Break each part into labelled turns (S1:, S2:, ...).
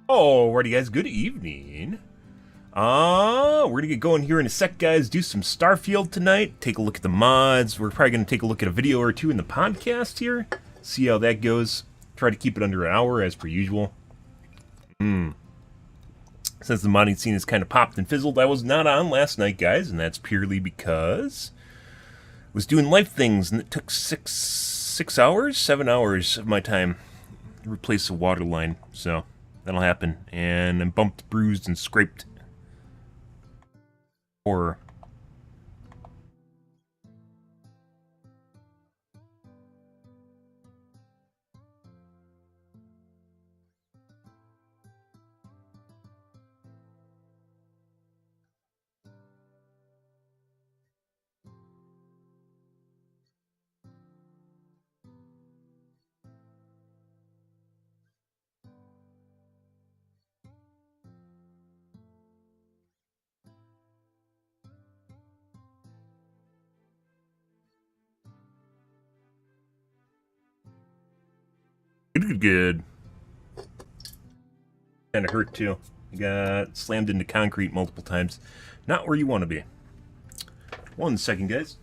S1: Alrighty, guys. Good evening. We're gonna get going here in a sec, guys. Do some Starfield tonight. Take a look at the mods. We're probably gonna take a look at a video or two in the podcast here. See how that goes. Try to keep it under an hour as per usual. Since the modding scene has kind of popped and fizzled, I was not on last night, guys, and that's purely because I was doing life things, and it took 7 hours of my time to replace a water line. So that'll happen. And I'm bumped, bruised, and scraped. Horror. Good. Kind of hurt too. You got slammed into concrete multiple times. Not where you want to be. 1 second, guys.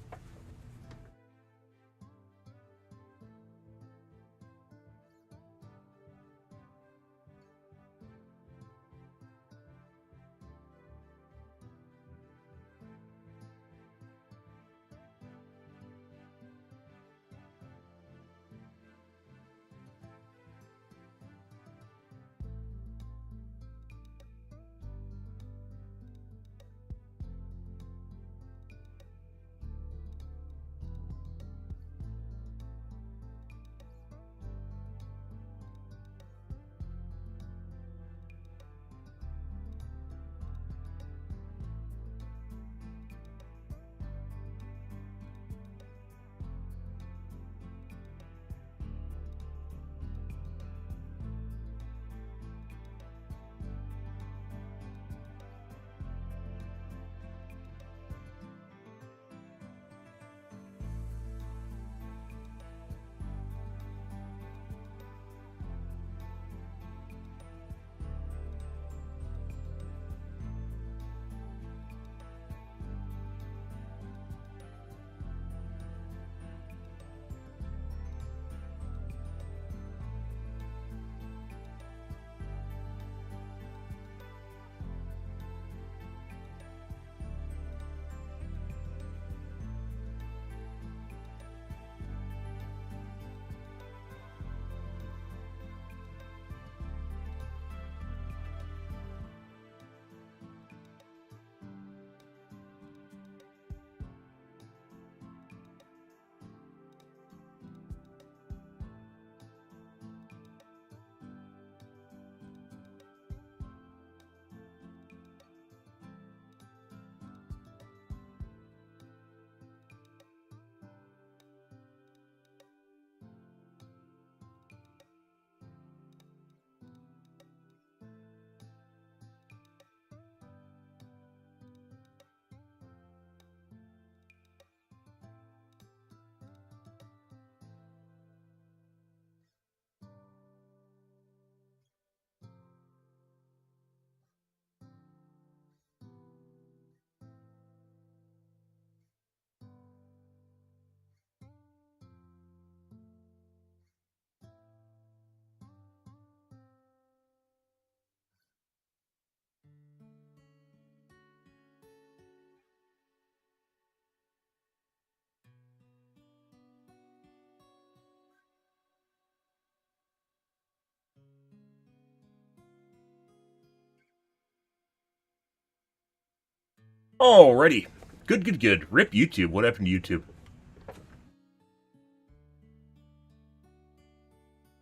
S1: Alrighty. Good. Rip YouTube. What happened to YouTube?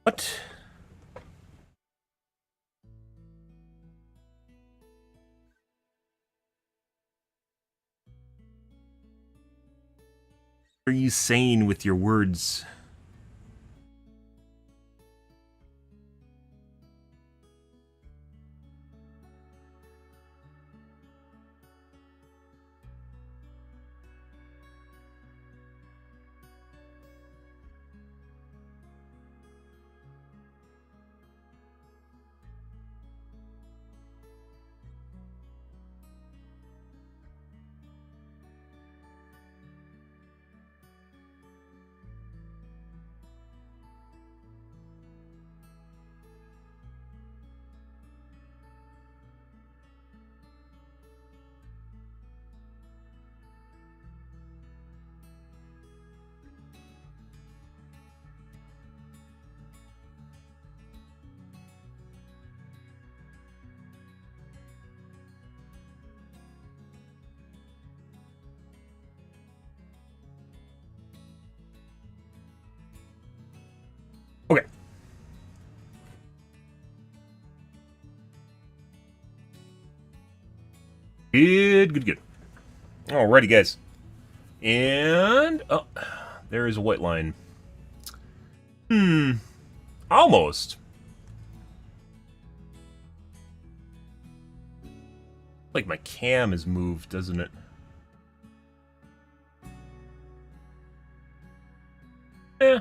S1: What? What are you saying with your words? Good. Alrighty, guys. And, oh, there is a white line. Almost. Like my cam is moved, doesn't it? Eh.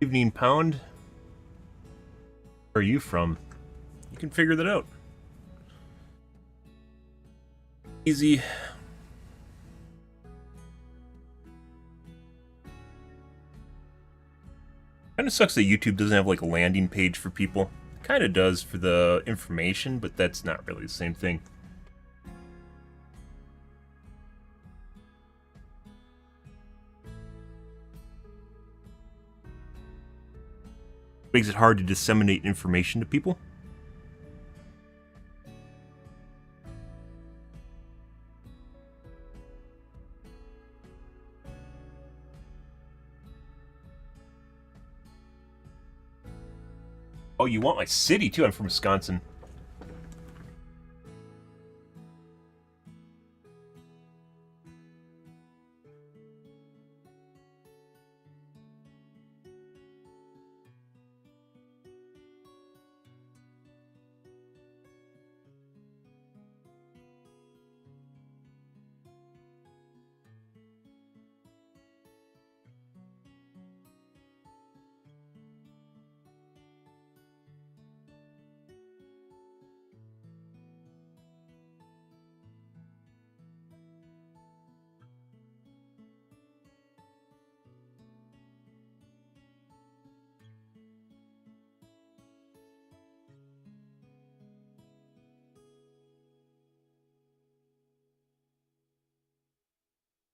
S1: Evening Pound. Where are you from? You can figure that out. Easy. Kind of sucks that YouTube doesn't have like a landing page for people. Kind of does for the information, but that's not really the same thing. Makes it hard to disseminate information to people. Oh, you want my city too? I'm from Wisconsin.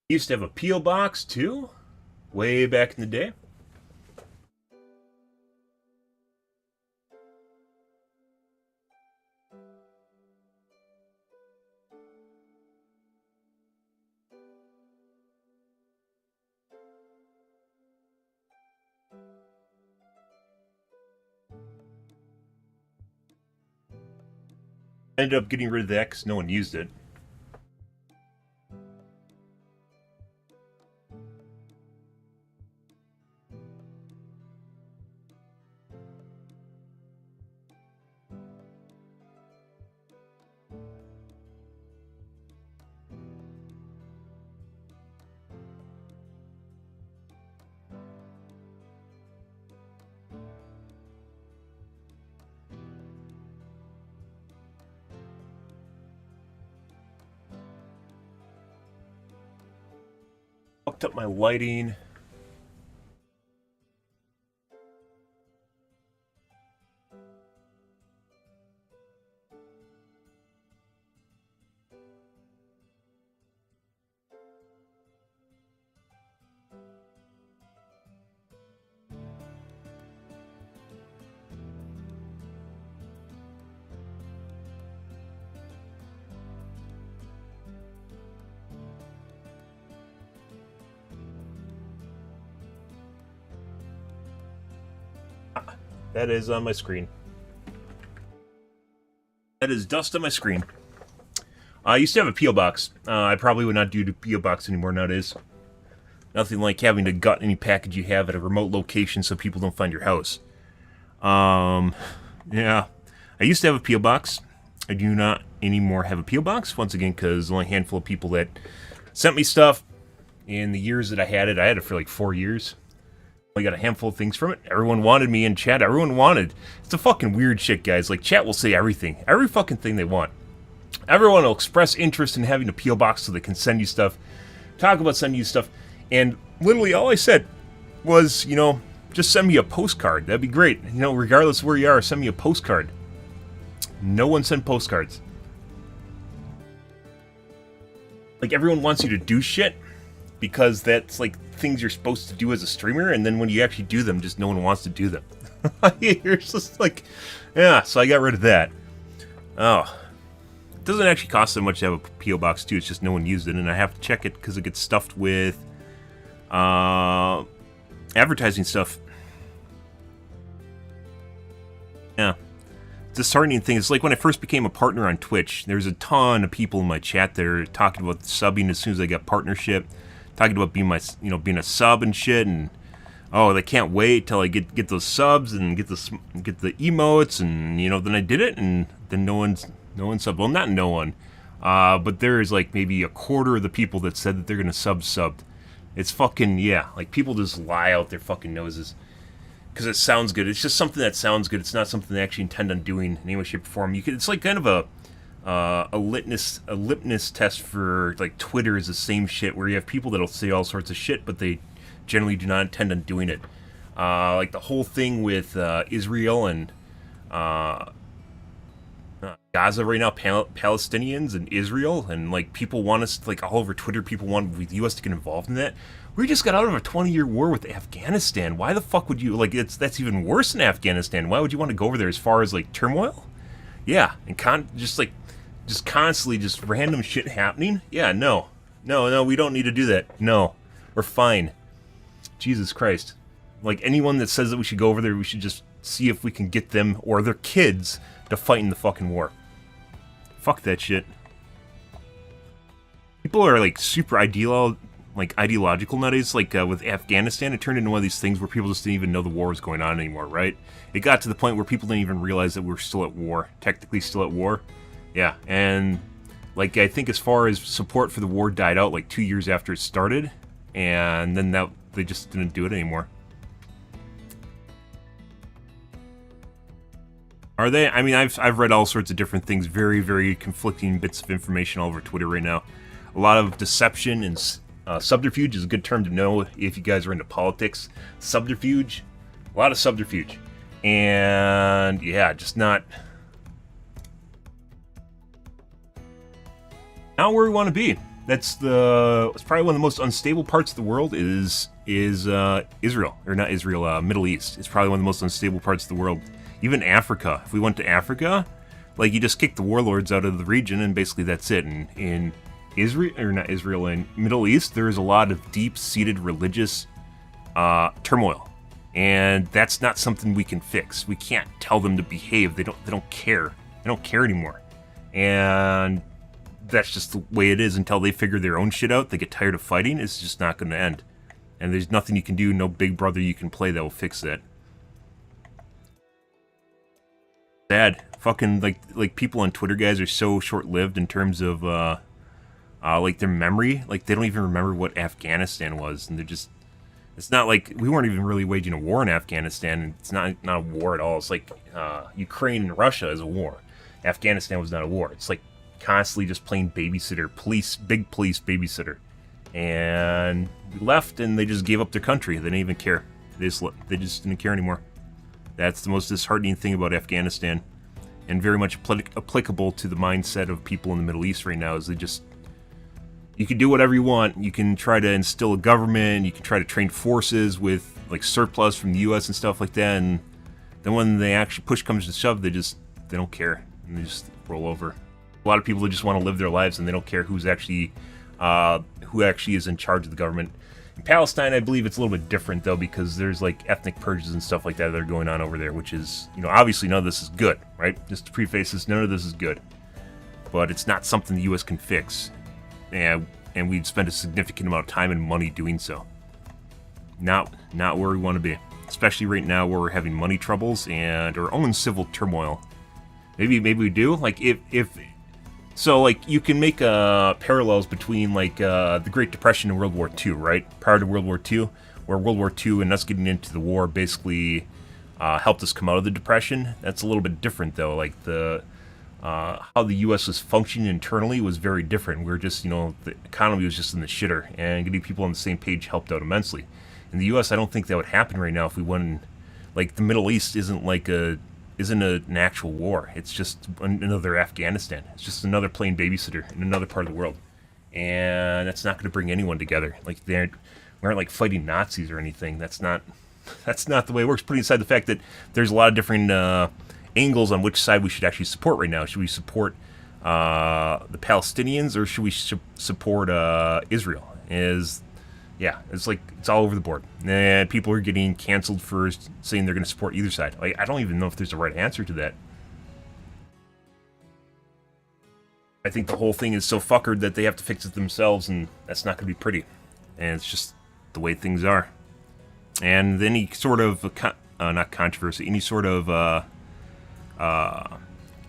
S1: Used to have a P.O. box too, way back in the day. Ended up getting rid of that because no one used it. Fucked up my lighting. That is on my screen. That is dust on my screen. I used to have a P.O. box. I probably would not do the P.O. box anymore nowadays. Nothing like having to gut any package you have at a remote location so people don't find your house. Yeah. I used to have a P.O. box. I do not anymore have a P.O. box. Once again, because only a handful of people that sent me stuff. In the years that I had it for like 4 years. I got a handful of things from it. Everyone wanted me in chat. Everyone wanted. It's a fucking weird shit, guys. Like, chat will say everything. Every fucking thing they want. Everyone will express interest in having a P.O. box so they can send you stuff. Talk about sending you stuff. And literally all I said was, you know, just send me a postcard. That'd be great. You know, regardless of where you are, send me a postcard. No one sent postcards. Like, everyone wants you to do shit because that's, like, things you're supposed to do as a streamer, and then when you actually do them, just no one wants to do them. You're just like, yeah, so I got rid of that. Oh. doesn't actually cost that much to have a P.O. box too. It's just no one used it, and I have to check it because it gets stuffed with advertising stuff. Yeah. It's a disheartening thing. It's like when I first became a partner on Twitch, there's a ton of people in my chat that are talking about subbing as soon as I got partnership, talking about being being a sub and shit, and oh, they can't wait till I get those subs and get the emotes, and then I did it, and then no one subbed. Well, not no one, but there is like maybe a quarter of the people that said that they're gonna subbed. It's fucking, yeah, like people just lie out their fucking noses because it sounds good. It's just something that sounds good. It's not something they actually intend on doing in any way, shape, or form. It's like kind of a litmus test for like Twitter is the same shit where you have people that'll say all sorts of shit, but they generally do not intend on doing it. Like the whole thing with Israel and Gaza right now, Palestinians and Israel, and like people want us, like all over Twitter, people want the U.S. to get involved in that. We just got out of a 20-year war with Afghanistan. Why the fuck would you, like, that's even worse than Afghanistan. Why would you want to go over there as far as like turmoil? Yeah, and just constantly just random shit happening. Yeah, no, we don't need to do that. No, we're fine. Jesus Christ. Like, anyone that says that we should go over there, we should just see if we can get them or their kids to fight in the fucking war. Fuck that shit. People are, like, super ideological nowadays. Like, with Afghanistan, it turned into one of these things where people just didn't even know the war was going on anymore, right? It got to the point where people didn't even realize that we were still at war. Technically still at war. Yeah, and, like, I think as far as support for the war died out, like, 2 years after it started, and then they just didn't do it anymore. Are they? I mean, I've read all sorts of different things, very, very conflicting bits of information all over Twitter right now. A lot of deception and subterfuge is a good term to know if you guys are into politics. Subterfuge, a lot of subterfuge, and yeah, just not where we want to be. It's probably one of the most unstable parts of the world is Israel, or not Israel, Middle East. It's probably one of the most unstable parts of the world. Even Africa. If we went to Africa, like, you just kick the warlords out of the region, and basically that's it. And in Israel, or not Israel, in Middle East, there is a lot of deep-seated religious turmoil, and that's not something we can fix. We can't tell them to behave. They don't care. They don't care anymore, and that's just the way it is until they figure their own shit out. They get tired of fighting. It's just not going to end, and there's nothing you can do. No Big Brother you can play that will fix that. Sad. Fucking like people on Twitter, guys, are so short-lived in terms of like their memory. Like, they don't even remember what Afghanistan was, and it's not like we weren't even really waging a war in Afghanistan. And it's not a war at all. It's like Ukraine and Russia is a war. Afghanistan was not a war. It's like constantly just playing babysitter, big police babysitter, and we left, and they just gave up their country. They didn't even care. They just didn't care anymore. That's the most disheartening thing about Afghanistan, and very much applicable to the mindset of people in the Middle East right now, is you can do whatever you want. You can try to instill a government, you can try to train forces with, like, surplus from the U.S. and stuff like that, and then when they actually push comes to shove, they don't care, and they just roll over. A lot of people just want to live their lives, and they don't care who actually is in charge of the government. In Palestine, I believe it's a little bit different, though, because there's, like, ethnic purges and stuff like that are going on over there, which is, obviously none of this is good, right? Just to preface this, none of this is good. But it's not something the U.S. can fix, and we'd spend a significant amount of time and money doing so. Not where we want to be, especially right now where we're having money troubles and our own civil turmoil. Maybe we do, like, So, like, you can make parallels between, like, the Great Depression and World War II, right? Prior to World War II, where World War II and us getting into the war basically helped us come out of the Depression. That's a little bit different, though. Like, how the U.S. was functioning internally was very different. We were just, the economy was just in the shitter, and getting people on the same page helped out immensely. In the U.S., I don't think that would happen right now if we went, like, the Middle East isn't an actual war. It's just another Afghanistan. It's just another plain babysitter in another part of the world, and that's not going to bring anyone together. Like, we aren't like fighting Nazis or anything. That's not the way it works. Putting aside the fact that there's a lot of different angles on which side we should actually support right now. Should we support the Palestinians, or should we support Israel? It's like it's all over the board, and people are getting canceled for saying they're going to support either side. Like, I don't even know if there's a right answer to that. I think the whole thing is so fuckered that they have to fix it themselves, and that's not going to be pretty. And it's just the way things are. And any sort of not controversy, any sort of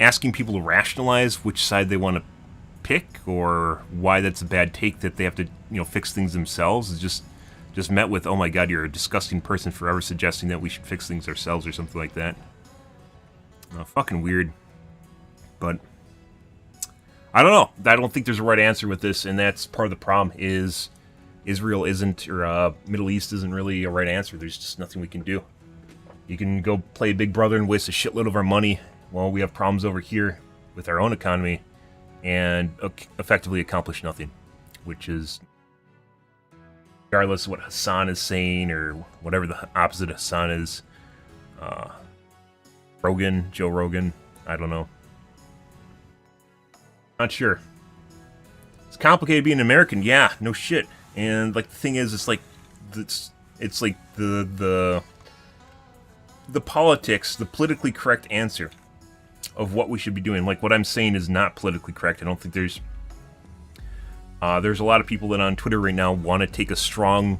S1: asking people to rationalize which side they want to pick or why that's a bad take that they have to fix things themselves is just met with, oh my god, you're a disgusting person for ever suggesting that we should fix things ourselves or something like that. Fucking weird. But I don't know. I don't think there's a right answer with this, and that's part of the problem. Is Israel isn't, or Middle East isn't really a right answer. There's just nothing we can do. You can go play Big Brother and waste a shitload of our money while we have problems over here with our own economy and effectively accomplish nothing, which is, regardless of what Hassan is saying or whatever the opposite of Hassan is, Joe Rogan, I don't know. Not sure. It's complicated being American, yeah, no shit. And like the thing is, it's like the politics, the politically correct answer of what we should be doing. Like, what I'm saying is not politically correct. I don't think there's a lot of people that on Twitter right now want to take a strong,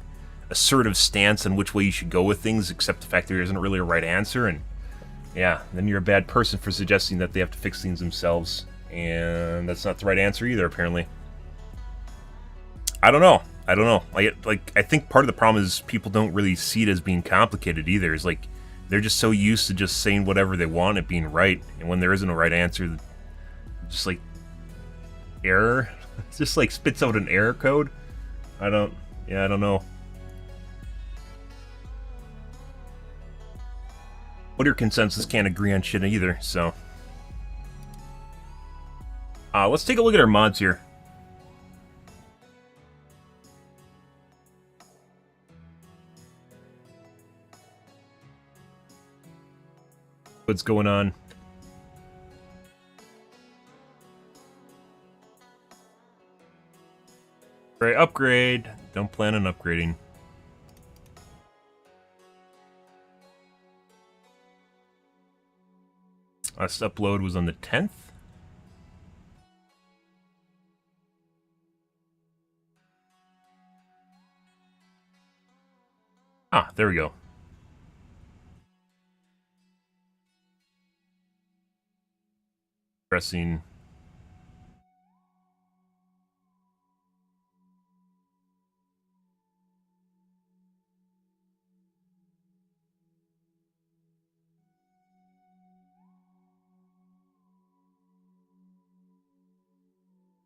S1: assertive stance on which way you should go with things, except the fact there isn't really a right answer. And yeah, then you're a bad person for suggesting that they have to fix things themselves, and that's not the right answer either, apparently. I don't know. I think part of the problem is people don't really see it as being complicated either. It's like they're just so used to just saying whatever they want, it being right, and when there isn't a right answer, just like error, it just like spits out an error code. I don't know. Twitter consensus can't agree on shit either, so let's take a look at our mods here. What's going on? Right, upgrade. Don't plan on upgrading. Last upload was on the 10th. Ah, there we go. Pressing.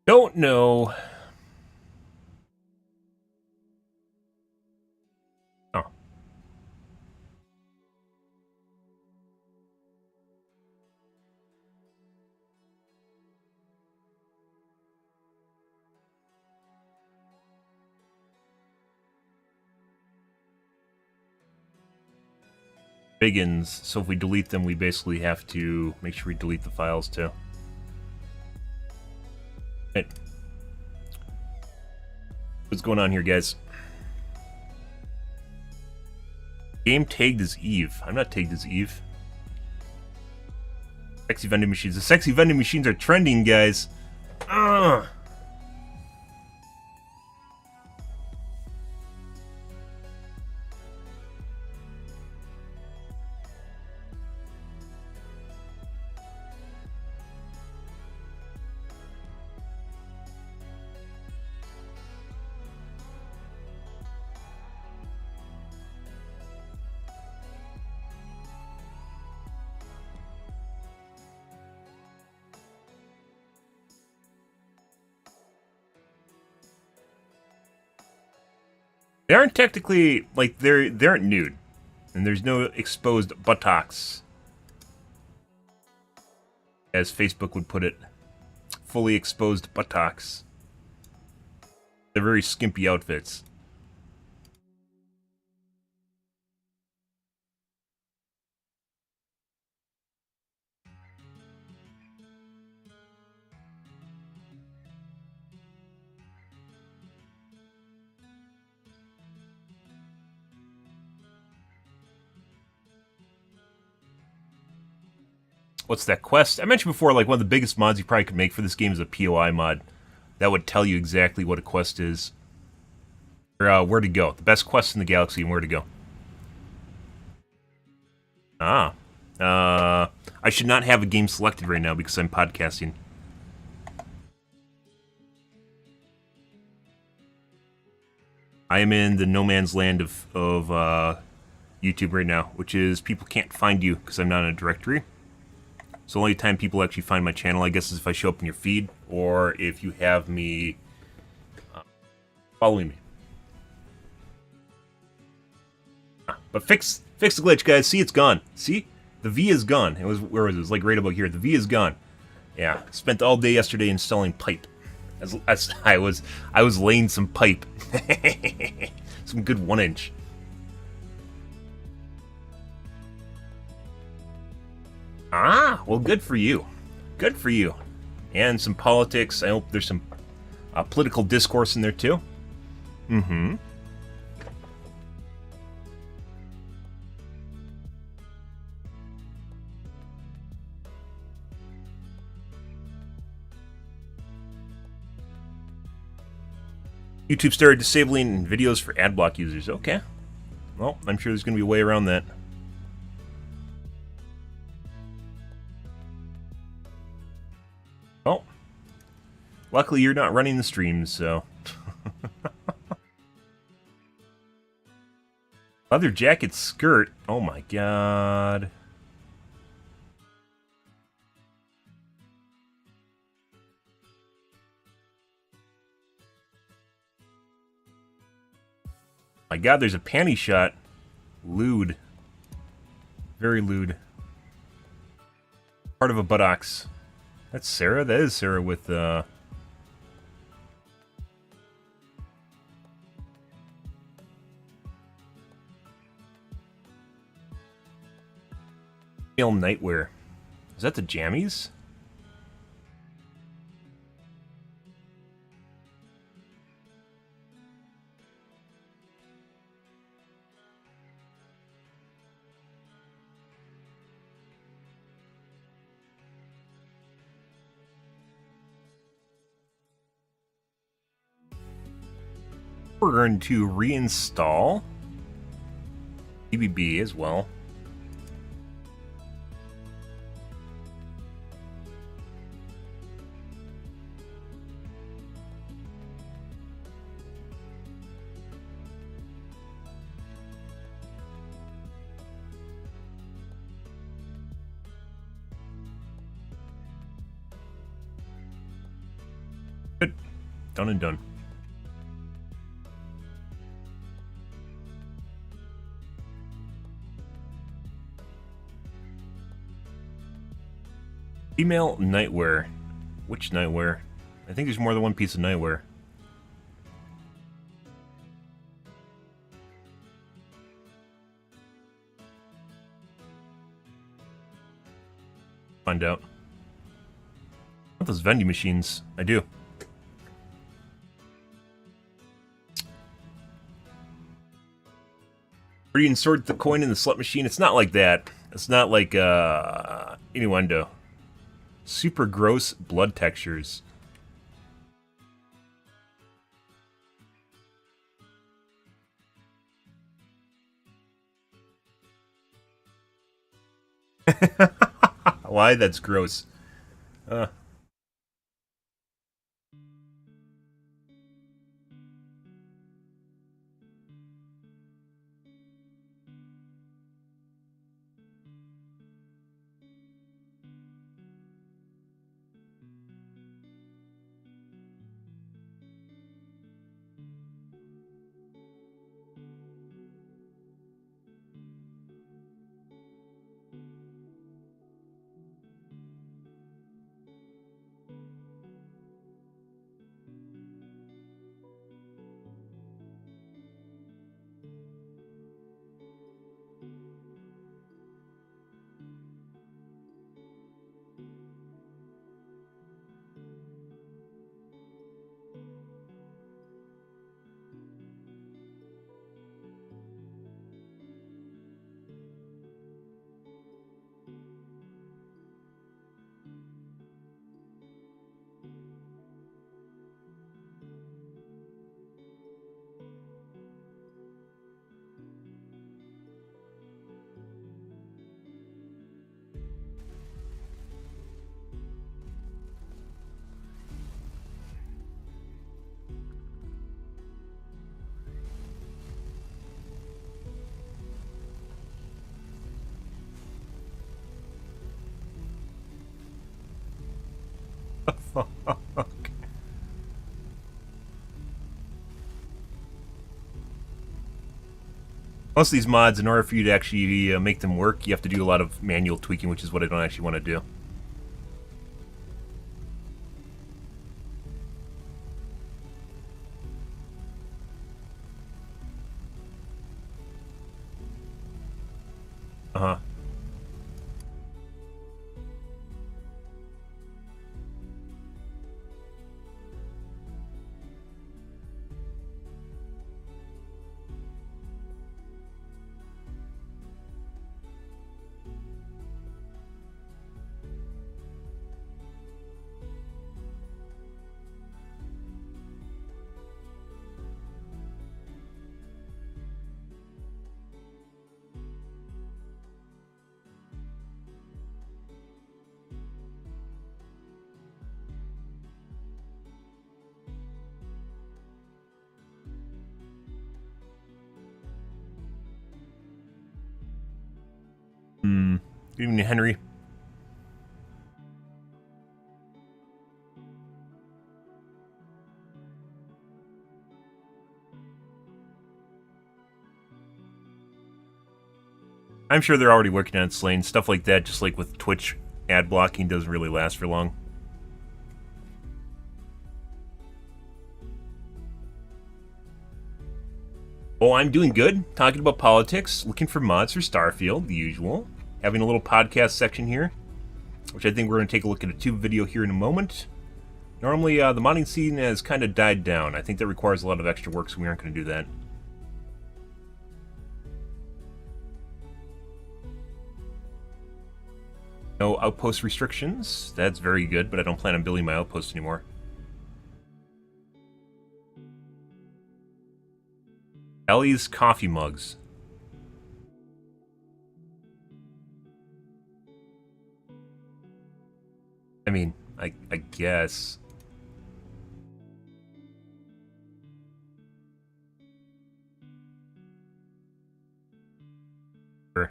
S1: Don't know. Oh. Biggins. So if we delete them, we basically have to make sure we delete the files too. Right. What's going on here, guys? Game tagged as Eve. I'm not tagged as Eve. Sexy vending machines. The sexy vending machines are trending, guys. Ugh. They aren't technically, like, they aren't nude. And there's no exposed buttocks, as Facebook would put it. Fully exposed buttocks. They're very skimpy outfits. what's that quest? I mentioned before, like, one of the biggest mods you probably could make for this game is a POI mod. That would tell you exactly what a quest is. Or where to go. The best quest in the galaxy and where to go. Ah. I should not have a game selected right now because I'm podcasting. I am in the no man's land of YouTube right now, which is people can't find you because I'm not in a directory. So the only time people actually find my channel, I guess, is if I show up in your feed or if you have me following me. But fix the glitch, guys. See, it's gone. See? The V is gone. It was, where was it? It was like right about here. The V is gone. Yeah, spent all day yesterday installing pipe. As I was laying some pipe. Some good 1-inch. Ah, well, good for you. Good for you. And some politics. I hope there's some political discourse in there, too. Mm-hmm. YouTube started disabling videos for ad block users. Okay. Well, I'm sure there's going to be a way around that. Well, luckily you're not running the streams, so... Leather jacket skirt. Oh my god. My god, there's a panty shot. Lewd. Very lewd. Part of a buttocks. That's Sarah? That is Sarah with, Male nightwear. Is that the jammies? We're going to reinstall BBB as well. Good. Done and done. Female nightwear. Which nightwear? I think there's more than one piece of nightwear. Find out. I want those vending machines. I do. Where you insert the coin in the slot machine? It's not like that. It's not like innuendo. Super gross blood textures. Why? That's gross. Most of these mods, in order for you to actually make them work, you have to do a lot of manual tweaking, which is what I don't actually want to do. Uh-huh. Good evening, Henry. I'm sure they're already working on Slain. Stuff like that, just like with Twitch, ad blocking doesn't really last for long. Oh, I'm doing good. Talking about politics, looking for mods for Starfield, the usual. Having a little podcast section here, which I think we're going to take a look at a tube video here in a moment. Normally, the modding scene has kind of died down. I think that requires a lot of extra work, so we aren't going to do that. No outpost restrictions. That's very good, but I don't plan on building my outpost anymore. Ellie's coffee mugs. I mean, I guess. Sure.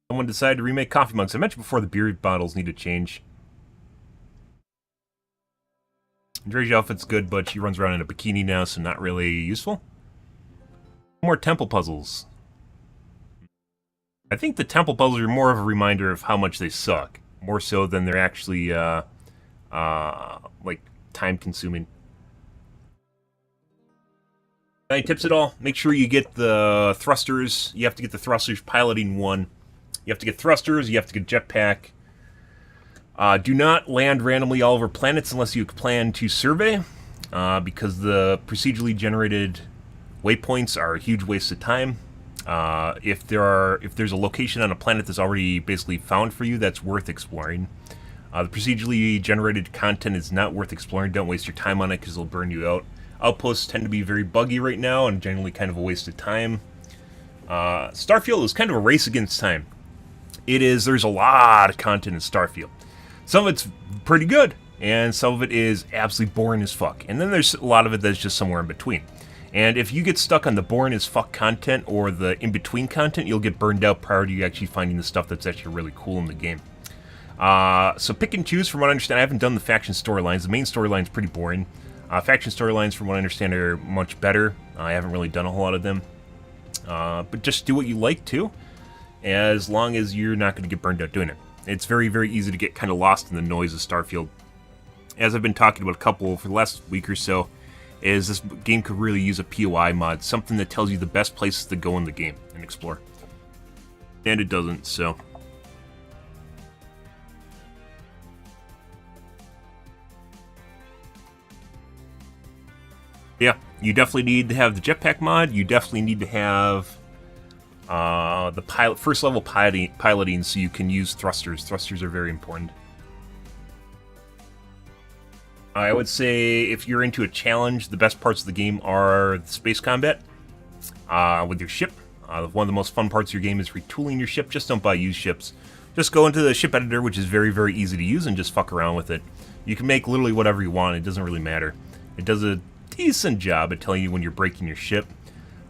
S1: Someone decided to remake coffee mugs. I mentioned before the beer bottles need to change. Andrea's outfit's good, but she runs around in a bikini now, so not really useful. More temple puzzles. I think the temple puzzles are more of a reminder of how much they suck, more so than they're actually, like, time-consuming. Any tips at all? Make sure you get the thrusters. You have to get the thrusters piloting one. You have to get thrusters, you have to get jetpack. Do not land randomly all over planets unless you plan to survey, because the procedurally generated waypoints are a huge waste of time. If there's a location on a planet that's already basically found for you, that's worth exploring. The procedurally generated content is not worth exploring. Don't waste your time on it because it'll burn you out. Outposts tend to be very buggy right now and generally kind of a waste of time. Starfield is kind of a race against time. There's a lot of content in Starfield. Some of it's pretty good, and some of it is absolutely boring as fuck. And then there's a lot of it that's just somewhere in between. And if you get stuck on the boring as fuck content or the in-between content, you'll get burned out prior to you actually finding the stuff that's actually really cool in the game. So pick and choose from what I understand. I haven't done the faction storylines. The main storyline's pretty boring. Faction storylines, from what I understand, are much better. I haven't really done a whole lot of them. But just do what you like to, as long as you're not going to get burned out doing it. It's very, very easy to get kind of lost in the noise of Starfield. As I've been talking about a couple for the last week or so, is this game could really use a POI mod, something that tells you the best places to go in the game and explore. And it doesn't, so... yeah, you definitely need to have the jetpack mod, you definitely need to have... the first level piloting, so you can use thrusters. Thrusters are very important. I would say if you're into a challenge, the best parts of the game are the space combat with your ship. One of the most fun parts of your game is retooling your ship. Just don't buy used ships. Just go into the ship editor, which is very, very easy to use, and just fuck around with it. You can make literally whatever you want. It doesn't really matter. It does a decent job at telling you when you're breaking your ship.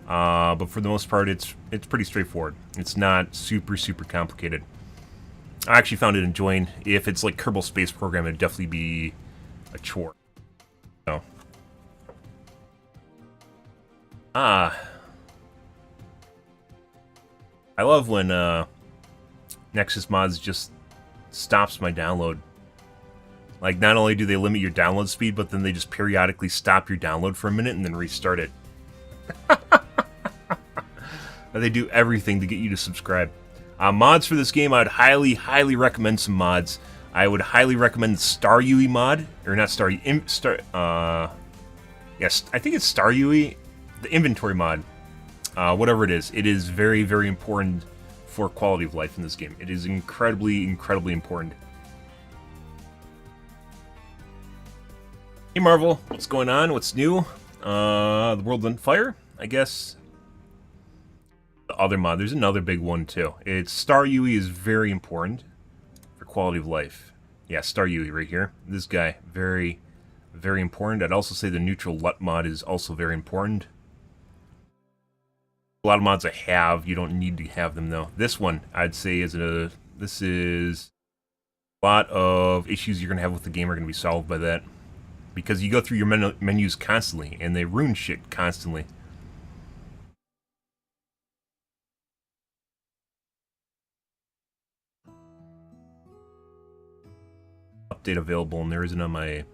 S1: But for the most part, it's pretty straightforward. It's not super, super complicated. I actually found it enjoying. If it's like Kerbal Space Program, it'd definitely be a chore. So. I love when Nexus Mods just stops my download. Like, not only do they limit your download speed, but then they just periodically stop your download for a minute and then restart it. They do everything to get you to subscribe. Mods for this game, I would highly, highly recommend some mods. I would highly recommend the Star UE mod, or not Star UE, yes, I think it's Star UE, the inventory mod. Whatever it is very, very important for quality of life in this game. It is incredibly, incredibly important. Hey Marvel, what's going on? What's new? The world on fire, I guess. The other mod, there's another big one too. It's Star UE is very important for quality of life. Yeah, Star UE right here. This guy, very, very important. I'd also say the neutral LUT mod is also very important. A lot of mods I have, you don't need to have them though. This one, I'd say, this is a lot of issues you're gonna have with the game are gonna be solved by that, because you go through your menus constantly and they ruin shit constantly. Update available, and there isn't on my.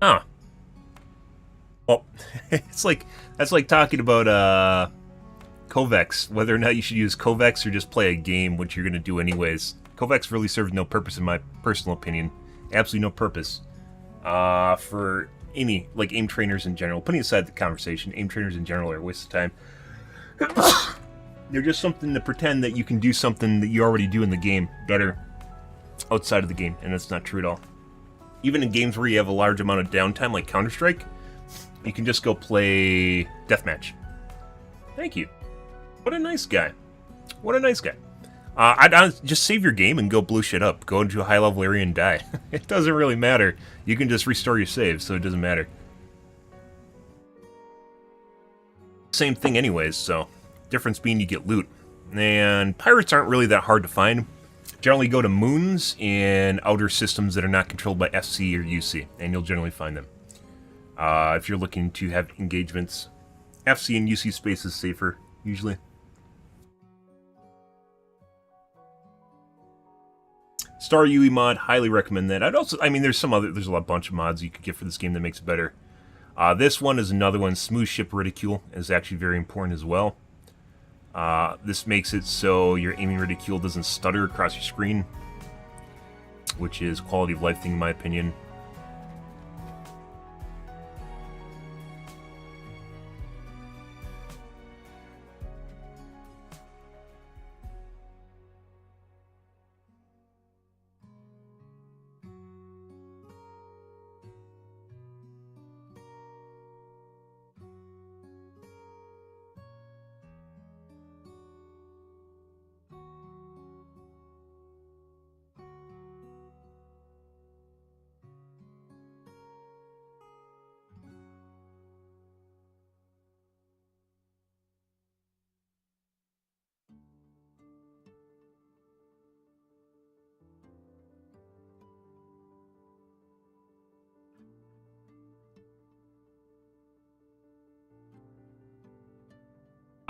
S1: Huh. Well, that's like talking about Kovacs, whether or not you should use Kovacs or just play a game, which you're gonna do anyways. Kovacs really served no purpose in my personal opinion. Absolutely no purpose. For any, like, aim trainers in general. Putting aside the conversation, aim trainers in general are a waste of time. They're just something to pretend that you can do something that you already do in the game better outside of the game, and that's not true at all. Even in games where you have a large amount of downtime, like Counter-Strike, you can just go play Deathmatch. Thank you. What a nice guy. What a nice guy. I'd just save your game and go blow shit up. Go into a high-level area and die. It doesn't really matter. You can just restore your save, so it doesn't matter. Same thing anyways, so difference being you get loot. And pirates aren't really that hard to find. Generally go to moons in outer systems that are not controlled by FC or UC, and you'll generally find them. If you're looking to have engagements, FC and UC space is safer, usually. Star UE mod, highly recommend that. There's a bunch of mods you could get for this game that makes it better. This one is another one. Smooth Ship Ridicule is actually very important as well. This makes it so your aiming reticule doesn't stutter across your screen, which is a quality of life thing in my opinion.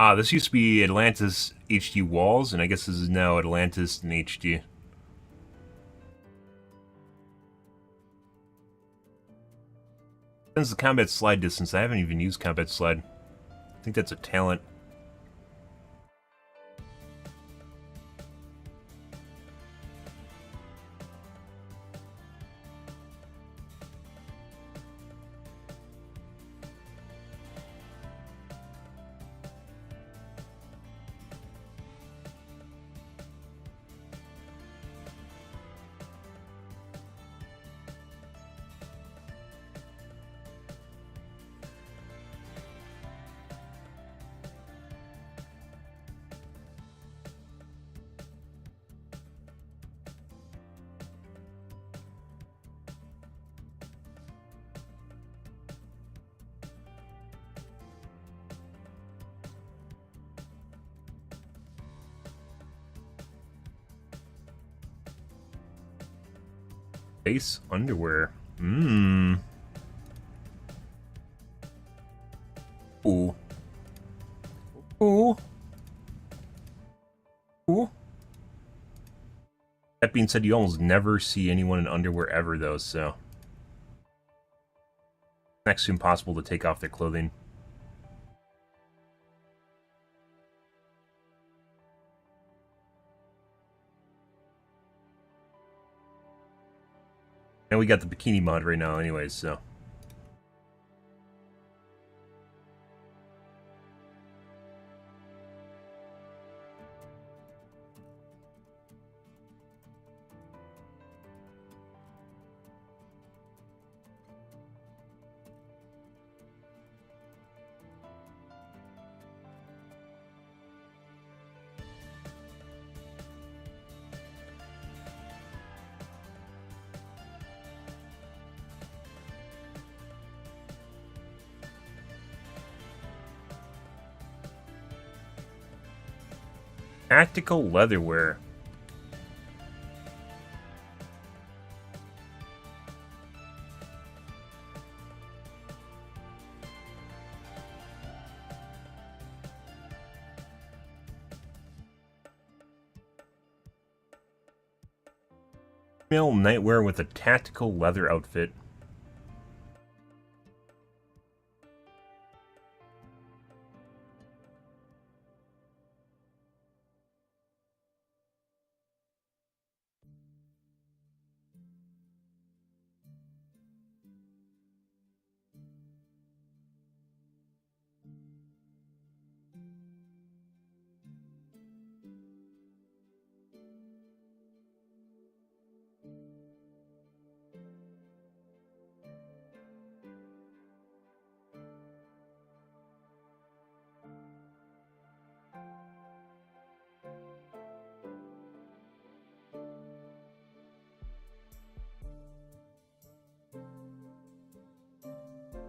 S1: Ah, this used to be Atlantis HD walls, and I guess this is now Atlantis in HD. Since the combat slide distance, I haven't even used combat slide. I think that's a talent. Base underwear. Mmm. Ooh. Ooh. Ooh. That being said, you almost never see anyone in underwear ever, though, so... next to impossible to take off their clothing. And we got the bikini mod right now anyways, so... tactical leatherwear. Female nightwear with a tactical leather outfit.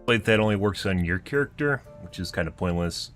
S1: Like that only works on your character, which is kind of pointless.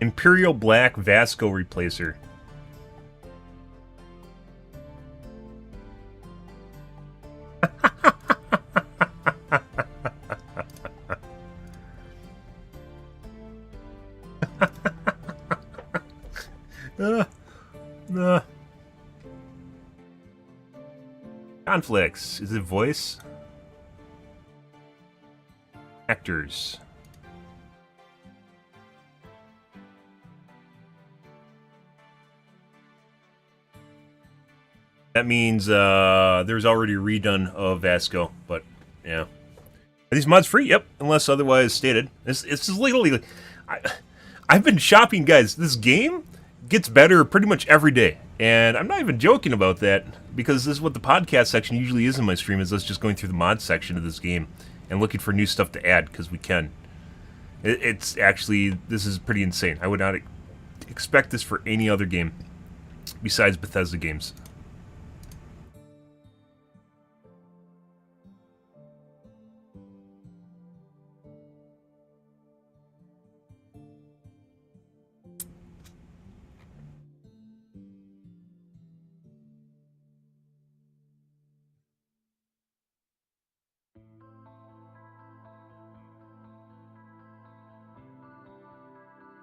S1: Imperial Black Vasco Replacer. Conflicts. Is it voice? Actors. That means there's already a redone of Vasco, but yeah. Are these mods free? Yep, unless otherwise stated. This is literally... I've been shopping, guys. This game gets better pretty much every day. And I'm not even joking about that, because this is what the podcast section usually is in my stream, is us just going through the mod section of this game and looking for new stuff to add, because we can. It's actually, this is pretty insane. I would not expect this for any other game besides Bethesda games.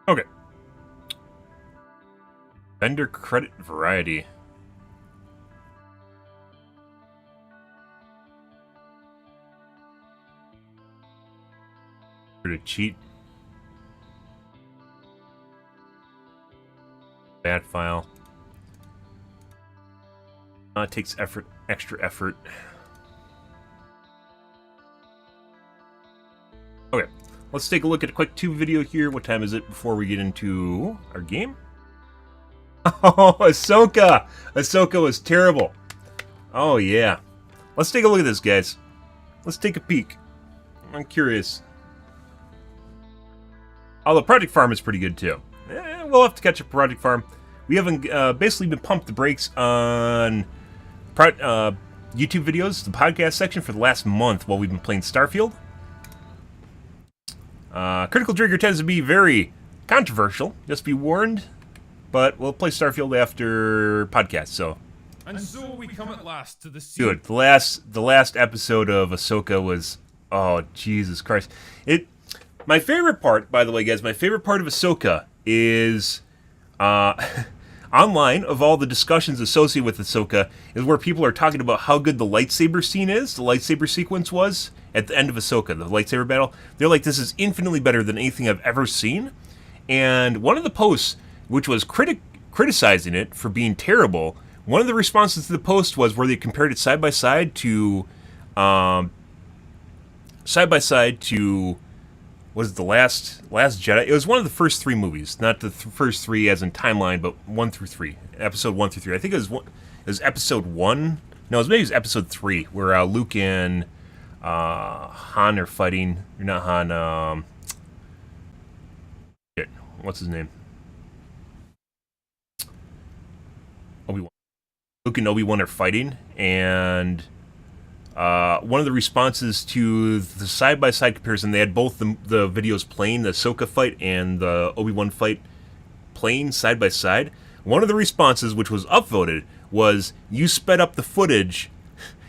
S1: Okay. Vendor credit variety. To cheat. Bad file. It takes effort, extra effort. Okay, let's take a look at a quick tube video here. What time is it before we get into our game? Oh, Ahsoka! Ahsoka was terrible. Oh, yeah. Let's take a look at this, guys. Let's take a peek. I'm curious. Oh, the Project Farm is pretty good, too. We'll have to catch up Project Farm. We haven't basically been pumped the brakes on YouTube videos, the podcast section, for the last month while we've been playing Starfield. Critical Trigger tends to be very controversial, just be warned. But we'll play Starfield after podcast, so.
S2: And so we come at last to the sea.
S1: Dude, the last episode of Ahsoka was, oh, Jesus Christ. My favorite part, by the way, guys, my favorite part of Ahsoka is, online, of all the discussions associated with Ahsoka, is where people are talking about how good the lightsaber scene is, the lightsaber sequence was, at the end of Ahsoka, the lightsaber battle. They're like, this is infinitely better than anything I've ever seen. And one of the posts, which was criticizing it for being terrible, one of the responses to the post was where they compared it side by side to was it the Last Jedi? It was one of the first three movies, not the first three as in timeline, but 1 through 3, episode 1 through 3. I think it was episode 1. No, maybe it was episode 3, where Luke and Han are fighting. You're not Han. What's his name? Obi-Wan. Luke and Obi-Wan are fighting, and one of the responses to the side-by-side comparison, they had both the videos playing, the Ahsoka fight and the Obi-Wan fight playing side-by-side. One of the responses, which was upvoted, was, you sped up the footage.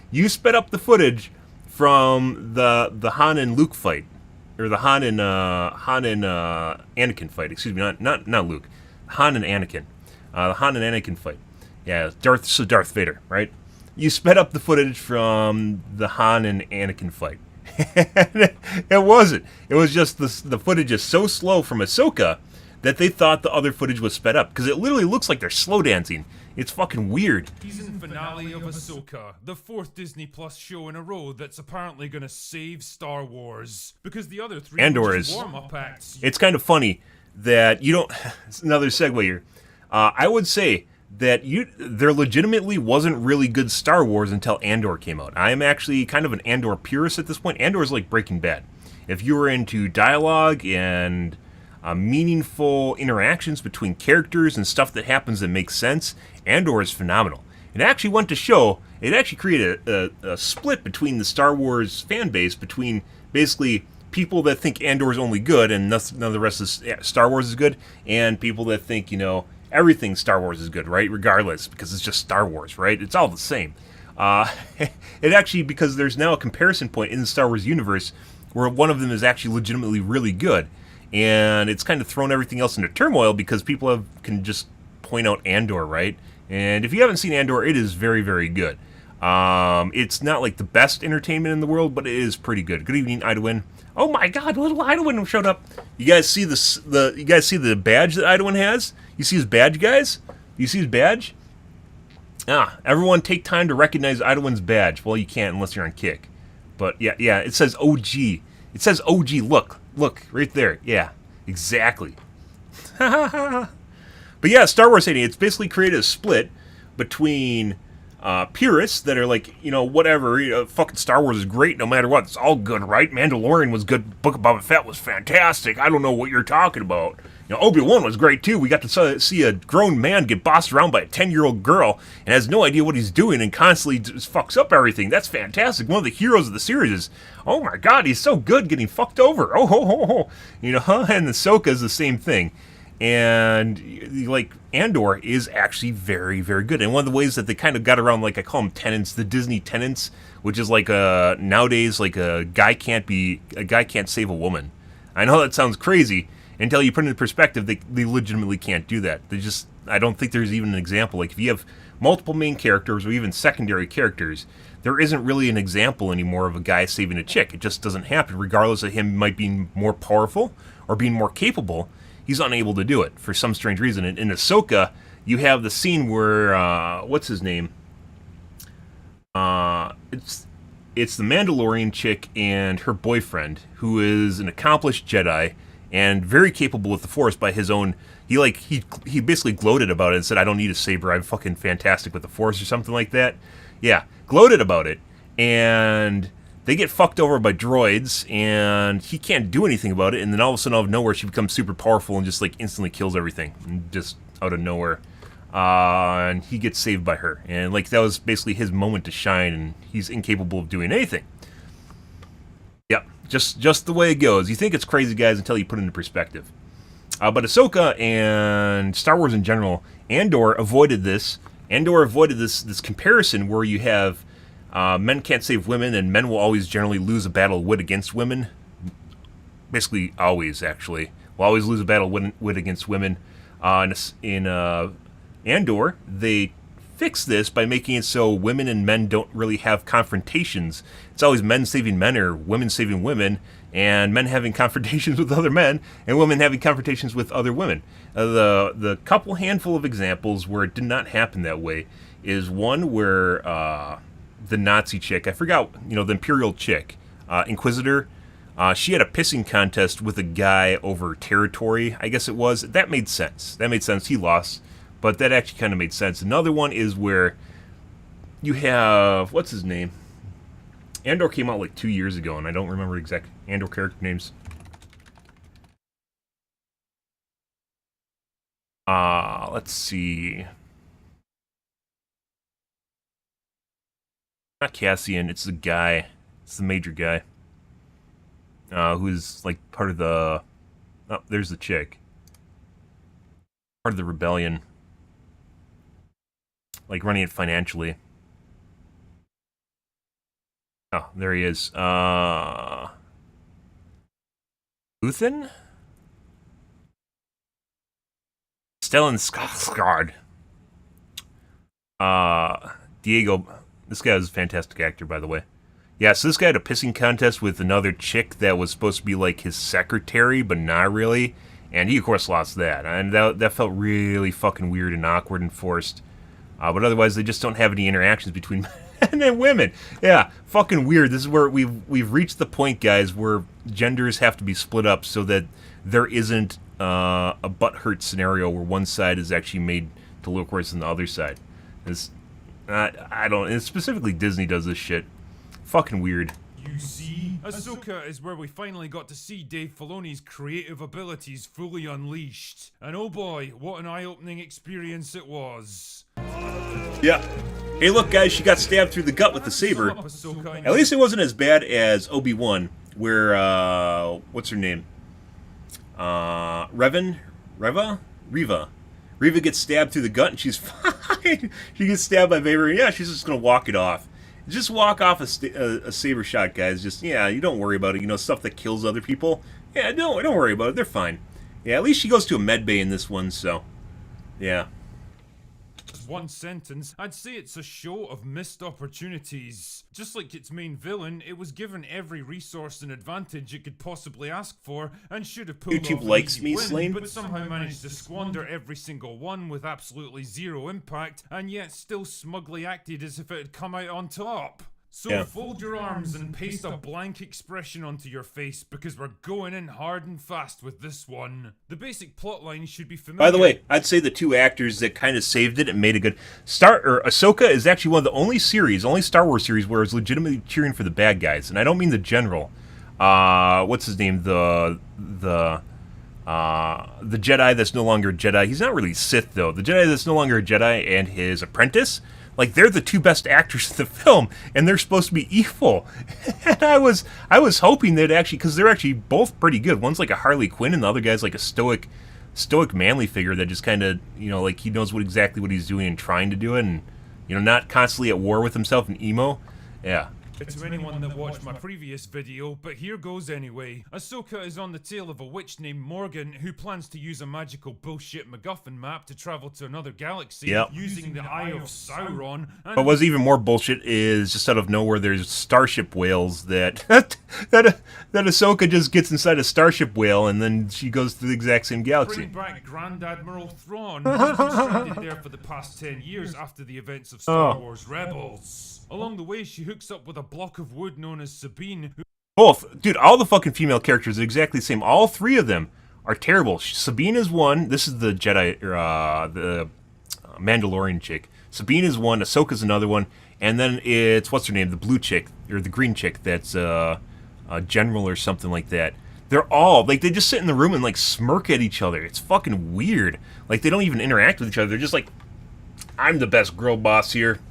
S1: You sped up the footage from the Han and Luke fight. Or the Han and Anakin fight. Excuse me, not Luke. Han and Anakin. The Han and Anakin fight. Yeah, Darth Vader, right? You sped up the footage from the Han and Anakin fight. It wasn't. It was just the footage is so slow from Ahsoka that they thought the other footage was sped up. Because it literally looks like they're slow dancing. It's fucking weird.
S2: Season finale of Ahsoka, the 4th Disney Plus show in a row that's apparently gonna save Star Wars. Because the other 3
S1: Andor
S2: were
S1: is
S2: just warm-up acts.
S1: It's kind of funny that you don't... It's another segue here. I would say that there legitimately wasn't really good Star Wars until Andor came out. I am actually kind of an Andor purist at this point. Andor is like Breaking Bad. If you were into dialogue and meaningful interactions between characters and stuff that happens that makes sense, Andor is phenomenal. It actually went to show, it actually created a split between the Star Wars fan base, between basically people that think Andor is only good and none of the rest of Star Wars is good, and people that think, everything Star Wars is good, right? Regardless, because it's just Star Wars, right? It's all the same. It actually, because there's now a comparison point in the Star Wars universe where one of them is actually legitimately really good, and it's kind of thrown everything else into turmoil because people can just point out Andor, right? And if you haven't seen Andor, it is very, very good. It's not like the best entertainment in the world, but it is pretty good. Good evening, Idawin. Oh my God, little Idawin showed up. You guys see you guys see the badge that Idawin has? You see his badge, guys? You see his badge? Everyone take time to recognize Idawin's badge. Well, you can't unless you're on Kick. But yeah, it says OG. It says OG. Look, right there. Yeah, exactly. But yeah, Star Wars hating, it's basically created a split between purists that are like, you know, whatever, fucking Star Wars is great no matter what. It's all good, right? Mandalorian was good. Book of Boba Fett was fantastic. I don't know what you're talking about. You know, Obi-Wan was great too. We got to see a grown man get bossed around by a 10-year-old girl and has no idea what he's doing and constantly just fucks up everything. That's fantastic. One of the heroes of the series is, oh my god, he's so good getting fucked over. Oh ho ho ho. You know, and Ahsoka is the same thing. And like Andor is actually very, very good. And one of the ways that they kind of got around, like I call them tenets, the Disney tenets, which is like nowadays like a guy can't save a woman. I know that sounds crazy until you put it in perspective. They legitimately can't do that. I don't think there's even an example. Like if you have multiple main characters or even secondary characters, there isn't really an example anymore of a guy saving a chick. It just doesn't happen, regardless of him might be more powerful or being more capable. He's unable to do it for some strange reason. In Ahsoka, you have the scene where what's his name? It's the Mandalorian chick and her boyfriend, who is an accomplished Jedi and very capable with the Force by his own. He basically gloated about it and said, "I don't need a saber. I'm fucking fantastic with the Force," or something like that. Yeah, gloated about it, and they get fucked over by droids, and he can't do anything about it, and then all of a sudden, out of nowhere, she becomes super powerful and just, like, instantly kills everything, just out of nowhere. And he gets saved by her, and, like, that was basically his moment to shine, and he's incapable of doing anything. Yep, just the way it goes. You think it's crazy, guys, until you put it into perspective. But Ahsoka and Star Wars in general, Andor avoided this. Andor avoided this comparison where you have men can't save women, and men will always generally lose a battle of wit against women. Basically, always, actually. Will always lose a battle of wit against women. In Andor, they fix this by making it so women and men don't really have confrontations. It's always men saving men or women saving women, and men having confrontations with other men, and women having confrontations with other women. The couple handful of examples where it did not happen that way is one where the Nazi chick, I forgot, the Imperial chick, Inquisitor, she had a pissing contest with a guy over territory, I guess it was. That made sense. He lost, but that actually kind of made sense. Another one is where you have, what's his name? Andor came out like 2 years ago, and I don't remember exact Andor character names. Let's see. Not Cassian, it's the guy. It's the major guy. Who's like part of the... Oh, there's the chick. Part of the rebellion. Like running it financially. Oh, there he is. Uthan? Stellan Skarsgård. Diego... This guy is a fantastic actor, by the way. Yeah, so this guy had a pissing contest with another chick that was supposed to be like his secretary, but not really. And he, of course, lost that. And that felt really fucking weird and awkward and forced. But otherwise, they just don't have any interactions between men and women. Yeah, fucking weird. This is where we've reached the point, guys, where genders have to be split up so that there isn't a butthurt scenario where one side is actually made to look worse than the other side. I don't... And specifically Disney does this shit. Fucking weird.
S2: You see, Ahsoka is where we finally got to see Dave Filoni's creative abilities fully unleashed. And oh boy, what an eye-opening experience it was.
S1: Yeah. Hey look guys, she got stabbed through the gut with the saber. At least it wasn't as bad as Obi-Wan, where, what's her name? Reva gets stabbed through the gut and she's fine. She gets stabbed by Vader, and yeah, she's just gonna walk it off. Just walk off a saber shot, guys. Just, yeah, you don't worry about it. Stuff that kills other people. Yeah, don't worry about it. They're fine. Yeah, at least she goes to a med bay in this one, so yeah.
S2: One sentence, I'd say it's a show of missed opportunities. Just like its main villain, it was given every resource and advantage it could possibly ask for, and should have pulled
S1: YouTube
S2: off
S1: likes
S2: an
S1: me,
S2: easy win,
S1: Slane.
S2: but somehow managed to squander every single one with absolutely zero impact, and yet still smugly acted as if it had come out on top. So
S1: Yeah.
S2: fold your arms and paste a blank expression onto your face because we're going in hard and fast with this one. The basic plotline should be familiar.
S1: By the way, I'd say the two actors that kind of saved it and made a good Ahsoka is actually one of the only Star Wars series where I was legitimately cheering for the bad guys, and I don't mean the general. What's his name? The Jedi that's no longer a Jedi. He's not really Sith though. The Jedi that's no longer a Jedi and his apprentice. Like, they're the two best actors in the film, and they're supposed to be evil. And I was hoping they'd actually, because they're actually both pretty good. One's like a Harley Quinn, and the other guy's like a stoic manly figure that just kind of, like he knows exactly what he's doing and trying to do it, and not constantly at war with himself and emo. Yeah.
S2: To anyone that watched my previous video, but here goes anyway. Ahsoka is on the tail of a witch named Morgan who plans to use a magical bullshit MacGuffin map to travel to another galaxy using the Eye of Sauron.
S1: But what's even more bullshit is just out of nowhere there's starship whales that Ahsoka just gets inside a starship whale and then she goes to the exact same galaxy.
S2: Bring back Grand Admiral Thrawn, who's been stranded there for the past 10 years after the events of Star Wars Rebels. Along the way, she hooks up with a block of wood known as Sabine.
S1: Both. Dude, all the fucking female characters are exactly the same. All three of them are terrible. Sabine is one. This is the Jedi, the Mandalorian chick. Sabine is one. Ahsoka's another one. And then it's, what's her name? The blue chick, or the green chick that's a general or something like that. They're all, like, they just sit in the room and, like, smirk at each other. It's fucking weird. Like, they don't even interact with each other. They're just like, I'm the best girl boss here.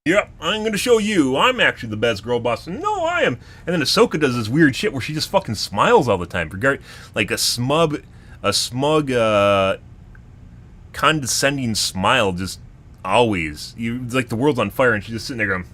S1: Yep, I'm gonna show you. I'm actually the best girl boss. No, I am. And then Ahsoka does this weird shit where she just fucking smiles all the time. Like a smug, condescending smile, just always. Like the world's on fire, and she's just sitting there going,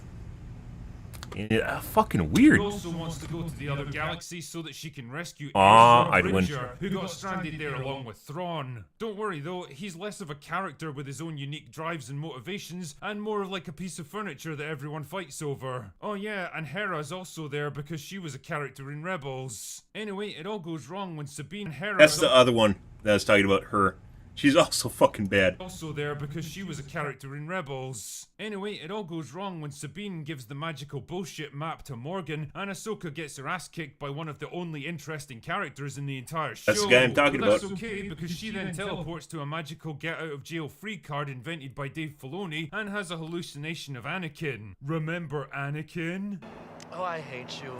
S1: fucking weird.
S2: She also wants to go to the other galaxy so that she can rescue
S1: I'd win.
S2: Bridger, who got stranded there along with Thrawn. Don't worry though, he's less of a character with his own unique drives and motivations, and more of like a piece of furniture that everyone fights over. Oh yeah, and Hera's also there because she was a character in Rebels. Anyway, it all goes wrong when Sabine and Hera...
S1: That's the other one that I was talking about, her. She's also fucking bad.
S2: Also there because she was a character in Rebels. Anyway, it all goes wrong when Sabine gives the magical bullshit map to Morgan, and Ahsoka gets her ass kicked by one of the only interesting characters in the entire show.
S1: That's the guy I'm talking about.
S2: That's okay, because she then teleports to a magical get-out-of-jail-free card invented by Dave Filoni, and has a hallucination of Anakin. Remember Anakin?
S3: Oh, I hate you.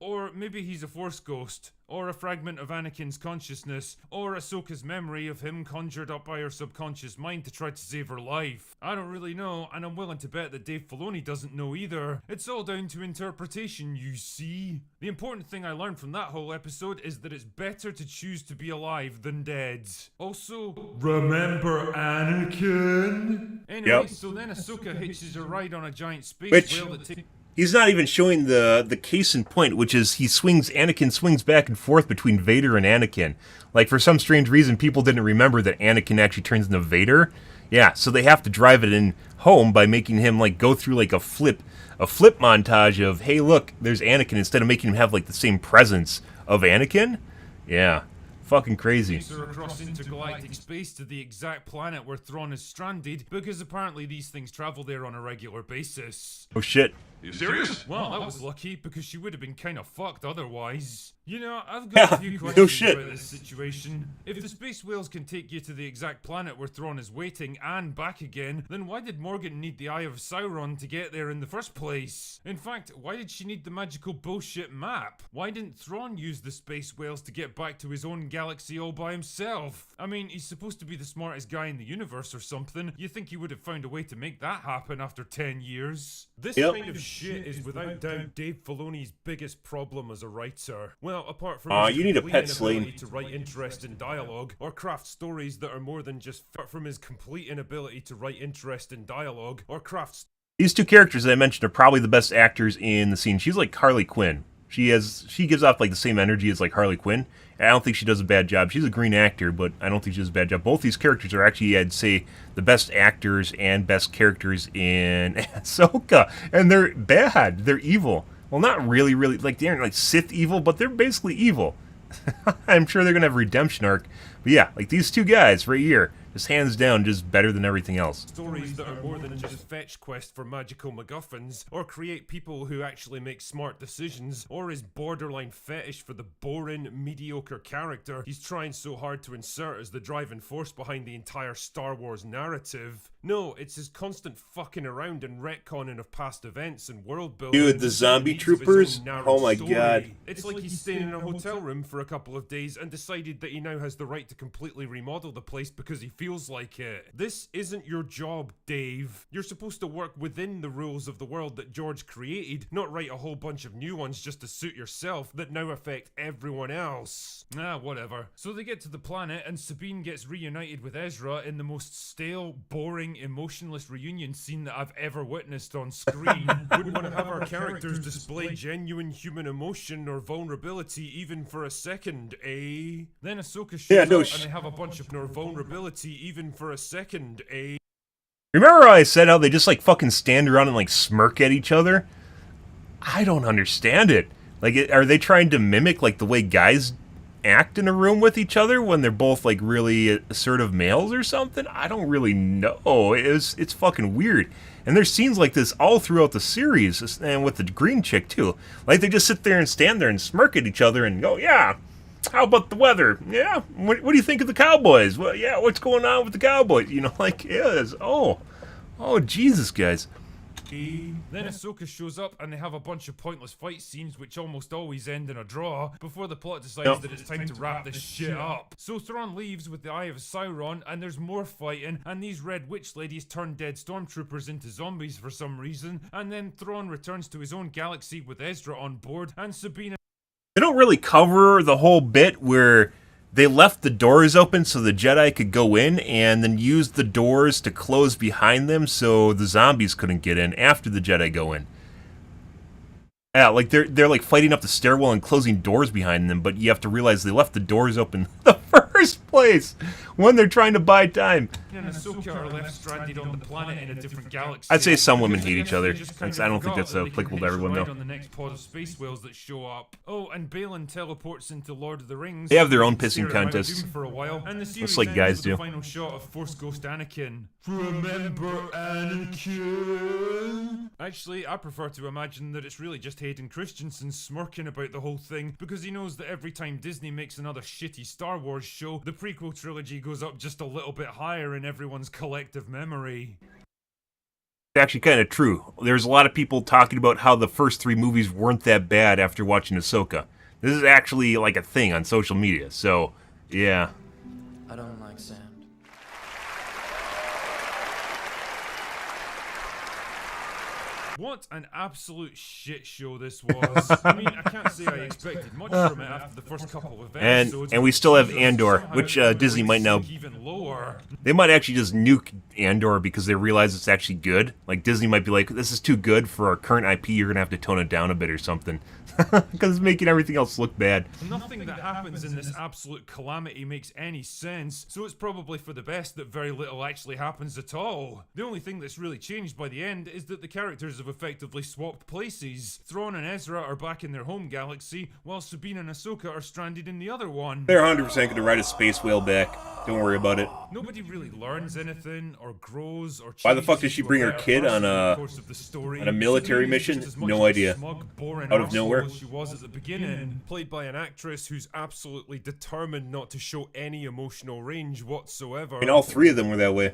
S2: Or maybe he's a Force ghost, or a fragment of Anakin's consciousness, or Ahsoka's memory of him conjured up by her subconscious mind to try to save her life. I don't really know, and I'm willing to bet that Dave Filoni doesn't know either. It's all down to interpretation, you see. The important thing I learned from that whole episode is that it's better to choose to be alive than dead. Also, remember Anakin? Anyway, so then Ahsoka hitches a ride on a giant space whale that takes...
S1: He's not even showing the case in point, which is Anakin swings back and forth between Vader and Anakin. Like, for some strange reason, people didn't remember that Anakin actually turns into Vader. Yeah, so they have to drive it in home by making him, like, go through, like, a flip montage of, hey, look, there's Anakin, instead of making him have, like, the same presence of Anakin. Yeah. Fucking crazy.
S2: Takes her across intergalactic space to the exact planet where Thrawn is stranded, because apparently these things travel there on a regular basis.
S1: Oh shit.
S4: Are you serious?
S2: Well, that was lucky, because she would have been kind of fucked otherwise. You know, I've got a few
S1: no
S2: questions
S1: shit.
S2: about this situation. If the space whales can take you to the exact planet where Thrawn is waiting and back again, then why did Morgan need the Eye of Sauron to get there in the first place? In fact, why did she need the magical bullshit map? Why didn't Thrawn use the space whales to get back to his own galaxy all by himself? I mean, he's supposed to be the smartest guy in the universe or something. You think he would have found a way to make that happen after 10 years? This kind of shit is without doubt Dave Filoni's biggest problem as a writer. Well, apart from his
S1: you need a
S2: complete
S1: pet
S2: inability
S1: Slane.
S2: to write interesting dialogue or craft stories that are more than just from his complete inability to write interesting dialogue or craft.
S1: These two characters that I mentioned are probably the best actors in the scene. She's like Harley Quinn. She gives off like the same energy as like Harley Quinn. And I don't think she does a bad job. She's a green actor, but I don't think she does a bad job. Both these characters are actually, I'd say, the best actors and best characters in Ahsoka. And they're bad. They're evil. Well, not really, like, they aren't like Sith evil, but they're basically evil. I'm sure they're going to have a redemption arc. But yeah, like these two guys right here, Just hands down, just better than everything else.
S2: Stories that are more than just fetch quest for magical MacGuffins, or create people who actually make smart decisions, or his borderline fetish for the boring, mediocre character he's trying so hard to insert as the driving force behind the entire Star Wars narrative. No, it's his constant fucking around and retconning of past events and world building.
S1: Dude, the zombie troopers? Oh my god.
S2: It's like he's staying in a hotel room for a couple of days and decided that he now has the right to completely remodel the place because he feels like it. This isn't your job, Dave. You're supposed to work within the rules of the world that George created, not write a whole bunch of new ones just to suit yourself that now affect everyone else. Whatever. So they get to the planet and Sabine gets reunited with Ezra in the most stale, boring, emotionless reunion scene that I've ever witnessed on screen. Wouldn't want to have our characters display genuine human emotion or vulnerability even for a second, eh? Then Ahsoka shows up and they have a bunch of vulnerability even for a second, eh?
S1: Remember how I said how they just like fucking stand around and like smirk at each other? I don't understand it. Like, are they trying to mimic like the way guys act in a room with each other when they're both like really assertive males or something? I don't really know. It's fucking weird. And there's scenes like this all throughout the series, and with the green chick too. Like they just sit there and stand there and smirk at each other and go, yeah, how about the weather? Yeah, what do you think of the Cowboys? Well, yeah, what's going on with the Cowboys? You know, like, oh, Jesus, guys.
S2: Then Ahsoka shows up and they have a bunch of pointless fight scenes which almost always end in a draw before the plot decides that it's time to wrap this shit up. So Thrawn leaves with the Eye of Sauron and there's more fighting and these red witch ladies turn dead stormtroopers into zombies for some reason, and then Thrawn returns to his own galaxy with Ezra on board and Sabine.
S1: They don't really cover the whole bit where they left the doors open so the Jedi could go in and then used the doors to close behind them so the zombies couldn't get in after the Jedi go in. Yeah, like they're like fighting up the stairwell and closing doors behind them, but you have to realize they left the doors open in the first place when they're trying to buy time.
S2: And Ahsoka are left stranded on the planet in a different galaxy.
S1: I'd say some women hate each other. I don't think that's applicable to everyone, though.
S2: On the next pod of space whales that show up. Oh, and Balin teleports into Lord of the Rings.
S1: They have their own pissing contests.
S2: For a while, and the series
S1: Just like guys do.
S2: The final shot of Force Ghost Anakin. Remember Anakin? Actually, I prefer to imagine that it's really just Hayden Christensen smirking about the whole thing because he knows that every time Disney makes another shitty Star Wars show, the prequel trilogy goes up just a little bit higher in everyone's collective memory.
S1: It's actually kind of true. There's a lot of people talking about how the first 3 movies weren't that bad after watching Ahsoka. This is actually like a thing on social media, so yeah.
S3: I don't like sand.
S2: What an absolute shit show this was. I mean, I can't say I expected much from it after the first couple of episodes.
S1: And we still have Andor, which Disney might now...
S2: Even lower.
S1: They might actually just nuke Andor because they realize it's actually good. Like, Disney might be like, this is too good for our current IP, you're going to have to tone it down a bit or something. Because it's making everything else look bad.
S2: Nothing that happens in this absolute calamity makes any sense, so it's probably for the best that very little actually happens at all. The only thing that's really changed by the end is that the characters have effectively swapped places. Thrawn and Ezra are back in their home galaxy, while Sabine and Ahsoka are stranded in the other one.
S1: They're 100% going to ride a space whale back. Don't worry about it.
S2: Nobody really learns anything, or grows, or
S1: Why the fuck did she bring her kid on a military mission? No idea. Out of nowhere.
S2: She was at the beginning, played by an actress who's absolutely determined not to show any emotional range whatsoever.
S1: And all 3 of them were that way.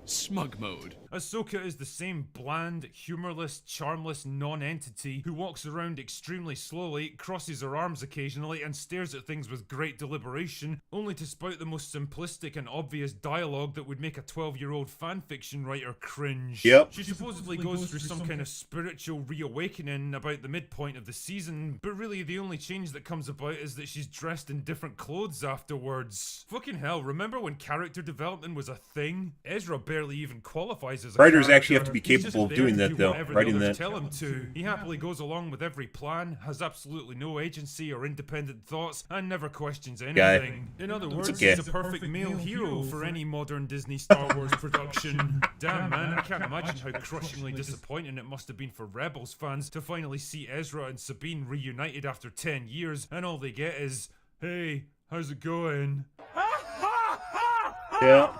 S4: Smug mode.
S2: Ahsoka is the same bland, humorless, charmless non-entity who walks around extremely slowly, crosses her arms occasionally, and stares at things with great deliberation, only to spout the most simplistic and obvious dialogue that would make a 12-year-old fanfiction writer cringe.
S1: Yep.
S2: She supposedly goes through some kind of spiritual reawakening about the midpoint of the season, but really the only change that comes about is that she's dressed in different clothes afterwards. Fucking hell, remember when character development was a thing? Ezra barely even qualifies as a
S1: Writers
S2: character.
S1: actually have to be capable of doing that, though. Writing that.
S2: Tell him to. He happily goes along with every plan, has absolutely no agency or independent thoughts, and never questions anything. In other words, he's a perfect male hero for any modern Disney Star Wars production. Damn, man, I can't imagine how crushingly disappointing it must have been for Rebels fans to finally see Ezra and Sabine reunited after 10 years, and all they get is, hey, how's it going?
S1: Yeah.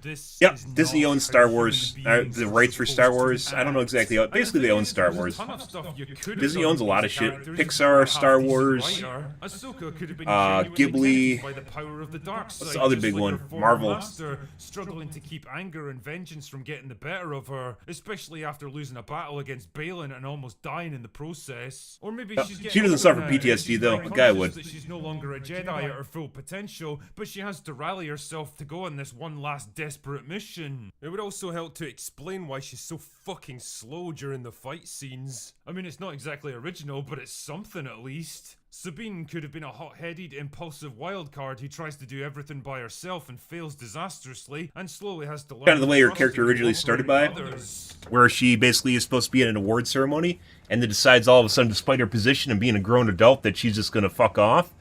S2: This
S1: Yep,
S2: is
S1: Disney
S2: not
S1: owns
S2: how
S1: Star
S2: human
S1: Wars,
S2: beings
S1: the
S2: are
S1: rights for Star
S2: supposed to
S1: Wars. I don't know
S2: act.
S1: exactly.
S2: And the
S1: Basically, they
S2: thing
S1: own
S2: is,
S1: Star
S2: there's
S1: Wars.
S2: a ton of stuff you could have
S1: Disney
S2: done
S1: owns a
S2: with
S1: lot
S2: these
S1: of shit.
S2: characters if you
S1: Pixar,
S2: were a
S1: Star
S2: half-decent
S1: Wars,
S2: writer. Ahsoka could have been genuinely
S1: Ghibli.
S2: tempted by the power of the dark side,
S1: What's the other
S2: just
S1: big
S2: like
S1: one?
S2: her former
S1: Marvel.
S2: master, struggling to keep anger and vengeance from getting the better of her, especially after losing a battle against Balin and almost dying in the process. Or maybe she's getting
S1: She doesn't
S2: older
S1: suffer
S2: now,
S1: PTSD
S2: and she's
S1: though.
S2: very
S1: A guy
S2: conscious
S1: would.
S2: that she's no longer a Jedi at her full potential, but she has to rally herself to go on this one last desperate mission. It would also help to explain why she's so fucking slow during the fight scenes. I mean, it's not exactly original, but it's something at least. Sabine could have been a hot-headed, impulsive wildcard who tries to do everything by herself and fails disastrously, and slowly has to learn
S1: Kind of the way her
S2: trust
S1: character
S2: and
S1: originally
S2: cooperate
S1: started by,
S2: with others.
S1: where she basically is supposed to be at an award ceremony, and then decides all of a sudden, despite her position and being a grown adult, that she's just gonna fuck off.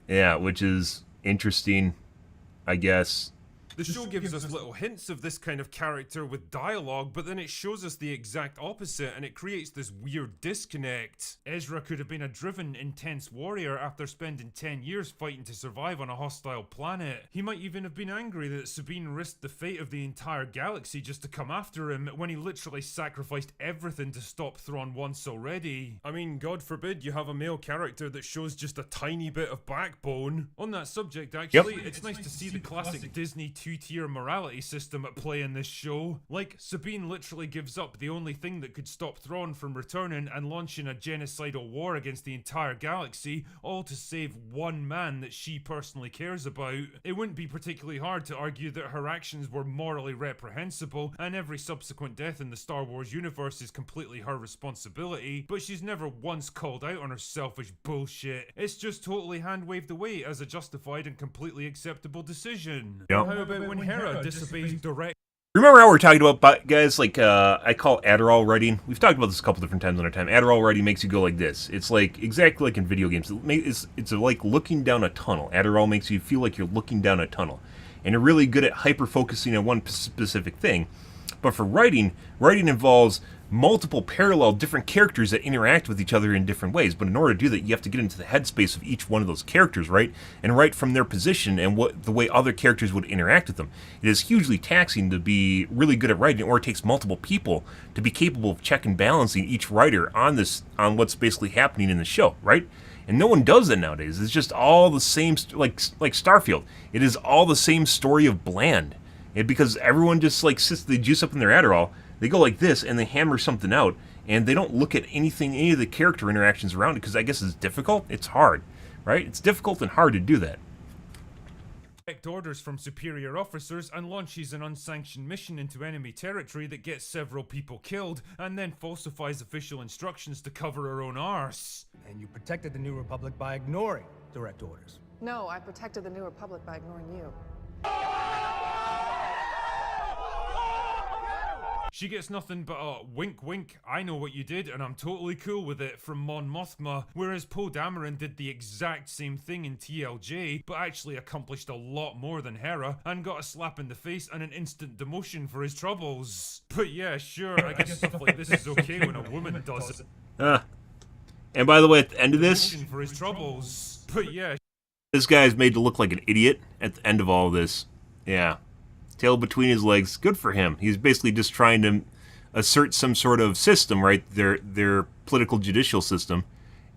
S1: Yeah, which is interesting, I guess.
S2: The show gives us little hints of this kind of character with dialogue, but then it shows us the exact opposite, and it creates this weird disconnect. Ezra could have been a driven, intense warrior after spending 10 years fighting to survive on a hostile planet. He might even have been angry that Sabine risked the fate of the entire galaxy just to come after him, when he literally sacrificed everything to stop Thrawn once already. I mean, God forbid you have a male character that shows just a tiny bit of backbone. On that subject, actually, it's nice to see the classic Disney two-tier morality system at play in this show. Like, Sabine literally gives up the only thing that could stop Thrawn from returning and launching a genocidal war against the entire galaxy, all to save one man that she personally cares about. It wouldn't be particularly hard to argue that her actions were morally reprehensible, and every subsequent death in the Star Wars universe is completely her responsibility, but she's never once called out on her selfish bullshit. It's just totally hand-waved away as a justified and completely acceptable decision.
S1: Yep.
S2: How about when Hera disobeys direct?
S1: Remember how we were talking about, guys, like, I call Adderall writing? We've talked about this a couple different times on our time. Adderall writing makes you go like this. It's like, exactly like in video games. It's like looking down a tunnel. Adderall makes you feel like you're looking down a tunnel. And you're really good at hyper-focusing on one specific thing. But for writing involves multiple parallel different characters that interact with each other in different ways. But in order to do that, you have to get into the headspace of each one of those characters, right? And write from their position and the way other characters would interact with them. It is hugely taxing to be really good at writing, or it takes multiple people to be capable of check and balancing each writer on what's basically happening in the show, right? And no one does that nowadays. It's just all the same, like Starfield. It is all the same story of bland. Because everyone just like sits, they juice up in their Adderall, they go like this, and they hammer something out, and they don't look at any of the character interactions around it, because I guess it's difficult. It's hard, right? It's difficult and hard to do that.
S2: Orders from superior officers and launches an unsanctioned mission into enemy territory that gets several people killed, and then falsifies official instructions to cover her own arse.
S3: And you protected the New Republic by ignoring direct orders.
S5: No, I protected the New Republic by ignoring you.
S2: She gets nothing but a wink wink, I know what you did and I'm totally cool with it from Mon Mothma, whereas Poe Dameron did the exact same thing in TLJ, but actually accomplished a lot more than Hera, and got a slap in the face and an instant demotion for his troubles. But yeah, sure, I guess stuff like this is okay when a woman does it.
S1: And by the way, at the end of this,
S2: For his troubles. But yeah,
S1: this guy is made to look like an idiot at the end of all of this. Yeah. Tail between his legs. Good for him. He's basically just trying to assert some sort of system, right? Their political judicial system.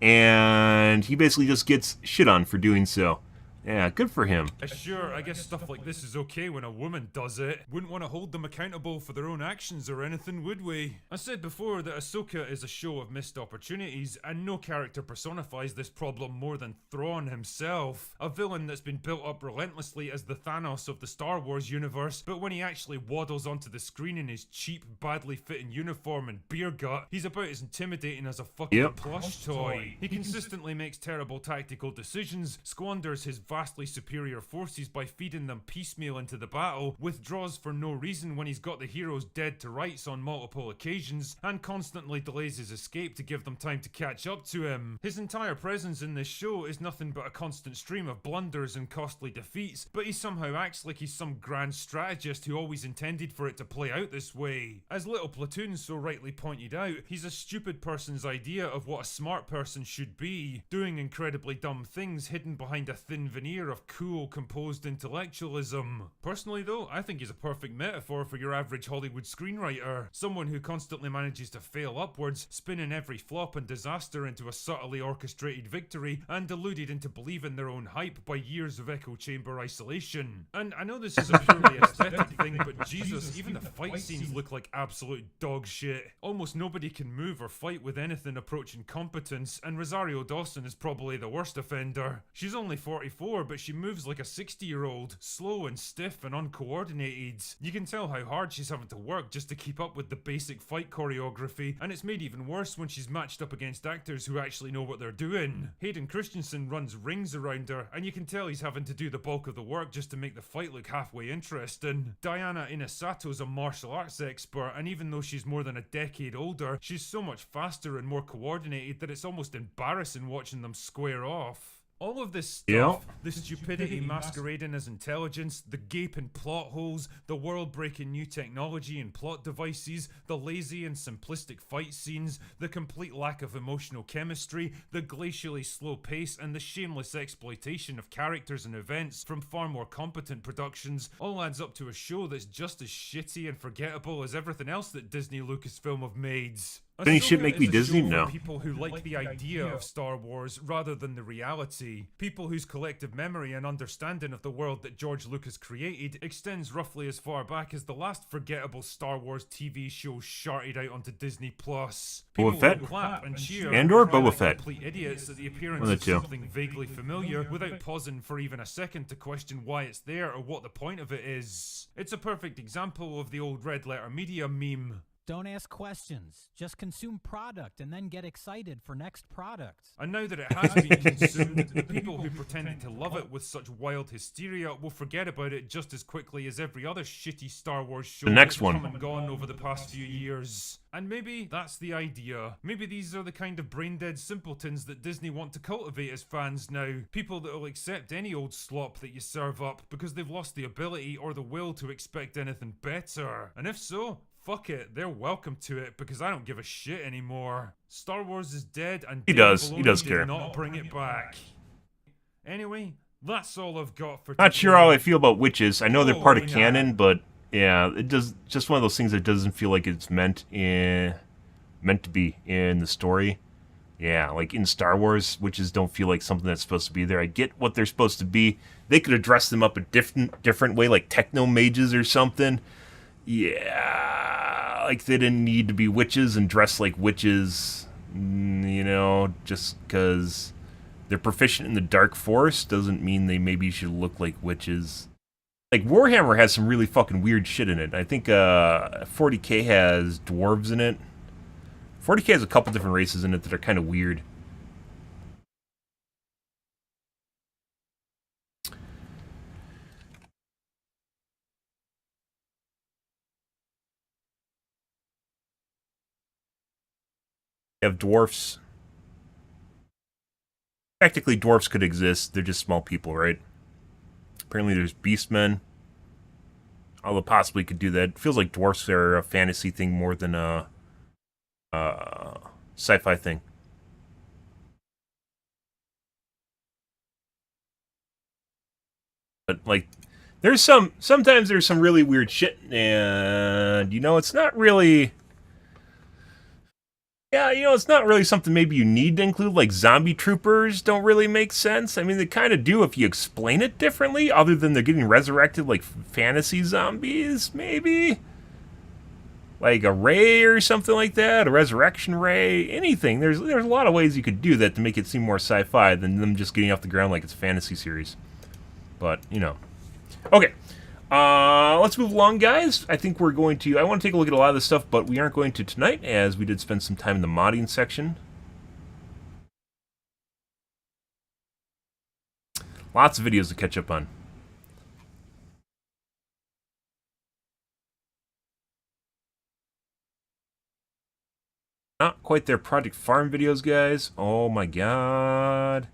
S1: And he basically just gets shit on for doing so. Yeah, good for him.
S2: sure, I guess stuff like this is okay when a woman does it. Wouldn't want to hold them accountable for their own actions or anything, would we? I said before that Ahsoka is a show of missed opportunities, and no character personifies this problem more than Thrawn himself. A villain that's been built up relentlessly as the Thanos of the Star Wars universe, but when he actually waddles onto the screen in his cheap, badly fitting uniform and beer gut, he's about as intimidating as a fucking plush toy. He consistently makes terrible tactical decisions, squanders his vastly superior forces by feeding them piecemeal into the battle, withdraws for no reason when he's got the heroes dead to rights on multiple occasions, and constantly delays his escape to give them time to catch up to him. His entire presence in this show is nothing but a constant stream of blunders and costly defeats, but he somehow acts like he's some grand strategist who always intended for it to play out this way. As Little Platoon so rightly pointed out, he's a stupid person's idea of what a smart person should be, doing incredibly dumb things hidden behind a thin veil veneer of cool, composed intellectualism. Personally though, I think he's a perfect metaphor for your average Hollywood screenwriter. Someone who constantly manages to fail upwards, spinning every flop and disaster into a subtly orchestrated victory, and deluded into believing their own hype by years of echo chamber isolation. And I know this is a purely aesthetic thing, but Jesus, even the fight scenes look like absolute dog shit. Almost nobody can move or fight with anything approaching competence, and Rosario Dawson is probably the worst offender. She's only 44, but she moves like a 60-year-old, slow and stiff and uncoordinated. You can tell how hard she's having to work just to keep up with the basic fight choreography, and it's made even worse when she's matched up against actors who actually know what they're doing. Hayden Christensen runs rings around her, and you can tell he's having to do the bulk of the work just to make the fight look halfway interesting. Diana Inosato's a martial arts expert, and even though she's more than a decade older, she's so much faster and more coordinated that it's almost embarrassing watching them square off. All of this stuff, the stupidity masquerading as intelligence, the gaping plot holes, the world-breaking new technology and plot devices, the lazy and simplistic fight scenes, the complete lack of emotional chemistry, the glacially slow pace, and the shameless exploitation of characters and events from far more competent productions all adds up to a show that's just as shitty and forgettable as everything else that Disney Lucasfilm have made.
S1: Any shit make me Disney? No.
S2: People who like the idea of Star Wars rather than the reality. People whose collective memory and understanding of the world that George Lucas created extends roughly as far back as the last forgettable Star Wars TV show sharted out onto Disney+. People
S1: Boba Fett?
S2: who clap and cheer
S1: And or
S2: and cry
S1: Boba
S2: like
S1: Fett?
S2: complete idiots at the appearance
S1: One of
S2: of
S1: the two.
S2: something vaguely familiar without pausing for even a second to question why it's there or what the point of it is. It's a perfect example of the old red letter media meme.
S6: Don't ask questions. Just consume product and then get excited for next product.
S2: And now that it has been consumed, the people who pretended to love it with such wild hysteria will forget about it just as quickly as every other shitty Star Wars show
S1: The next
S2: that's
S1: one.
S2: come and gone over the past few years. And maybe that's the idea. Maybe these are the kind of brain-dead simpletons that Disney want to cultivate as fans now. People that will accept any old slop that you serve up because they've lost the ability or the will to expect anything better. And if so, fuck it, they're welcome to it because I don't give a shit anymore. Star Wars is dead and
S1: He
S2: Dave
S1: does
S2: Filoni
S1: care.
S2: did not bring it back. Anyway, that's all I've got for
S1: Not sure how I feel about witches. I know they're
S2: Oh,
S1: part of
S2: yeah.
S1: canon, but yeah, it does. Just one of those things that doesn't feel like it's meant to be in the story. Yeah, like in Star Wars, witches don't feel like something that's supposed to be there. I get what they're supposed to be. They could have dressed them up a different way, like techno mages or something. Yeah, like they didn't need to be witches and dress like witches, you know, just because they're proficient in the dark force doesn't mean they maybe should look like witches. Like Warhammer has some really fucking weird shit in it. I think 40K has dwarves in it. 40K has a couple different races in it that are kind of weird. You have dwarfs. Technically, dwarfs could exist. They're just small people, right? Apparently, there's beastmen. Although possibly could do that. It feels like dwarfs are a fantasy thing more than a sci-fi thing. But like, sometimes there's some really weird shit, and you know, it's not really. Yeah, you know, it's not really something maybe you need to include, like zombie troopers don't really make sense. I mean, they kind of do if you explain it differently, other than they're getting resurrected like fantasy zombies, maybe? Like a ray or something like that, a resurrection ray, anything. There's a lot of ways you could do that to make it seem more sci-fi than them just getting off the ground like it's a fantasy series. But, you know. Okay. Let's move along, guys. I think we're going to... I want to take a look at a lot of this stuff, but we aren't going to tonight, as we did spend some time in the modding section. Lots of videos to catch up on. Not quite their Project Farm videos, guys. Oh my god.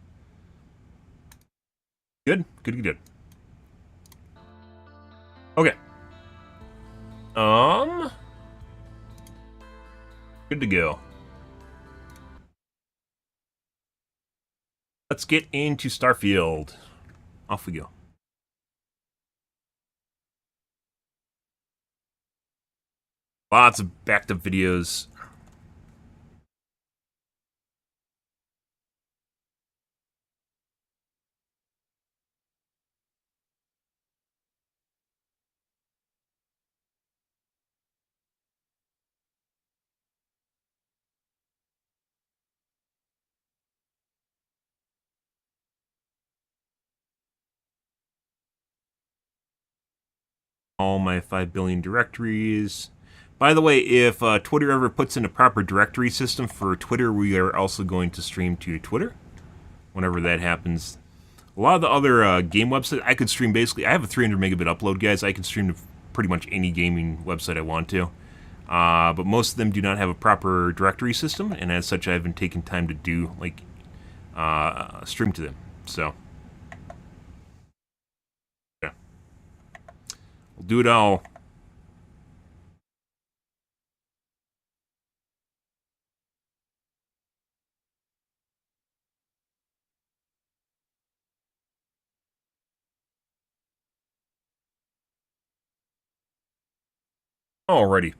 S1: Good? Good, good, good. Okay. Good to go. Let's get into Starfield. Off we go. Lots of backed up videos. All my 5 billion directories. By the way, if Twitter ever puts in a proper directory system for Twitter, we are also going to stream to Twitter whenever that happens. A lot of the other game websites, I could stream basically. I have a 300 megabit upload, guys. I can stream to pretty much any gaming website I want to. But most of them do not have a proper directory system, and as such, I haven't taken time to do, like, stream to them. So, yeah. We'll do it all. Alrighty.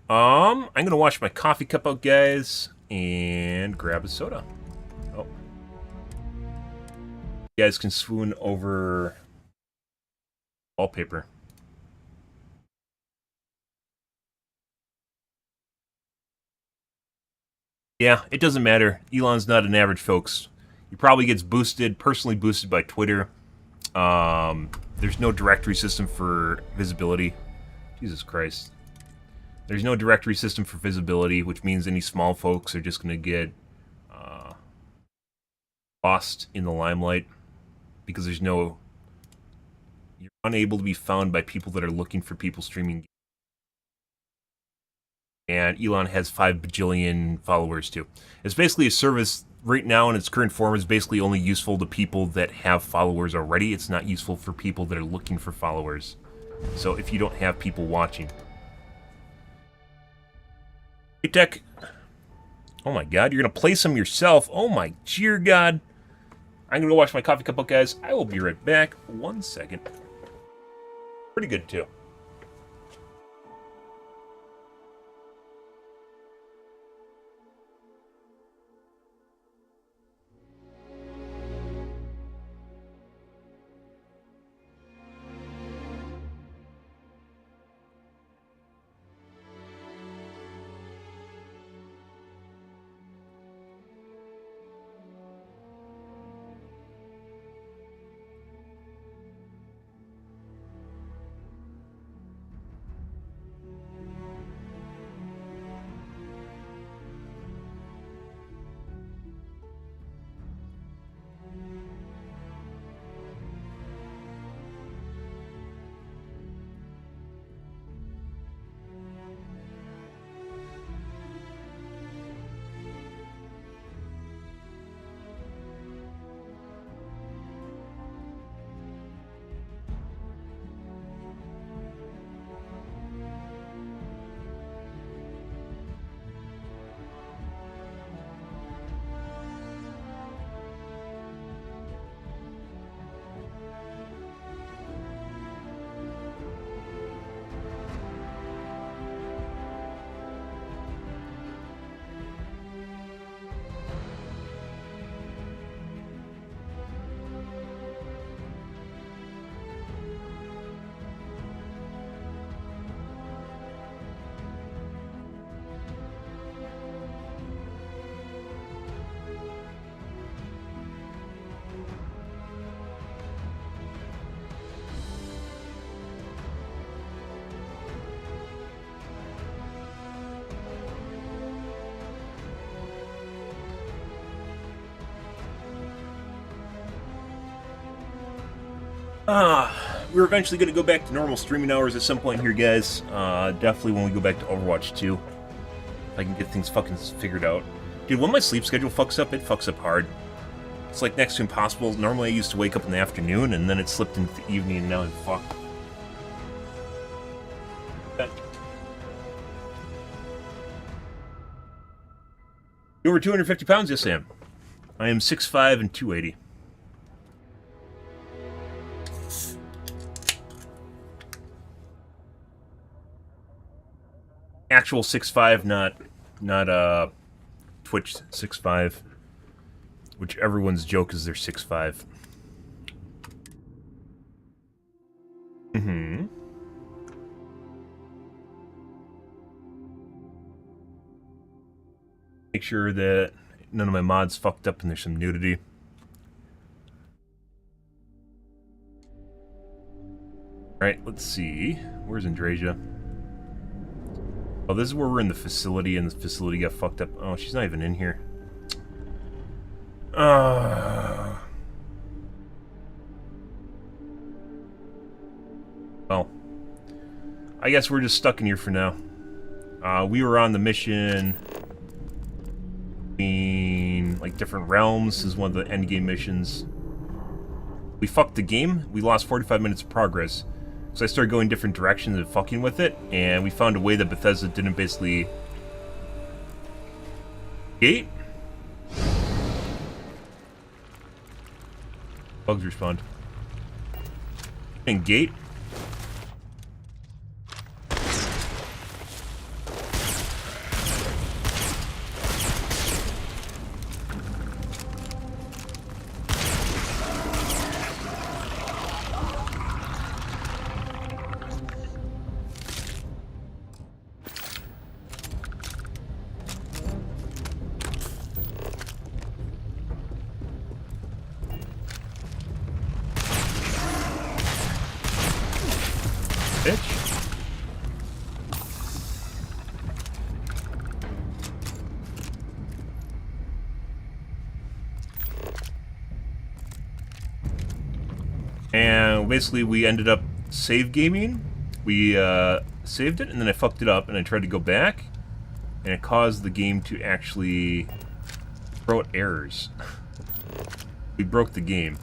S1: I'm gonna wash my coffee cup out, guys, and grab a soda. Oh. You guys can swoon over wallpaper. Yeah, it doesn't matter. Elon's not an average, folks. He probably gets boosted, personally boosted by Twitter. There's no directory system for visibility. Jesus Christ. There's no directory system for visibility, which means any small folks are just going to get lost in the limelight because there's no... You're unable to be found by people that are looking for people streaming. And Elon has 5 bajillion followers, too. It's basically a service right now in its current form is basically only useful to people that have followers already. It's not useful for people that are looking for followers. So if you don't have people watching... Hey, Tech. Oh my god, you're gonna play some yourself. Oh my dear god. I'm gonna go wash my coffee cup out, guys. I will be right back. 1 second. Pretty good, too. We're eventually going to go back to normal streaming hours at some point here, guys. Definitely when we go back to Overwatch 2. If I can get things fucking figured out. Dude, when my sleep schedule fucks up, it fucks up hard. It's like next to impossible. Normally I used to wake up in the afternoon, and then it slipped into the evening, and now I'm fucked. You over 250 pounds? Yes, I am. I am 6'5" and 280. Actual 6'5", not Twitch 6'5", which everyone's joke is they're 6'5". Mm-hmm. Make sure that none of my mods fucked up and there's some nudity. Alright, let's see. Where's Andrasia? Oh, this is where we're in the facility, and the facility got fucked up. Oh, she's not even in here. Well, I guess we're just stuck in here for now. We were on the mission between, like, different realms. This is one of the endgame missions. We fucked the game. We lost 45 minutes of progress. So I started going different directions and fucking with it, and we found a way that Bethesda didn't basically... Gate? Bugs respawned. And gate? Bitch. And basically we ended up save gaming. We saved it and then I fucked it up and I tried to go back and it caused the game to actually throw out errors. We broke the game.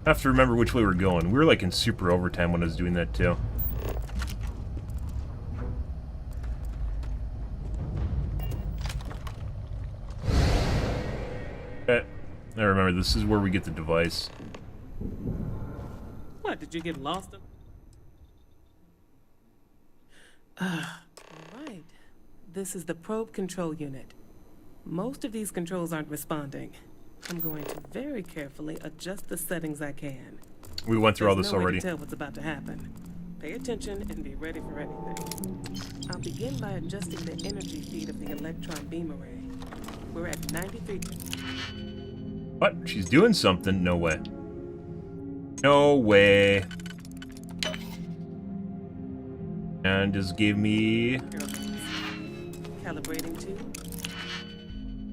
S1: I have to remember which way we're going. We were like in super overtime when I was doing that too. Okay. I remember this is where we get the device.
S7: What, did you get lost? Right. This is the probe control unit. Most of these controls aren't responding. I'm going to very carefully adjust the settings I can.
S1: We went through all this
S7: There's no way
S1: already.
S7: to tell what's about to happen. Pay attention and be ready for anything. I'll begin by adjusting the energy feed of the electron beam array. We're at 93.
S1: What? She's doing something? No way. No way. And just gave me
S7: Calibrating to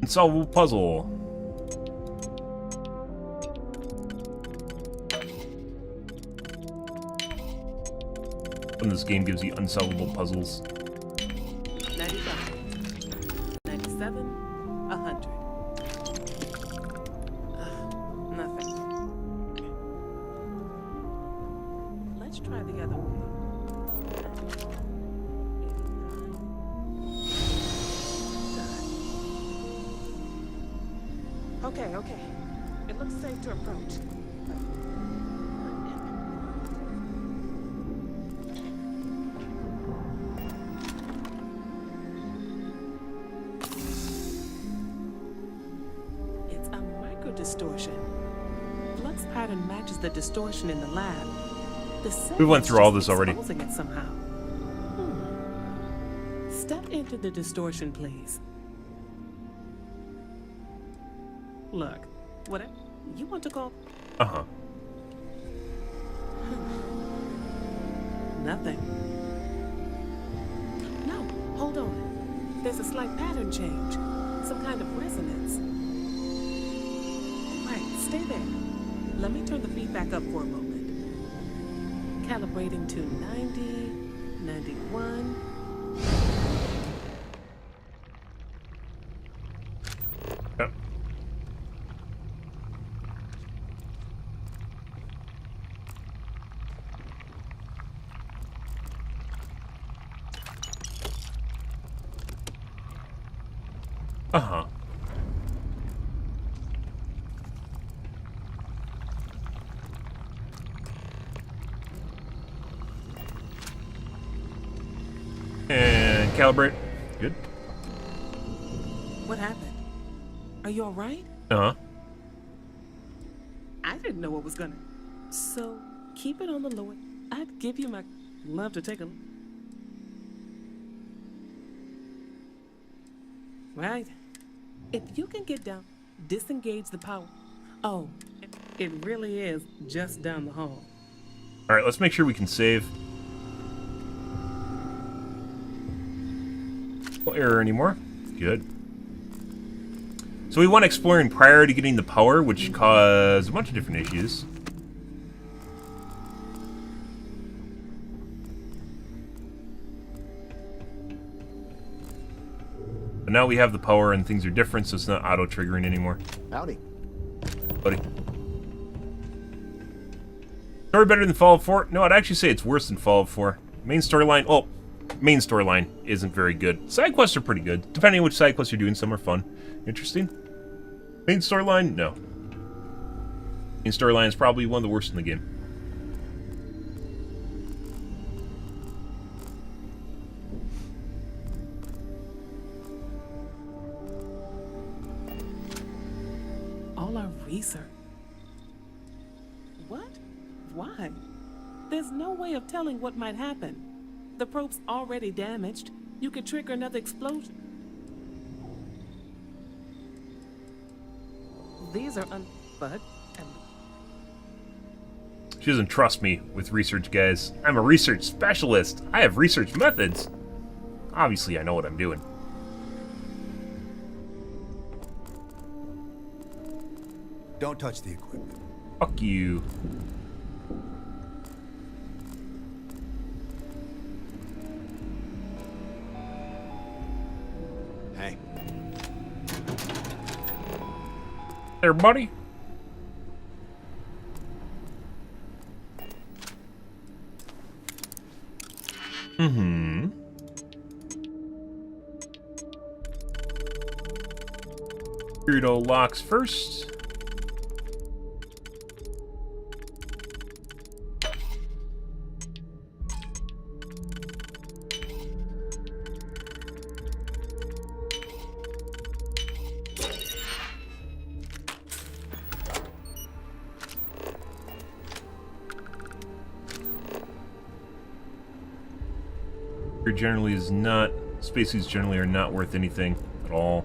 S1: unsolvable puzzle. When this game gives you unsolvable puzzles.
S7: 95, 97, 100. Nothing. Let's try the other way. 89. Okay. It looks safe to approach. Distortion. Flux pattern matches the distortion in the lab.
S1: We went through all this already.
S7: Exposing it somehow. Step into the distortion, please. Look, whatever you want to call. Nothing. No, hold on. There's a slight pattern change. Some kind of resonance. Stay there. Let me turn the feedback up for a moment. Calibrating to 90, 91.
S1: Yep. Uh-huh. And calibrate. Good.
S7: What happened? Are you alright?
S1: Uh-huh.
S7: I didn't know what was gonna. So, keep it on the low. I'd give you my love to take a. Right. If you can get down, disengage the power. Oh, it really is just down the hall.
S1: Alright, let's make sure we can save. No error anymore. Good. So we want exploring prior to getting the power, which caused a bunch of different issues. But now we have the power and things are different, so it's not auto-triggering anymore.
S8: Howdy.
S1: Buddy. Story better than Fallout 4? No, I'd actually say it's worse than Fallout 4. Main storyline, oh, main storyline isn't very good. Side quests are pretty good. Depending on which side quests you're doing, some are fun. Interesting. Main storyline, no. Main storyline is probably one of the worst in the game.
S7: All our research. What? Why? There's no way of telling what might happen. The probe's already damaged. You could trigger another explosion. These are but
S1: She doesn't trust me with research, guys. I'm a research specialist. I have research methods. Obviously, I know what I'm doing.
S8: Don't touch the equipment.
S1: Fuck you.
S8: Hey.
S1: There, buddy. Mm-hmm. Weirdo locks first. Generally is not, spacesuits generally are not worth anything at all.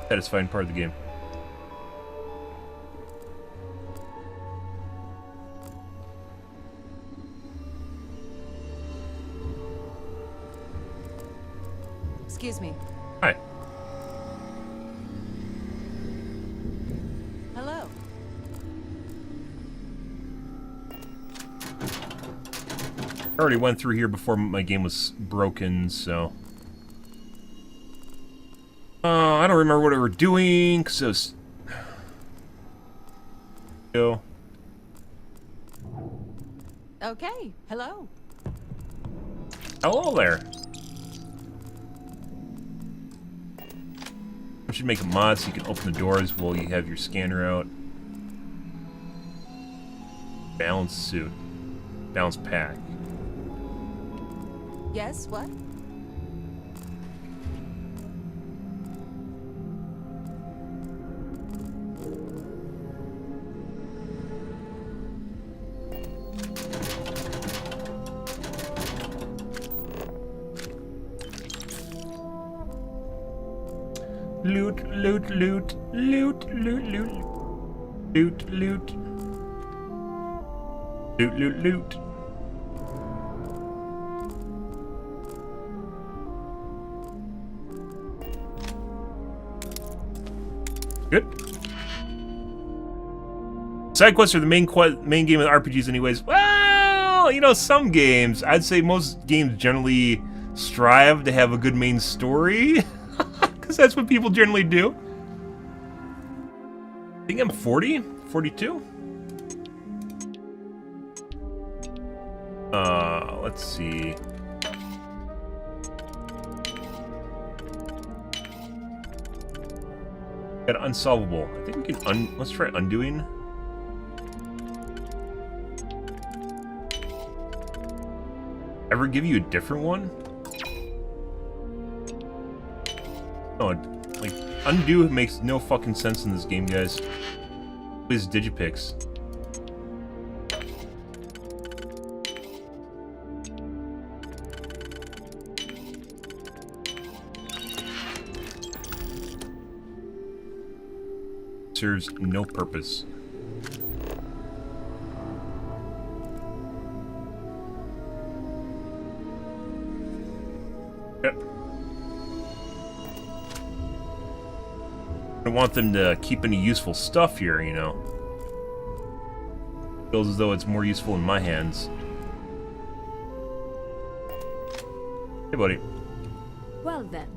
S1: Satisfying part of the game.
S9: Excuse me.
S1: Hi.
S9: Hello.
S1: I already went through here before my game was broken, so... I don't remember what we were doing, because it was... Go.
S9: Okay. Hello.
S1: Hello there. I should make a mod so you can open the doors while you have your scanner out. Balance suit. Balance pack.
S9: Yes. What?
S1: Loot, loot, loot, loot, loot, loot, loot, loot, loot, loot, loot. Good. Side quests are the main game of the RPGs anyways. Well, you know, some games, I'd say most games generally strive to have a good main story. Because that's what people generally do. I think I'm 40? 42? Let's see. Got unsolvable. I think we can let's try undoing. Ever give you a different one? Oh, like, undo makes no fucking sense in this game, guys. Please digipix. Serves no purpose. Yep. I don't want them to keep any useful stuff here, you know. Feels as though it's more useful in my hands. Hey, buddy.
S10: Well then,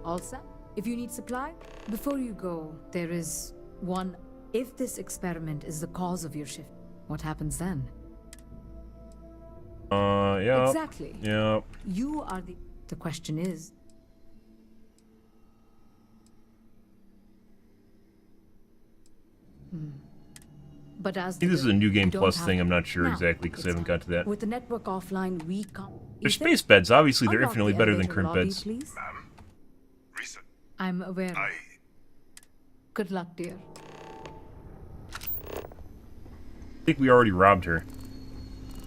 S10: all set? If you need supply, before you go, there is one. If this experiment is the cause of your shift, what happens then?
S1: Yeah.
S10: Exactly.
S1: Yeah.
S10: You are the... The question is... But as
S1: See, this is a new game
S10: don't
S1: plus
S10: have
S1: thing. I'm not
S10: to.
S1: sure
S10: Now,
S1: exactly because I
S10: it's
S1: haven't got to that.
S10: With the network offline, we can't...
S1: They're space beds. Obviously, they're
S10: Unlock
S1: infinitely
S10: the
S1: better than
S10: elevator
S1: current
S10: lobby,
S1: beds.
S10: please.
S11: Ma'am, reason.
S10: I'm aware. Good luck, dear.
S1: I think we already robbed her.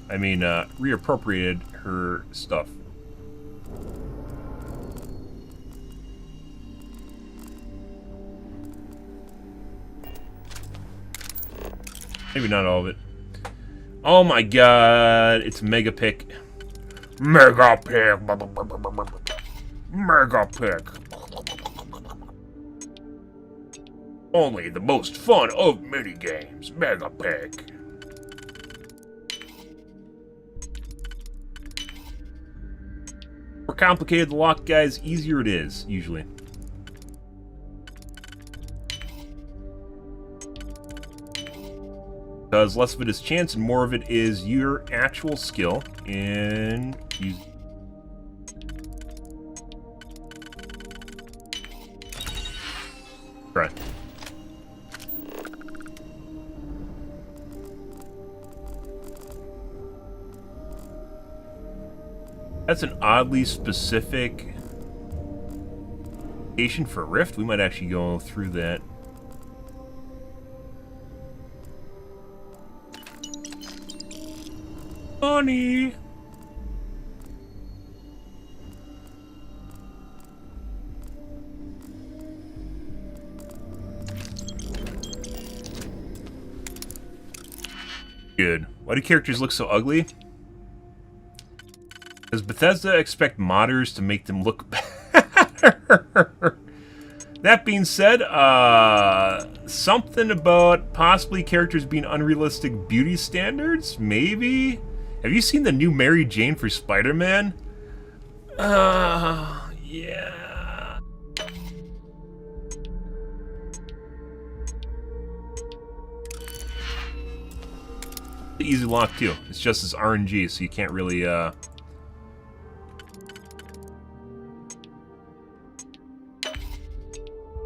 S1: I mean, reappropriated her stuff. Maybe not all of it. Oh my god, it's Mega Pick. Mega Pick. Mega Pick. Only the most fun of minigames. Mega Pick. More complicated the lock, guys, easier it is, usually. Because less of it is chance and more of it is your actual skill in using. Right. That's an oddly specific location for Rift. We might actually go through that. Funny. Good. Why do characters look so ugly? Does Bethesda expect modders to make them look better? That being said, something about possibly characters being unrealistic beauty standards? Maybe? Have you seen the new Mary Jane for Spider-Man? Yeah. Easy lock, too. It's just as RNG, so you can't really, can't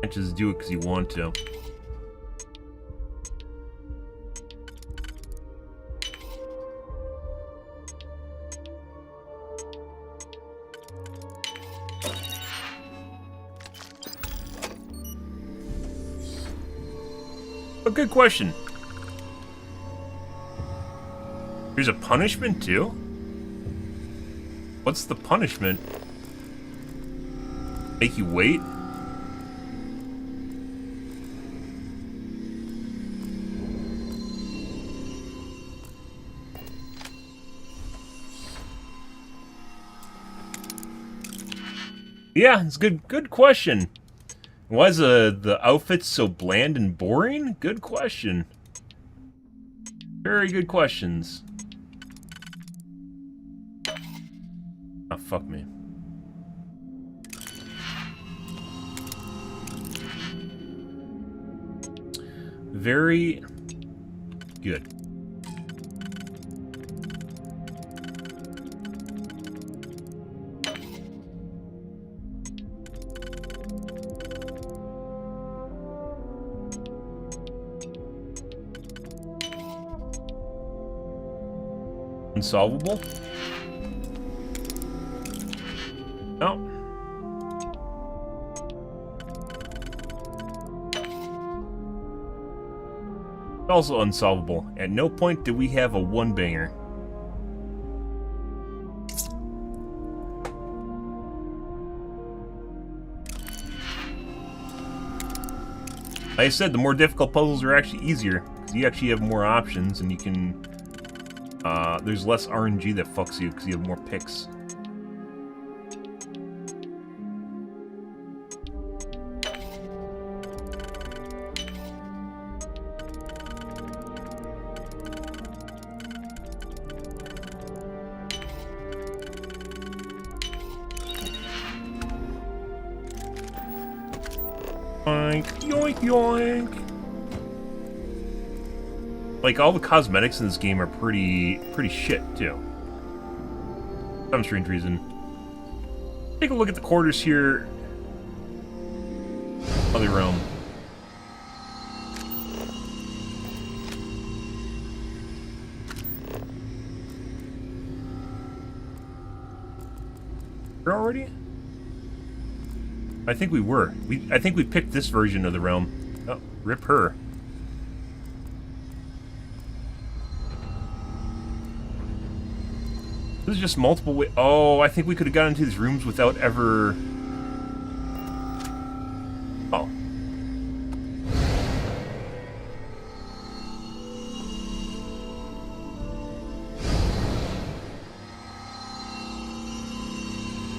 S1: just do it because you want to. A good question. There's a punishment too? What's the punishment? Make you wait? Yeah, it's a good question. Why is the outfit so bland and boring? Good question. Very good questions. Oh, fuck me. Very good. Unsolvable? No. Also unsolvable. At no point did we have a one-banger. Like I said, the more difficult puzzles are actually easier, because you actually have more options, and you can... there's less RNG that fucks you, because you have more picks. Yoink, yoink, yoink. Like, all the cosmetics in this game are pretty shit, too. For some strange reason. Take a look at the quarters here. Other realm. We're already? I think we were. I think we picked this version of the realm. Oh, rip her. This is just multiple way. Oh, I think we could have gotten into these rooms without ever. Oh.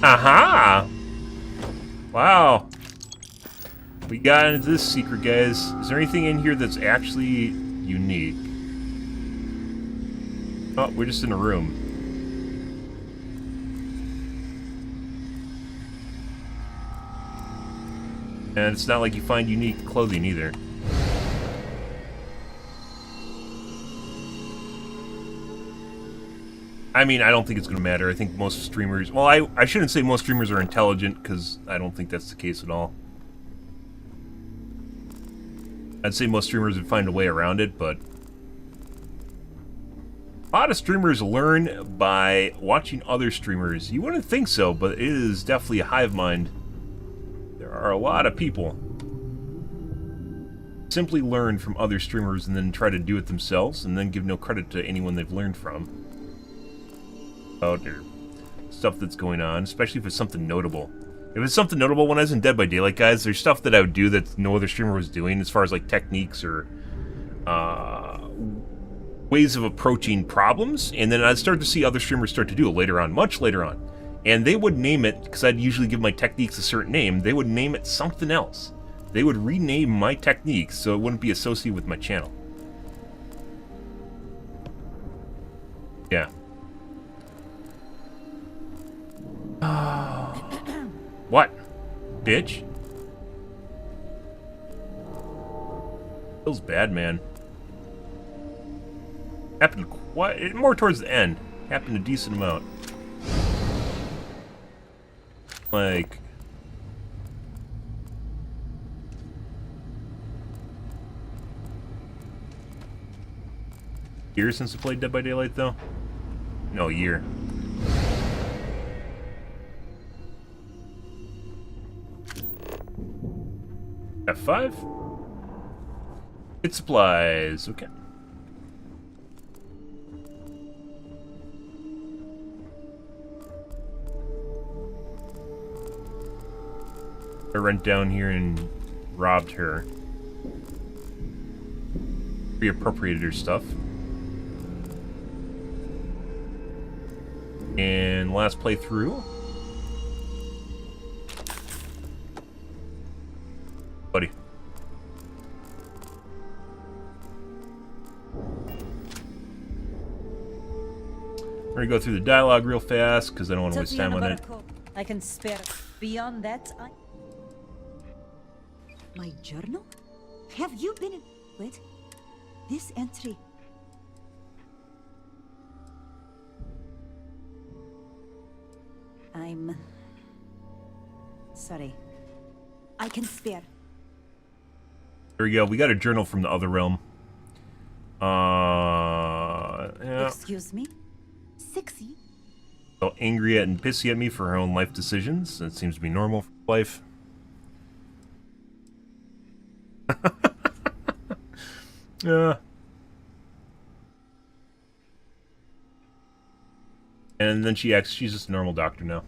S1: Aha! Wow. We got into this secret, guys. Is there anything in here that's actually unique? Oh, we're just in a room. And it's not like you find unique clothing either. I mean, I don't think it's going to matter. I think most streamers... Well, I shouldn't say most streamers are intelligent, because I don't think that's the case at all. I'd say most streamers would find a way around it, but... A lot of streamers learn by watching other streamers. You wouldn't think so, but it is definitely a hive mind. There are a lot of people simply learn from other streamers and then try to do it themselves, and then give no credit to anyone they've learned from. Or stuff that's going on, especially if it's something notable. If it's something notable, when I was in Dead by Daylight, guys, there's stuff that I would do that no other streamer was doing, as far as like techniques or ways of approaching problems, and then I'd start to see other streamers start to do it later on, much later on. And they would name it, because I'd usually give my techniques a certain name, they would name it something else. They would rename my techniques so it wouldn't be associated with my channel. Yeah. What? Bitch? Feels bad, man. Happened quite... more towards the end. Happened a decent amount. Like... Years since I played Dead by Daylight, though? No, a year. F5? It supplies, okay. I went down here and robbed her. Reappropriated her stuff. And last playthrough. Buddy. We're gonna go through the dialogue real fast because I don't want to waste time on it.
S12: I can spare. Beyond that,
S13: My journal? Have you been in... Wait. This entry... I'm... sorry. I can spare.
S1: There we go. We got a journal from the other realm. Yeah.
S13: Excuse me? Sexy?
S1: So angry at and pissy at me for her own life decisions. That seems to be normal for life. Yeah. And then she acts, she's just a normal doctor now.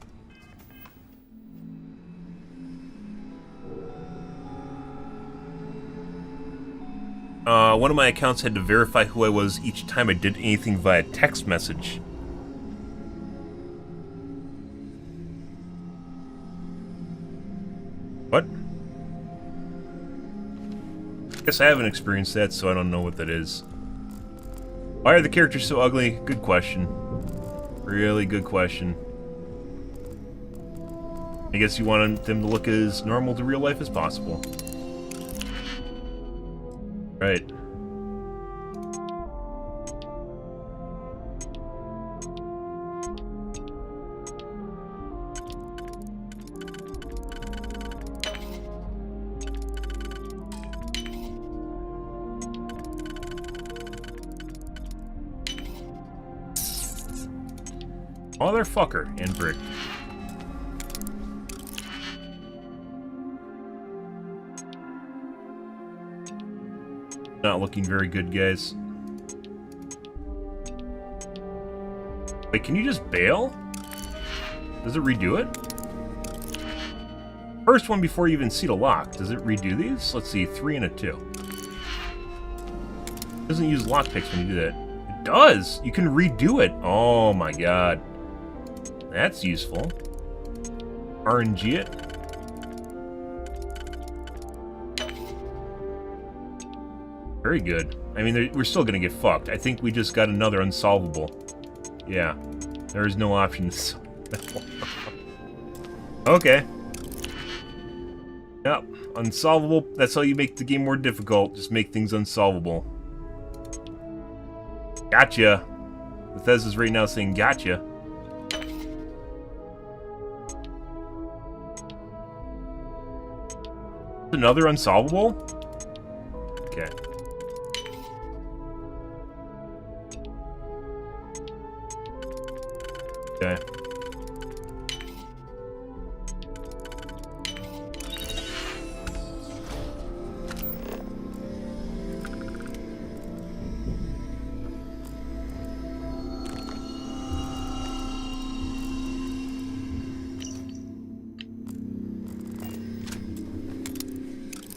S1: One of my accounts had to verify who I was each time I did anything via text message. What? Guess I haven't experienced that, so I don't know what that is. Why are the characters so ugly? Good question. Really good question. I guess you want them to look as normal to real life as possible. Right. Motherfucker and brick. Not looking very good, guys. Wait, can you just bail? Does it redo it? First one before you even see the lock. Does it redo these? Let's see, 3 and a 2. It doesn't use lockpicks when you do that. It does! You can redo it! Oh my god. That's useful. RNG it. Very good. I mean, we're still gonna get fucked. I think we just got another unsolvable. Yeah. There is no option to... Okay. Yep. Unsolvable. That's how you make the game more difficult. Just make things unsolvable. Gotcha. Bethesda's right now saying gotcha. Another unsolvable? Okay. Okay.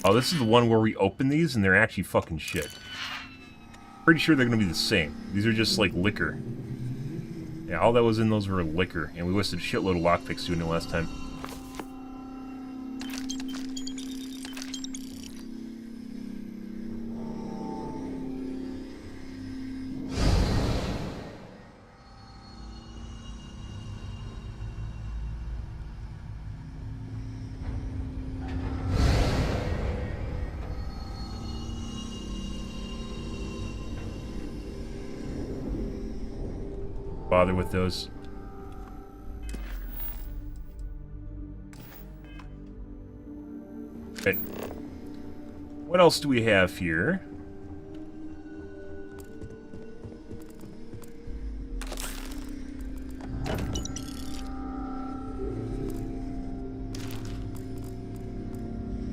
S1: Oh, this is the one where we open these and they're actually fucking shit. Pretty sure they're gonna be the same. These are just like liquor. Yeah, all that was in those were liquor, and we wasted a shitload of lockpicks doing it last time. Bother with those. Right. What else do we have here?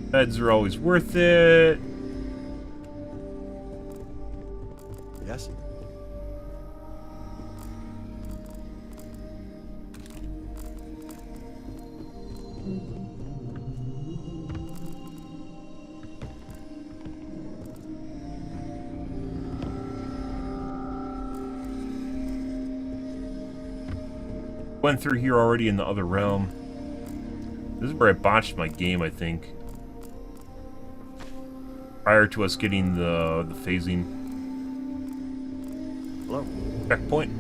S1: Beds are always worth it.
S8: Yes?
S1: Went through here already in the other realm. This is where I botched my game, I think. Prior to us getting the phasing.
S8: Hello.
S1: Checkpoint.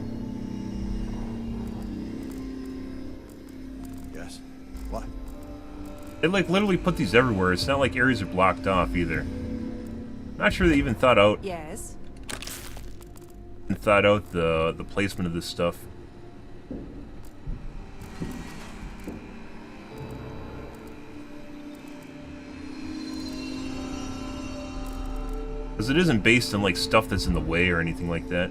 S8: Yes. What?
S1: They like literally put these everywhere. It's not like areas are blocked off either. Not sure they even thought out
S9: Yes.
S1: the placement of this stuff. Because it isn't based on like stuff that's in the way or anything like that.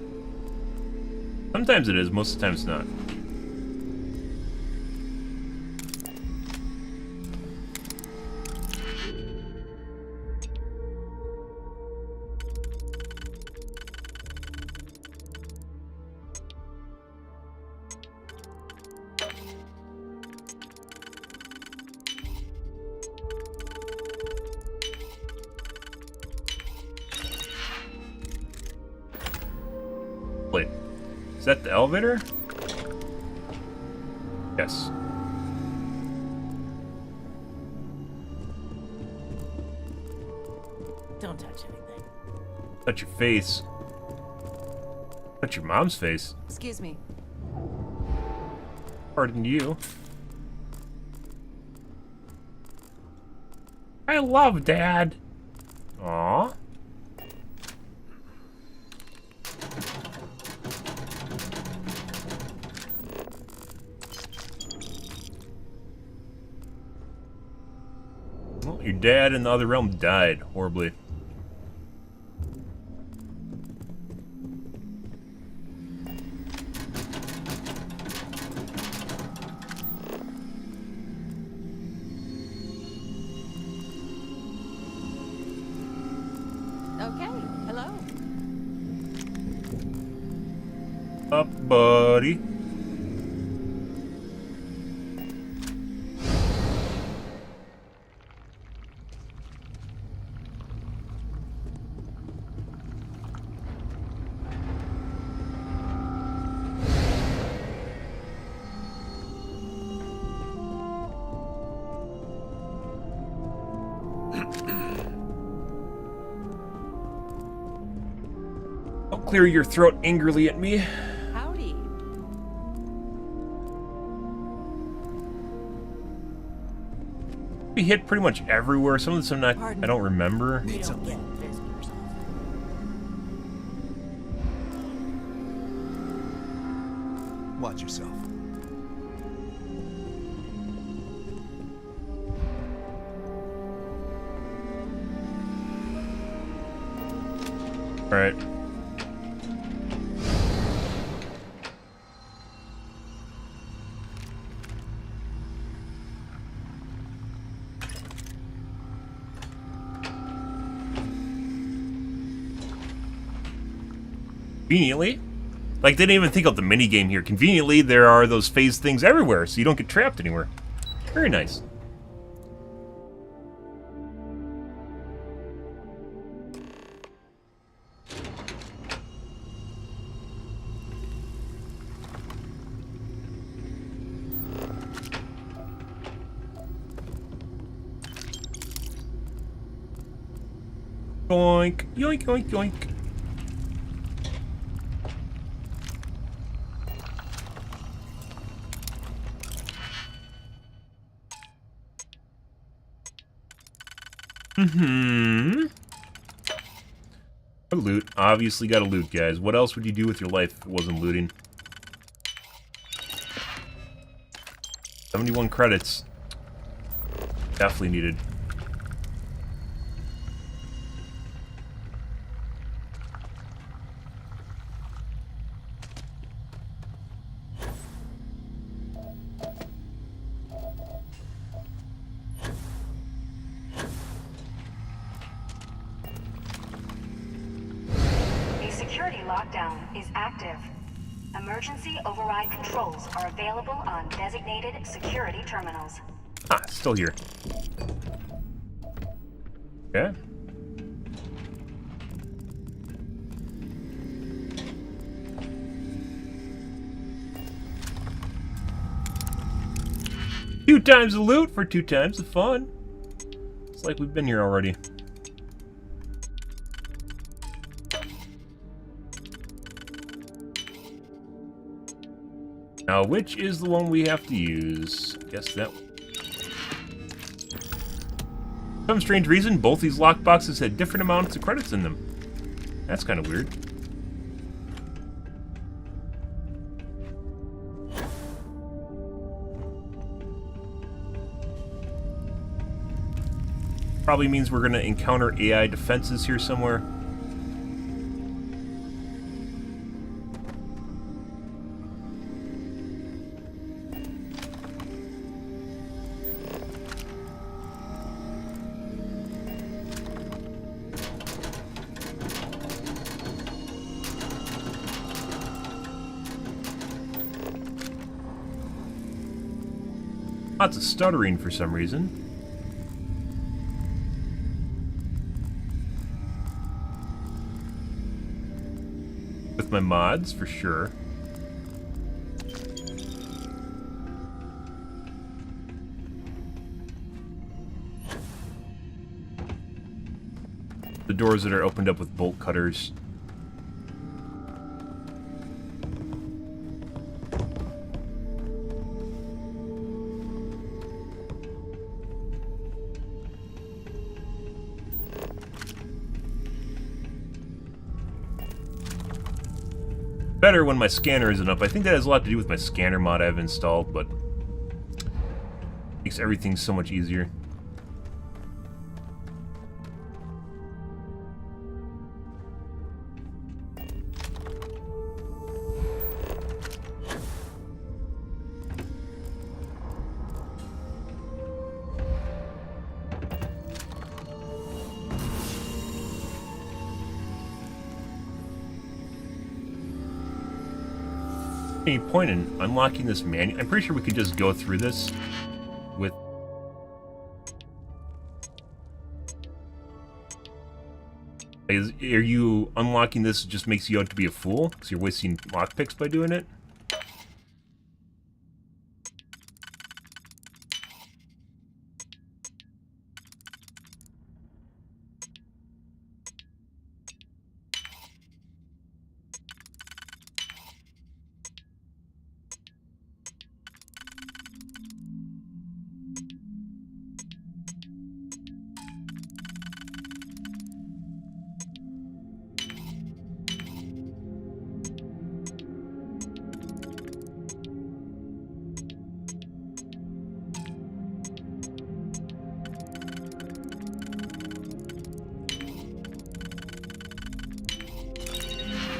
S1: Sometimes it is, most of the time it's not. Wait, is that the elevator? Yes.
S12: Don't touch anything.
S1: Touch your face. Touch your mom's face.
S9: Excuse me.
S1: Pardon you. I love Dad. Aww. Well, your dad in the other realm died horribly.
S9: Okay, hello.
S1: Up, buddy. Don't clear your throat angrily at me.
S9: Howdy.
S1: We hit pretty much everywhere. Some of this I don't remember.
S12: We don't get visitors.
S8: Watch yourself.
S1: All right. Conveniently, like they didn't even think of the mini game here. Conveniently, there are those phase things everywhere, so you don't get trapped anywhere. Very nice. Yoink, yoink, yoink, yoink. A loot. Obviously gotta loot, guys. What else would you do with your life if it wasn't looting? 71 credits. Definitely needed.
S14: Security lockdown is active. Emergency override controls are available on designated security terminals.
S1: Ah, still here. Yeah. Two times the loot for 2 times the fun. It's like we've been here already. Now, which is the one we have to use? Guess that one. For some strange reason, both these lockboxes had different amounts of credits in them. That's kind of weird. Probably means we're going to encounter AI defenses here somewhere. Lots of stuttering for some reason. With my mods, for sure. The doors that are opened up with bolt cutters. Better when my scanner isn't up. I think that has a lot to do with my scanner mod I've installed, but makes everything so much easier. Any point in unlocking this manual? I'm pretty sure we could just go through this with... are you unlocking this just makes you out to be a fool? Because you're wasting lockpicks by doing it?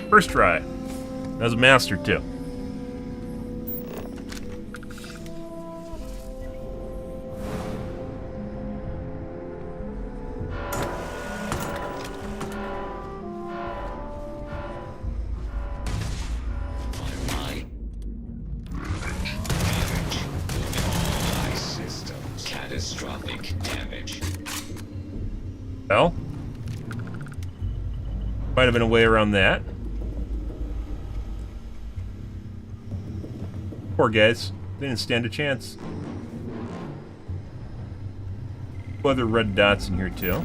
S1: First try. That was a master too.
S15: Catastrophic damage.
S1: Well, might have been a way around that. Poor guys. They didn't stand a chance. Other red dots in here too.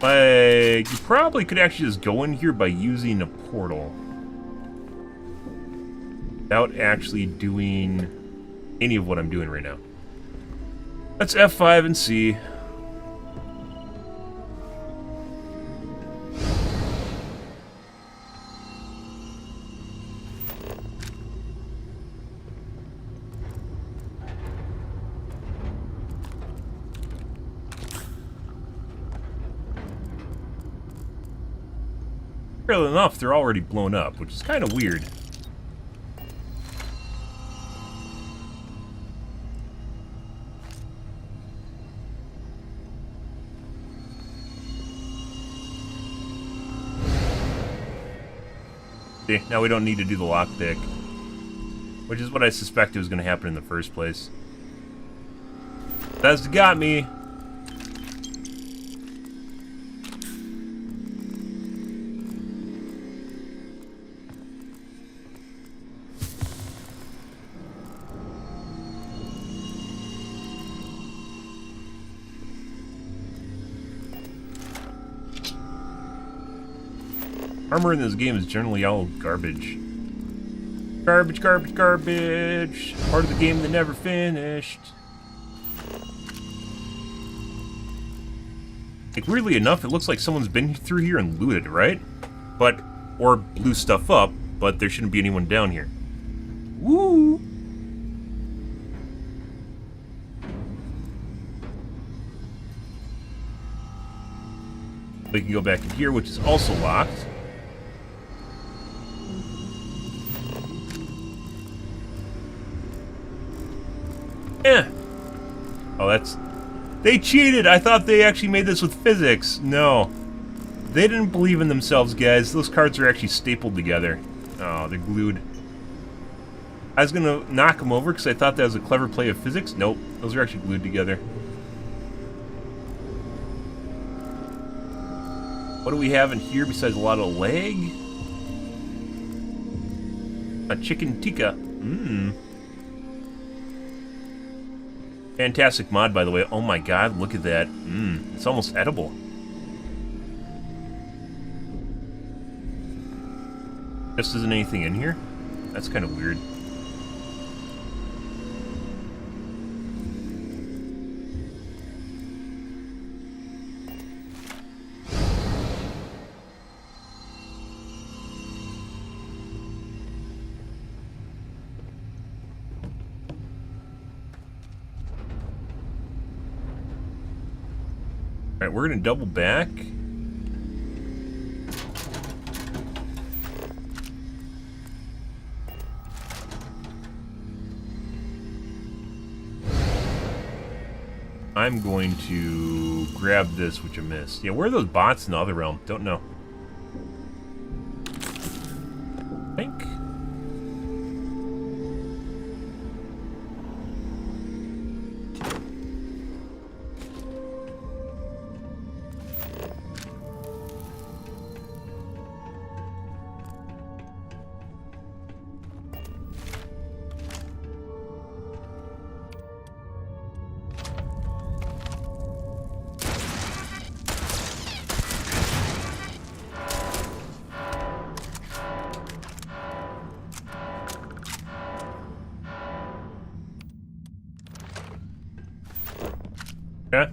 S1: Like, you probably could actually just go in here by using a portal. Without actually doing any of what I'm doing right now. Let's F5 and see. Fairly enough, they're already blown up, which is kind of weird. See, now we don't need to do the lockpick. Which is what I suspected was going to happen in the first place. That's got me. Armor in this game is generally all garbage. Garbage, garbage, garbage. Part of the game that never finished. Like, weirdly enough, it looks like someone's been through here and looted, right? But, or blew stuff up, but there shouldn't be anyone down here. Woo! We can go back in here, which is also locked. Yeah. Oh, that's... They cheated! I thought they actually made this with physics. No. They didn't believe in themselves, guys. Those cards are actually stapled together. Oh, they're glued. I was gonna knock them over because I thought that was a clever play of physics. Nope. Those are actually glued together. What do we have in here besides a lot of leg? A chicken tikka. Mmm. Fantastic mod, by the way. Oh my god, look at that. Mmm. It's almost edible. Just isn't anything in here? That's kind of weird. Alright, we're gonna double back. I'm going to grab this, which I missed. Yeah, where are those bots in the other realm? Don't know. I think. Okay.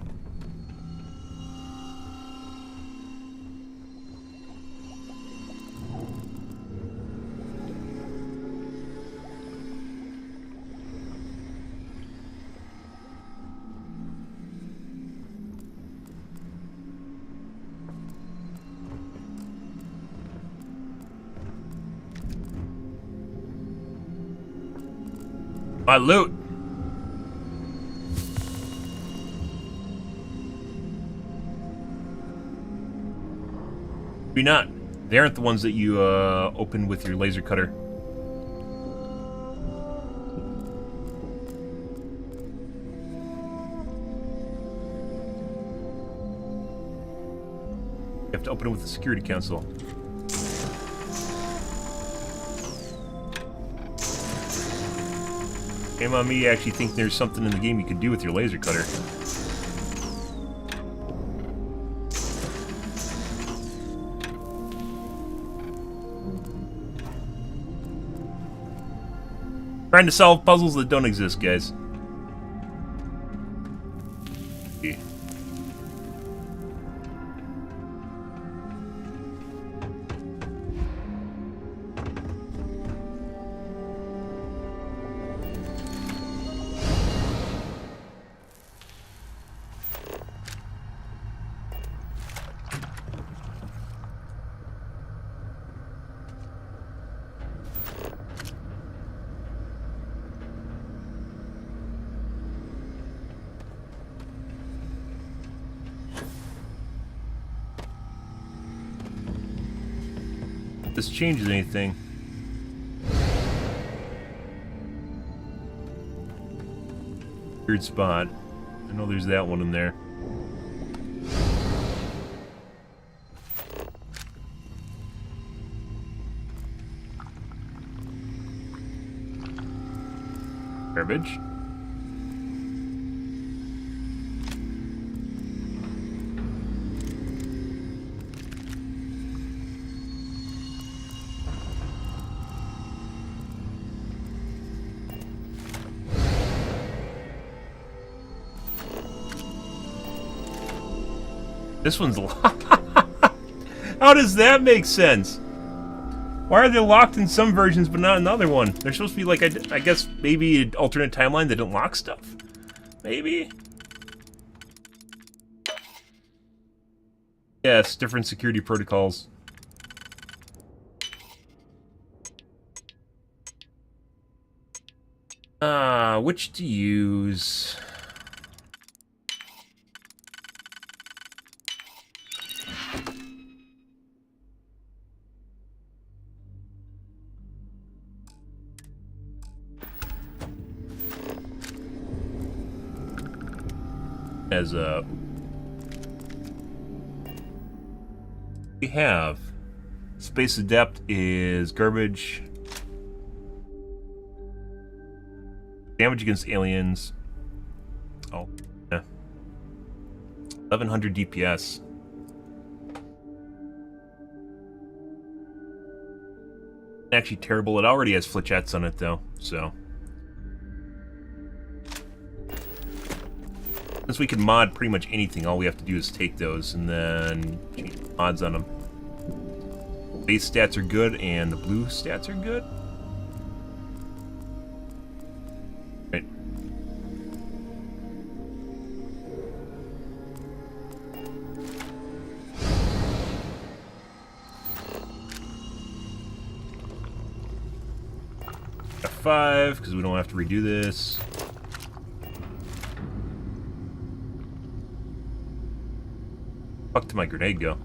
S1: My loot. Maybe not. They aren't the ones that you open with your laser cutter. You have to open it with the security council. Shame on me, I actually think there's something in the game you could do with your laser cutter. Trying to solve puzzles that don't exist, guys. Yeah. this changes anything. Weird spot. I know there's that one in there. Garbage. This one's locked. How does that make sense? Why are they locked in some versions but not another one? They're supposed to be like, I guess, maybe an alternate timeline that didn't lock stuff? Maybe? Yes, different security protocols. Which to use? As we have Space Adept is garbage. Damage against aliens. Oh, yeah. 1100 DPS. Actually terrible. It already has flechettes on it though, so. Since we can mod pretty much anything, all we have to do is take those and then change mods on them. Base stats are good and the blue stats are good. Right. F5, because we don't have to redo this. Fuck to my grenade go?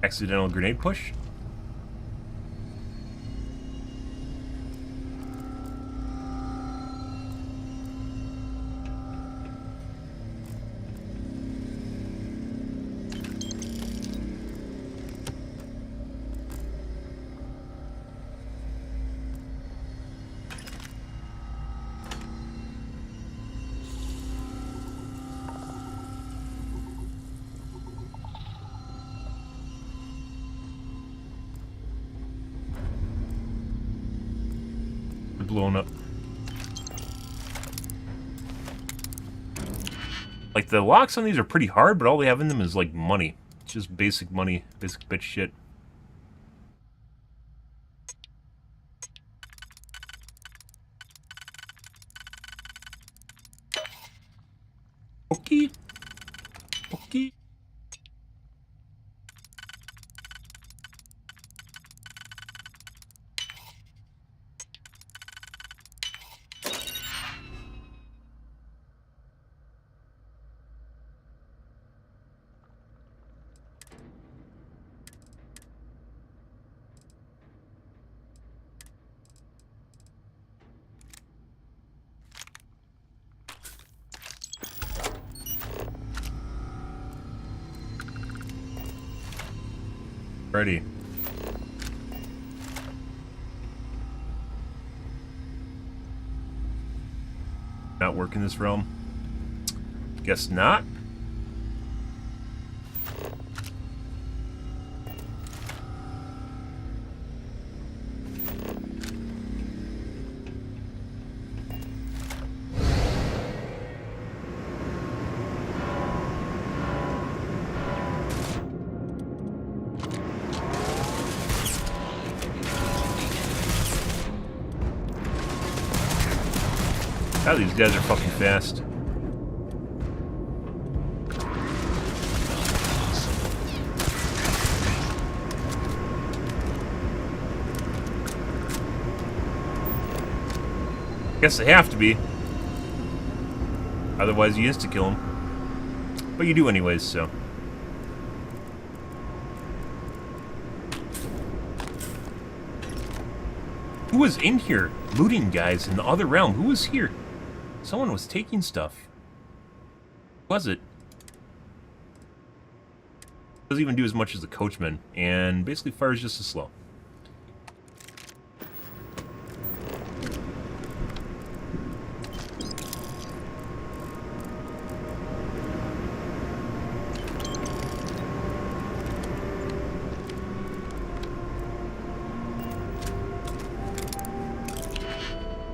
S1: Accidental grenade push? Blown up. Like, the locks on these are pretty hard, but all they have in them is, like, money. It's just basic money, basic bitch shit. Okay. Okay. Ready. Not work in this realm? Guess not. God, these guys are fucking fast. Guess they have to be. Otherwise, you insta-kill them. But you do anyways, so. Who was in here looting guys in the other realm? Who was here? Someone was taking stuff. Who was it? Doesn't even do as much as the coachman, and basically fires just as slow.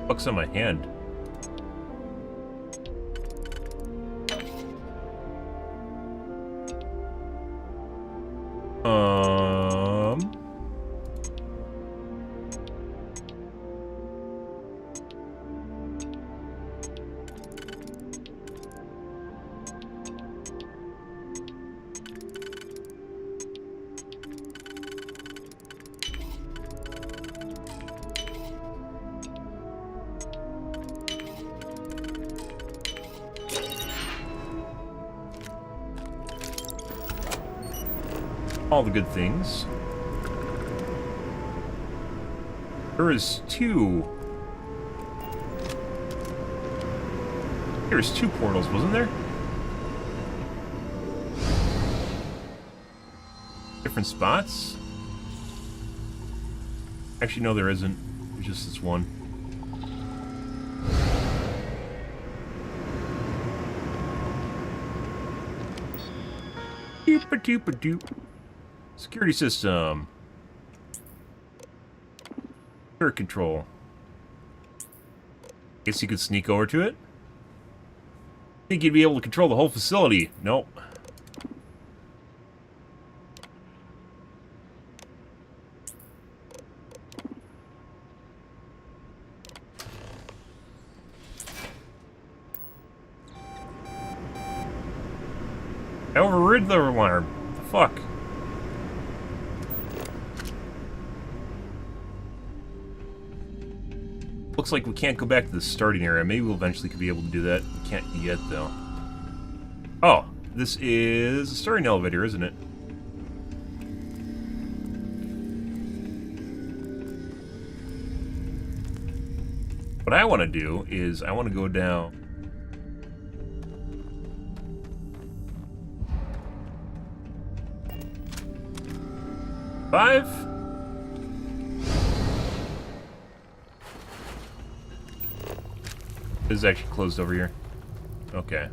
S1: Fuck's on my hand. All the good things. There is two. There's two portals, wasn't there? Different spots? Actually, no, there isn't. There's just this one. Doop-a-doop-a-doop. Security system. Turret control. Guess you could sneak over to it? Think you'd be able to control the whole facility. Nope. I overrid the alarm. What the fuck? Looks like we can't go back to the starting area. Maybe we'll eventually be able to do that. We can't yet, though. Oh, this is a starting elevator, isn't it? What I want to do is I want to go down. Five. This is actually closed over here. Okay.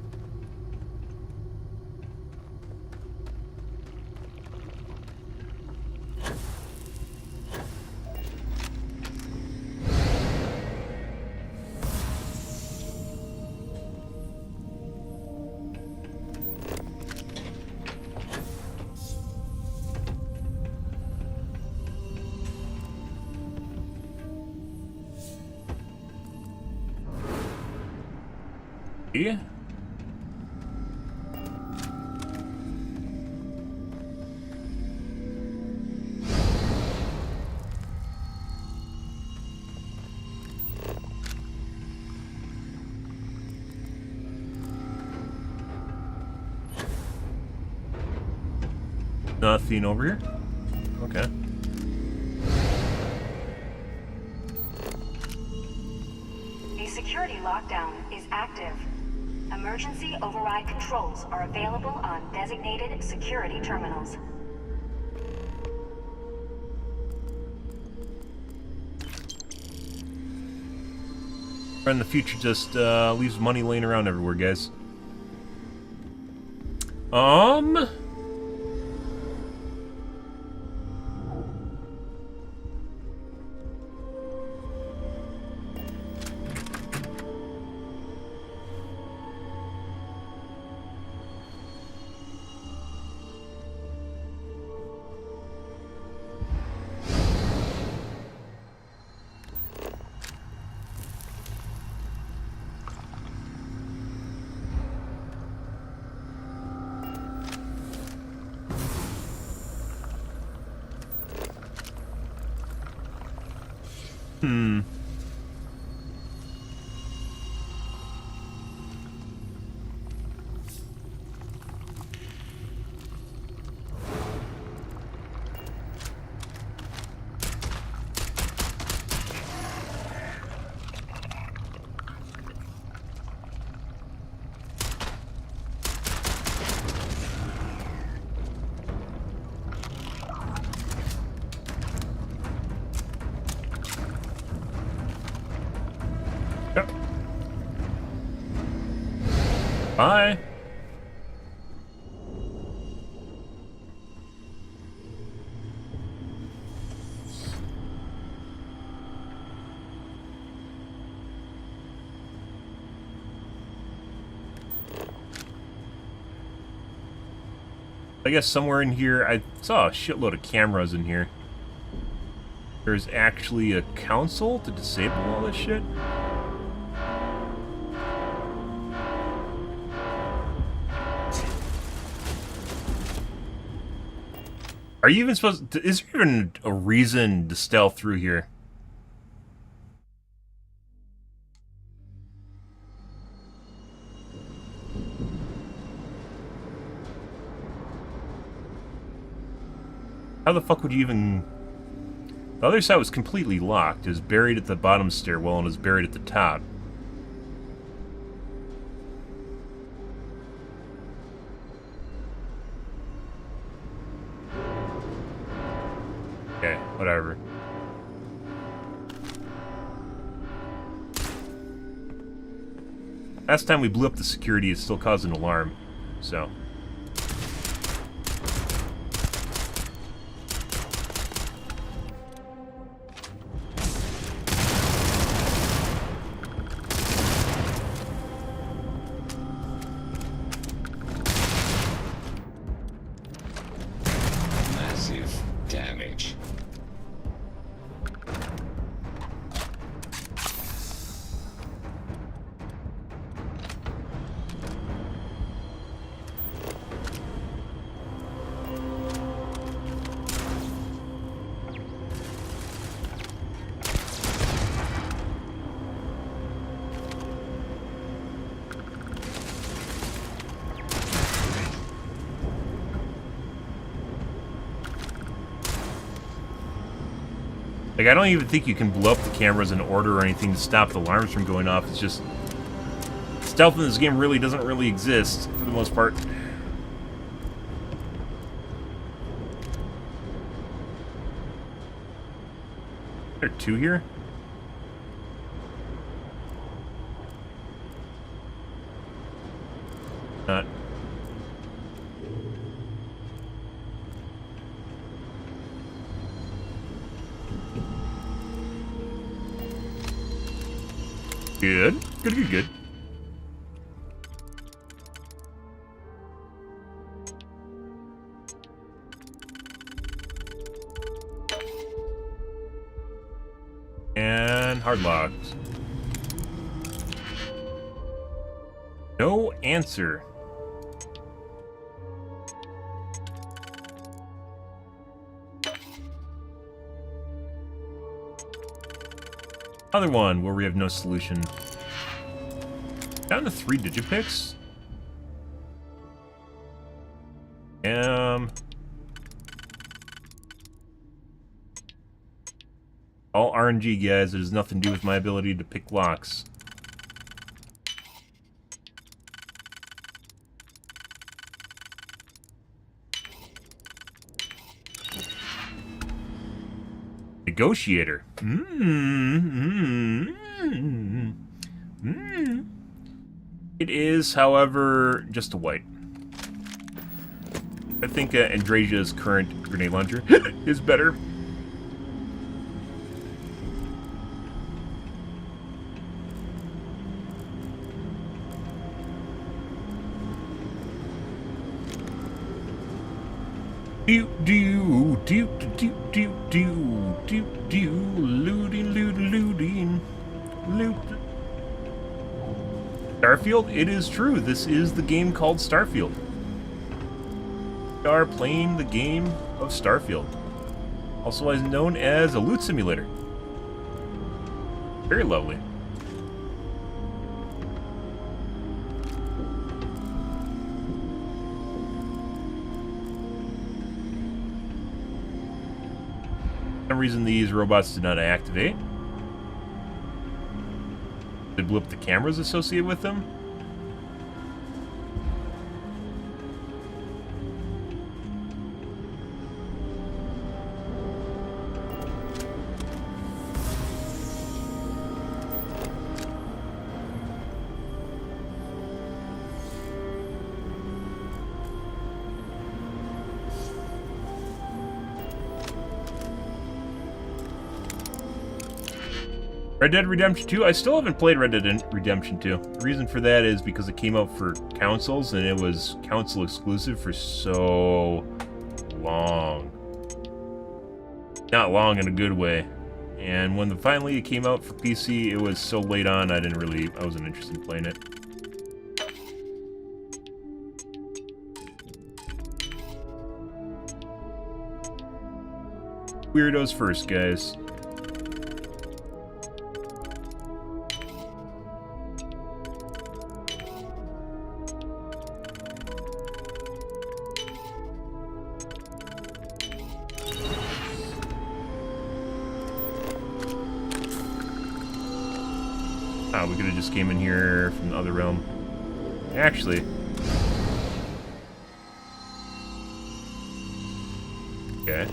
S1: Yeah. Nothing over here? Okay.
S14: A security lockdown is active. Emergency override controls are available on designated security terminals.
S1: In the future, just leaves money laying around everywhere, guys. Bye. I guess somewhere in here, I saw a shitload of cameras in here. There's actually a console to disable all this shit. Are you even supposed to, is there even a reason to stealth through here? How the fuck would you even... The other side was completely locked. It was buried at the bottom stairwell and it was buried at the top. Okay, whatever. Last time we blew up the security, it still caused an alarm, so...
S15: Massive damage.
S1: Like, I don't even think you can blow up the cameras in order or anything to stop the alarms from going off. It's just... Stealth in this game really doesn't really exist, for the most part. There are two here? Not... Good. Good. And hard locked. No answer. Other one where we have no solution. Down to 3 digipicks. All RNG, guys. It has nothing to do with my ability to pick locks. Negotiator. It is, however, just a white. I think Andrasia's current grenade launcher is better. Looting. Starfield? It is true. This is the game called Starfield. We are playing the game of Starfield, also known as a loot simulator. Very lovely. For some reason these robots did not activate. They blew up the cameras associated with them. Red Dead Redemption 2? I still haven't played Red Dead Redemption 2. The reason for that is because it came out for consoles and it was console exclusive for so long. Not long in a good way. And when finally it came out for PC, it was so late on, I wasn't interested in playing it. Weirdos first, guys. We could have just came in here from the other realm. Actually. Okay.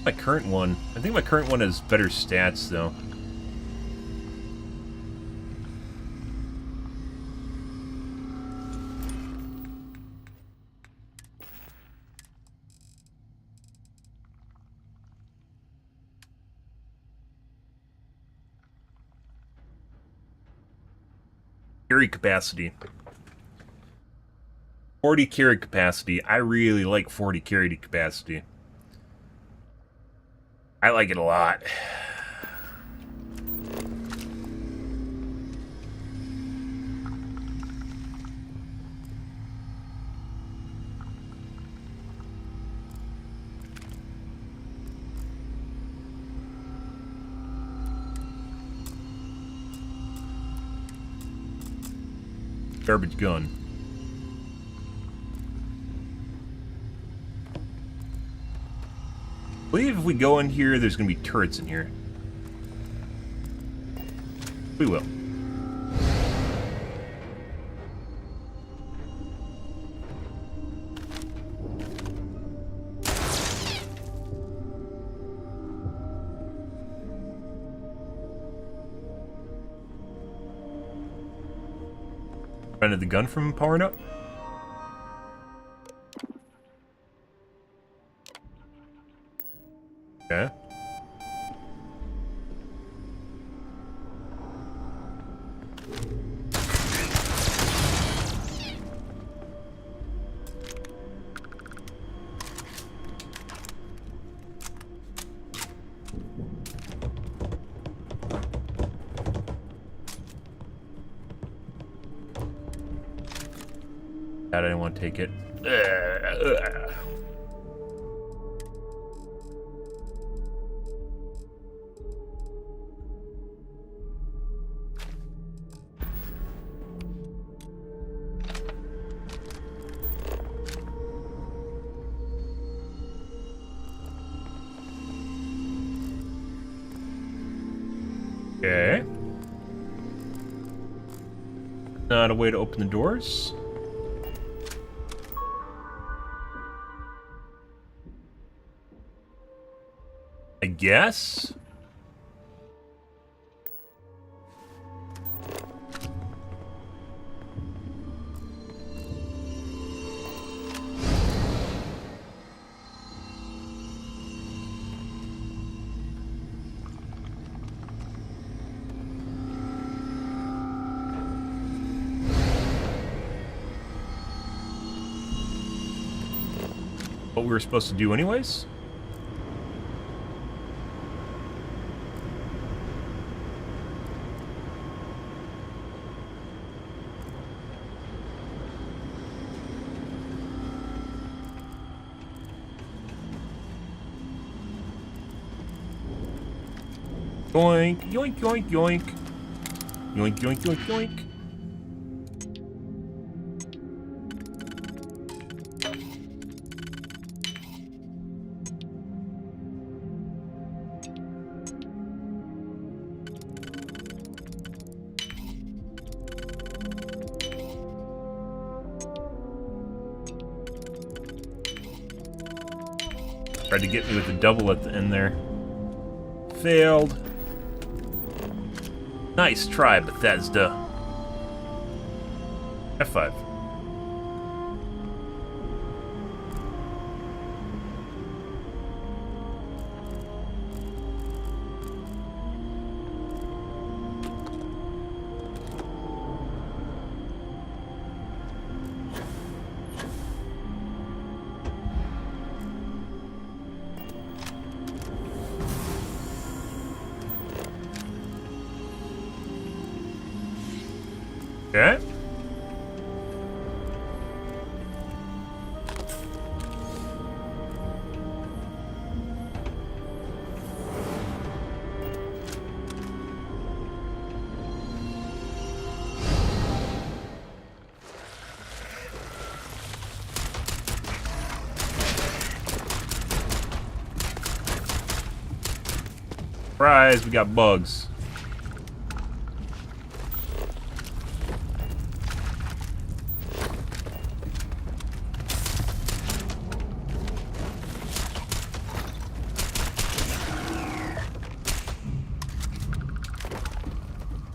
S1: My current one. I think my current one has better stats, though. Carry capacity. 40 carry capacity. I really like 40 carry capacity. I like it a lot. Garbage gun. I believe if we go in here, there's going to be turrets in here. We will. Prevented the gun from powering up? Okay. I didn't want to take it. Okay. Not a way to open the doors. I guess? What we were supposed to do anyways? Yoink, yoink, yoink, yoink. Yoink, yoink, yoink, yoink. Tried to get me with the double at the end there. Failed. Nice try, Bethesda. F5. Okay. Surprise, we got bugs.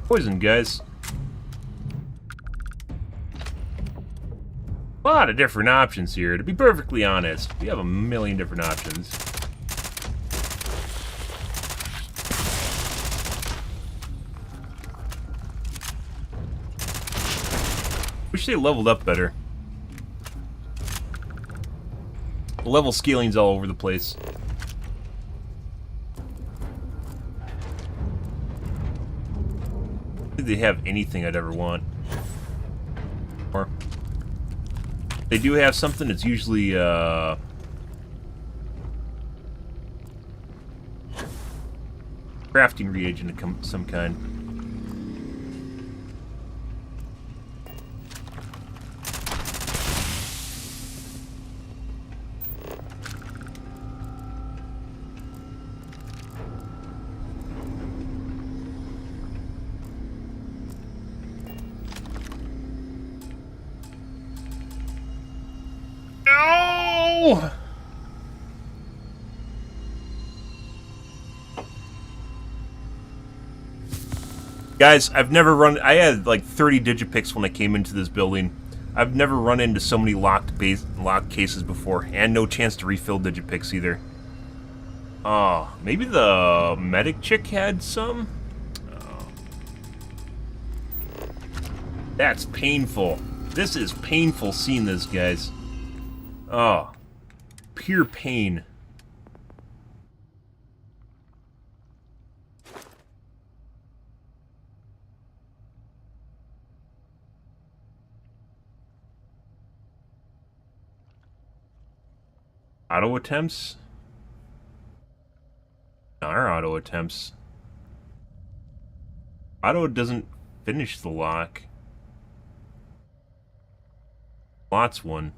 S1: Poison, guys. A lot of different options here. To be perfectly honest, we have a million different options. Wish they leveled up better. The level scaling's all over the place. They have anything I'd ever want. Or they do have something that's usually crafting reagent of some kind. No! Guys, I've never run... I had like 30 digipicks when I came into this building. I've never run into so many locked cases before, and no chance to refill digipicks either. Oh, maybe the medic chick had some? Oh. That's painful. This is painful seeing this, guys. Oh. Pure pain. Auto attempts? Our auto attempts. Auto doesn't finish the lock. Lots one.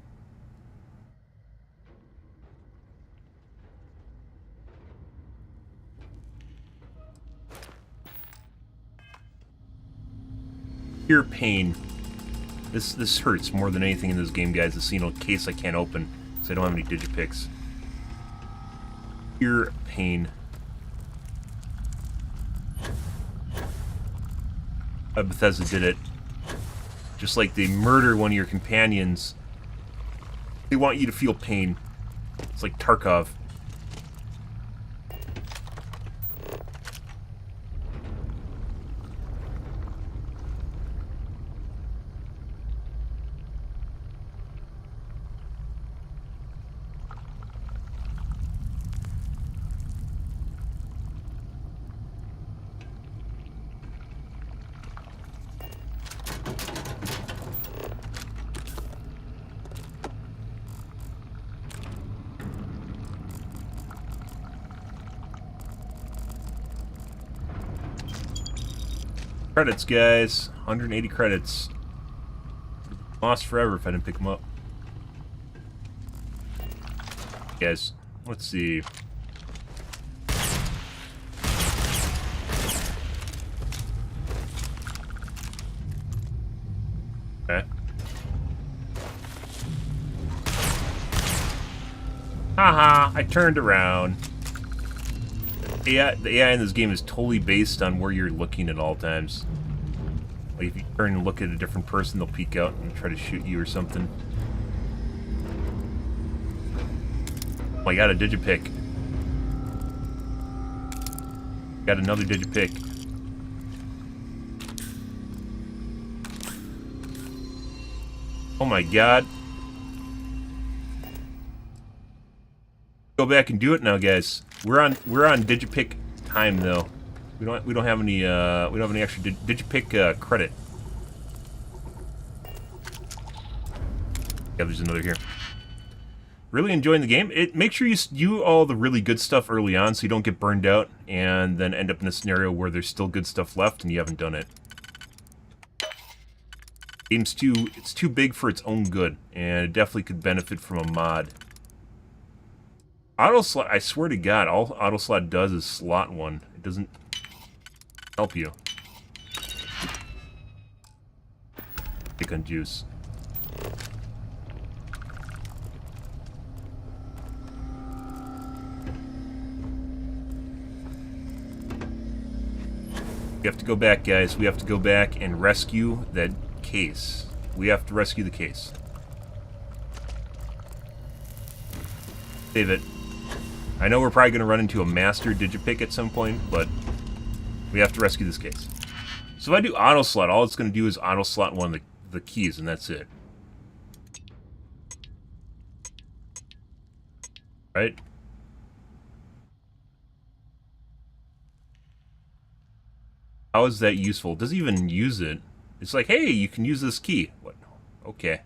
S1: Pure pain. This hurts more than anything in this game, guys. This case I can't open because I don't have any digipicks. Pure pain. Bethesda did it. Just like they murder one of your companions, they want you to feel pain. It's like Tarkov. Credits, guys. 180 credits. Lost forever if I didn't pick them up. Guys, let's see. Okay. Haha, I turned around. the AI in this game is totally based on where you're looking at all times. Like if you turn and look at a different person, they'll peek out and try to shoot you or something. Oh, I got a digipick. Got another digipick. Oh my god. Go back and do it now, guys. We're on digipick time though. We don't have any extra digipick credit. Yeah, there's another here. Really enjoying the game. Make sure you do all the really good stuff early on so you don't get burned out and then end up in a scenario where there's still good stuff left and you haven't done it. Game's too big for its own good, and it definitely could benefit from a mod. Auto slot, I swear to God, all auto slot does is slot one. It doesn't help you. Pick on juice. We have to go back, guys. We have to go back and rescue that case. We have to rescue the case. Save it. I know we're probably going to run into a master digipick at some point, but we have to rescue this case. So if I do auto slot, all it's going to do is auto slot one of the keys, and that's it. Right? How is that useful? It doesn't even use it. It's like, hey, you can use this key. What? Okay.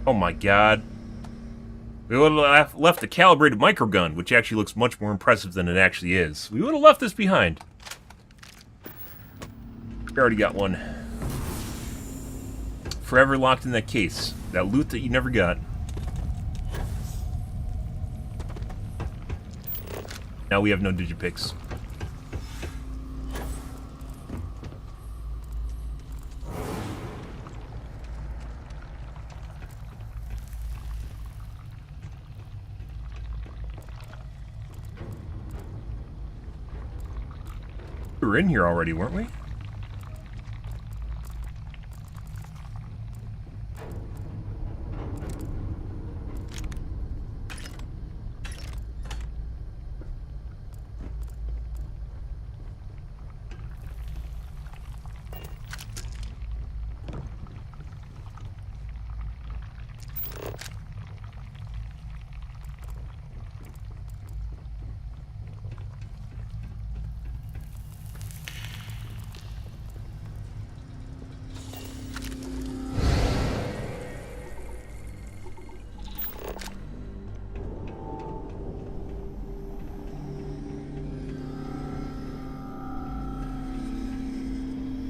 S1: Oh my god. We would have left a calibrated microgun, which actually looks much more impressive than it actually is. We would have left this behind. We already got one. Forever locked in that case. That loot that you never got. Now we have no digipicks. We were in here already, weren't we?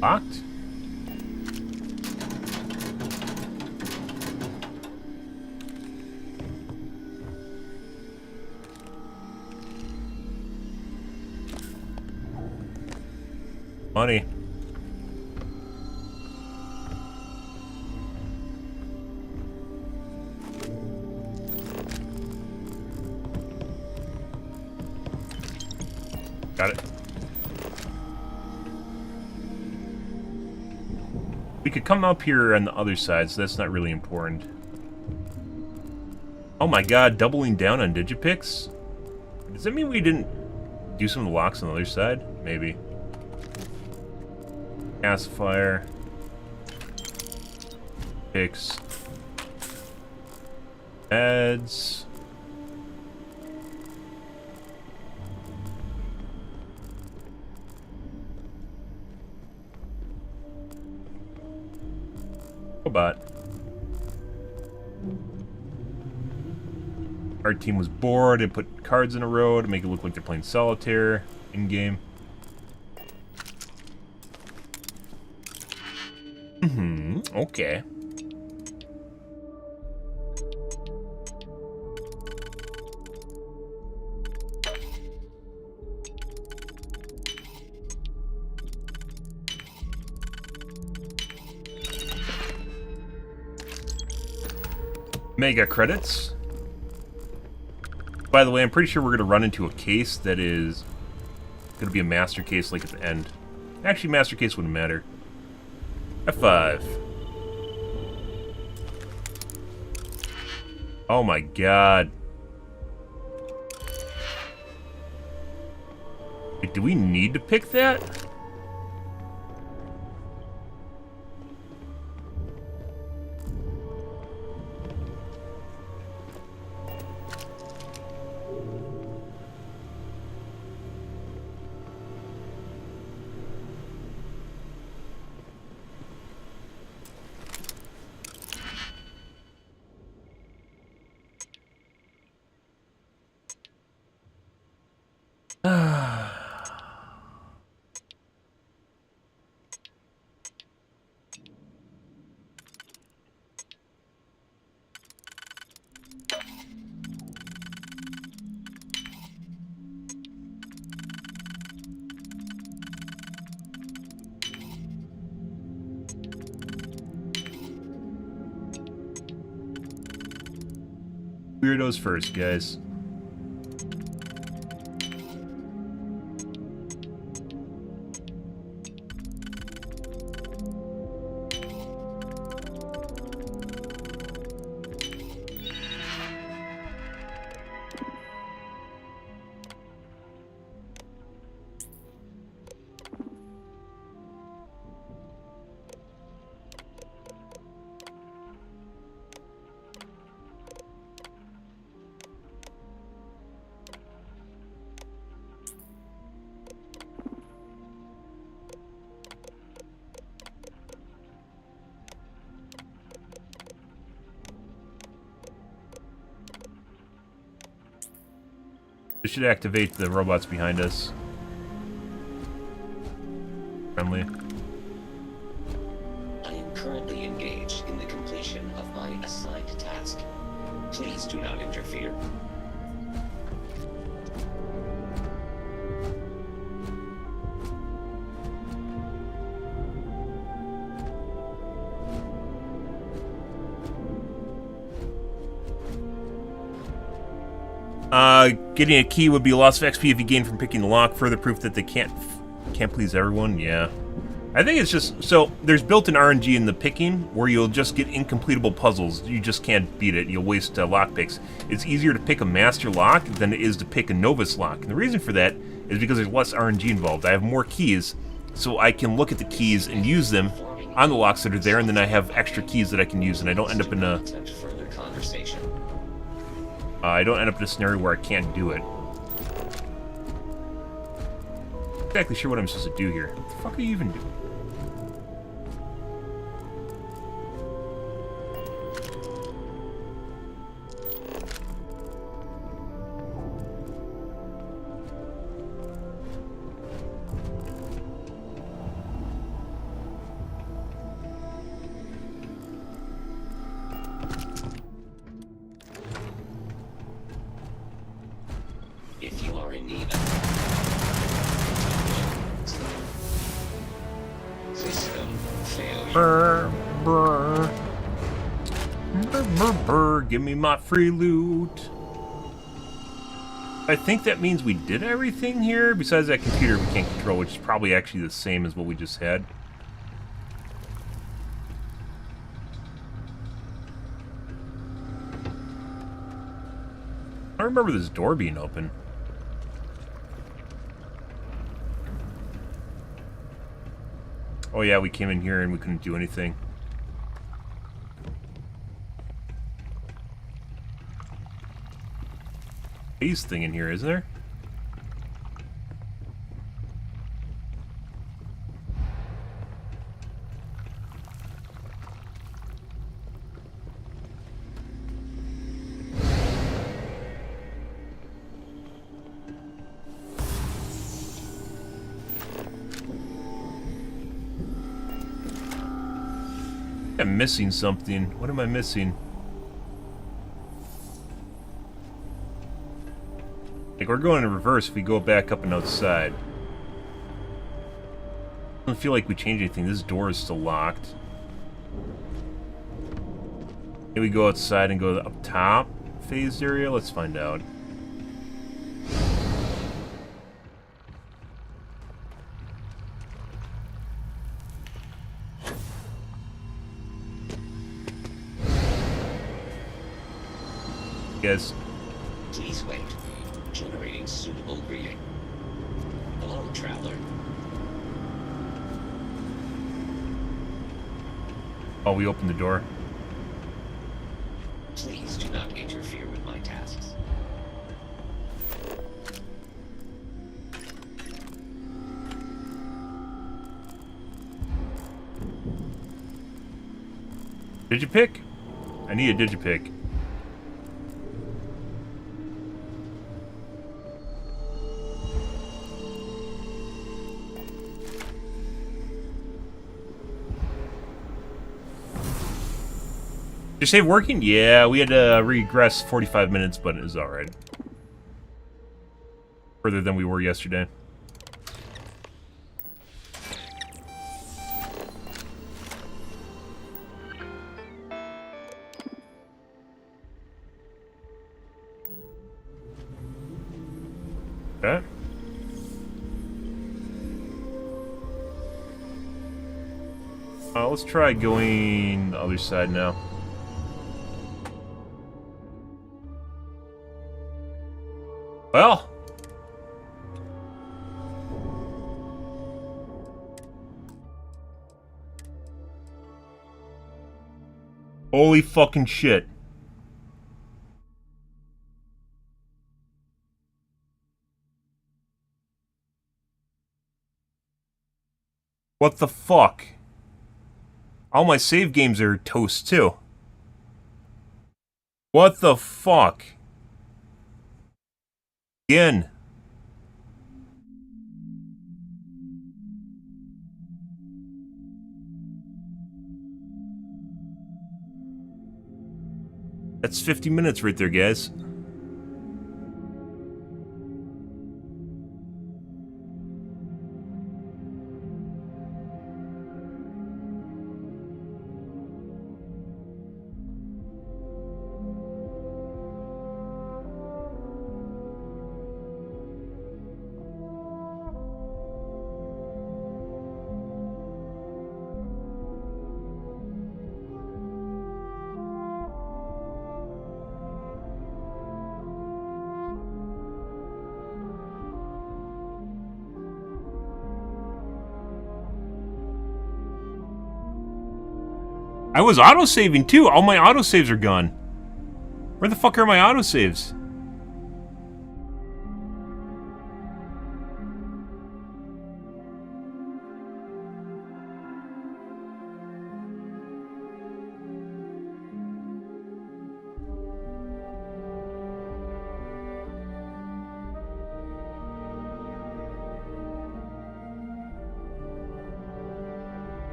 S1: Locked? Money. Got it. We could come up here on the other side, so that's not really important. Oh my god, doubling down on digipicks? Does that mean we didn't do some of the locks on the other side? Maybe. Pacifier. Picks. Ads. Robot. Our team was bored and put cards in a row to make it look like they're playing solitaire in-game. Okay. Mega credits. By the way, I'm pretty sure we're going to run into a case that is going to be a master case like at the end. Actually, master case wouldn't matter. F5. Oh my god. Wait, do we need to pick that? Weirdos first, guys. This should activate the robots behind us. Friendly.
S15: I am currently engaged in the completion of my assigned task. Please do not interfere.
S1: Getting a key would be a loss of XP if you gain from picking the lock. Further proof that they can't please everyone. Yeah, I think it's just so there's built-in RNG in the picking where you'll just get incompletable puzzles. You just can't beat it. You'll waste lock picks. It's easier to pick a master lock than it is to pick a novice lock, and the reason for that is because there's less RNG involved. I have more keys, so I can look at the keys and use them on the locks that are there, and then I have extra keys that I can use, and I don't end up in a scenario where I can't do it. Not exactly sure what I'm supposed to do here. What the fuck are you even doing?
S15: If you are in need of system failure.
S1: Brr, brr. Brr, brr, brr. Give me my free loot. I think that means we did everything here, besides that computer we can't control, which is probably actually the same as what we just had. I don't remember this door being open. Oh yeah, we came in here and we couldn't do anything. Phase thing in here, isn't there? I'm missing something. What am I missing? Like, we're going in reverse if we go back up and outside. Doesn't feel like we changed anything. This door is still locked. Can we go outside and go to the up top phased area? Let's find out. Yes.
S15: Please wait. Generating suitable greeting. Hello, traveler.
S1: Oh, we opened the door.
S15: Please do not interfere with my tasks.
S1: Digipick? I need a digipick. Your save working? Yeah, we had to regress 45 minutes, but it was alright. Further than we were yesterday. Okay. Let's try going the other side now. Well. Holy fucking shit. What the fuck? All my save games are toast too. What the fuck? Again. That's 50 minutes right there, guys. I was autosaving too. All my autosaves are gone. Where the fuck are my autosaves?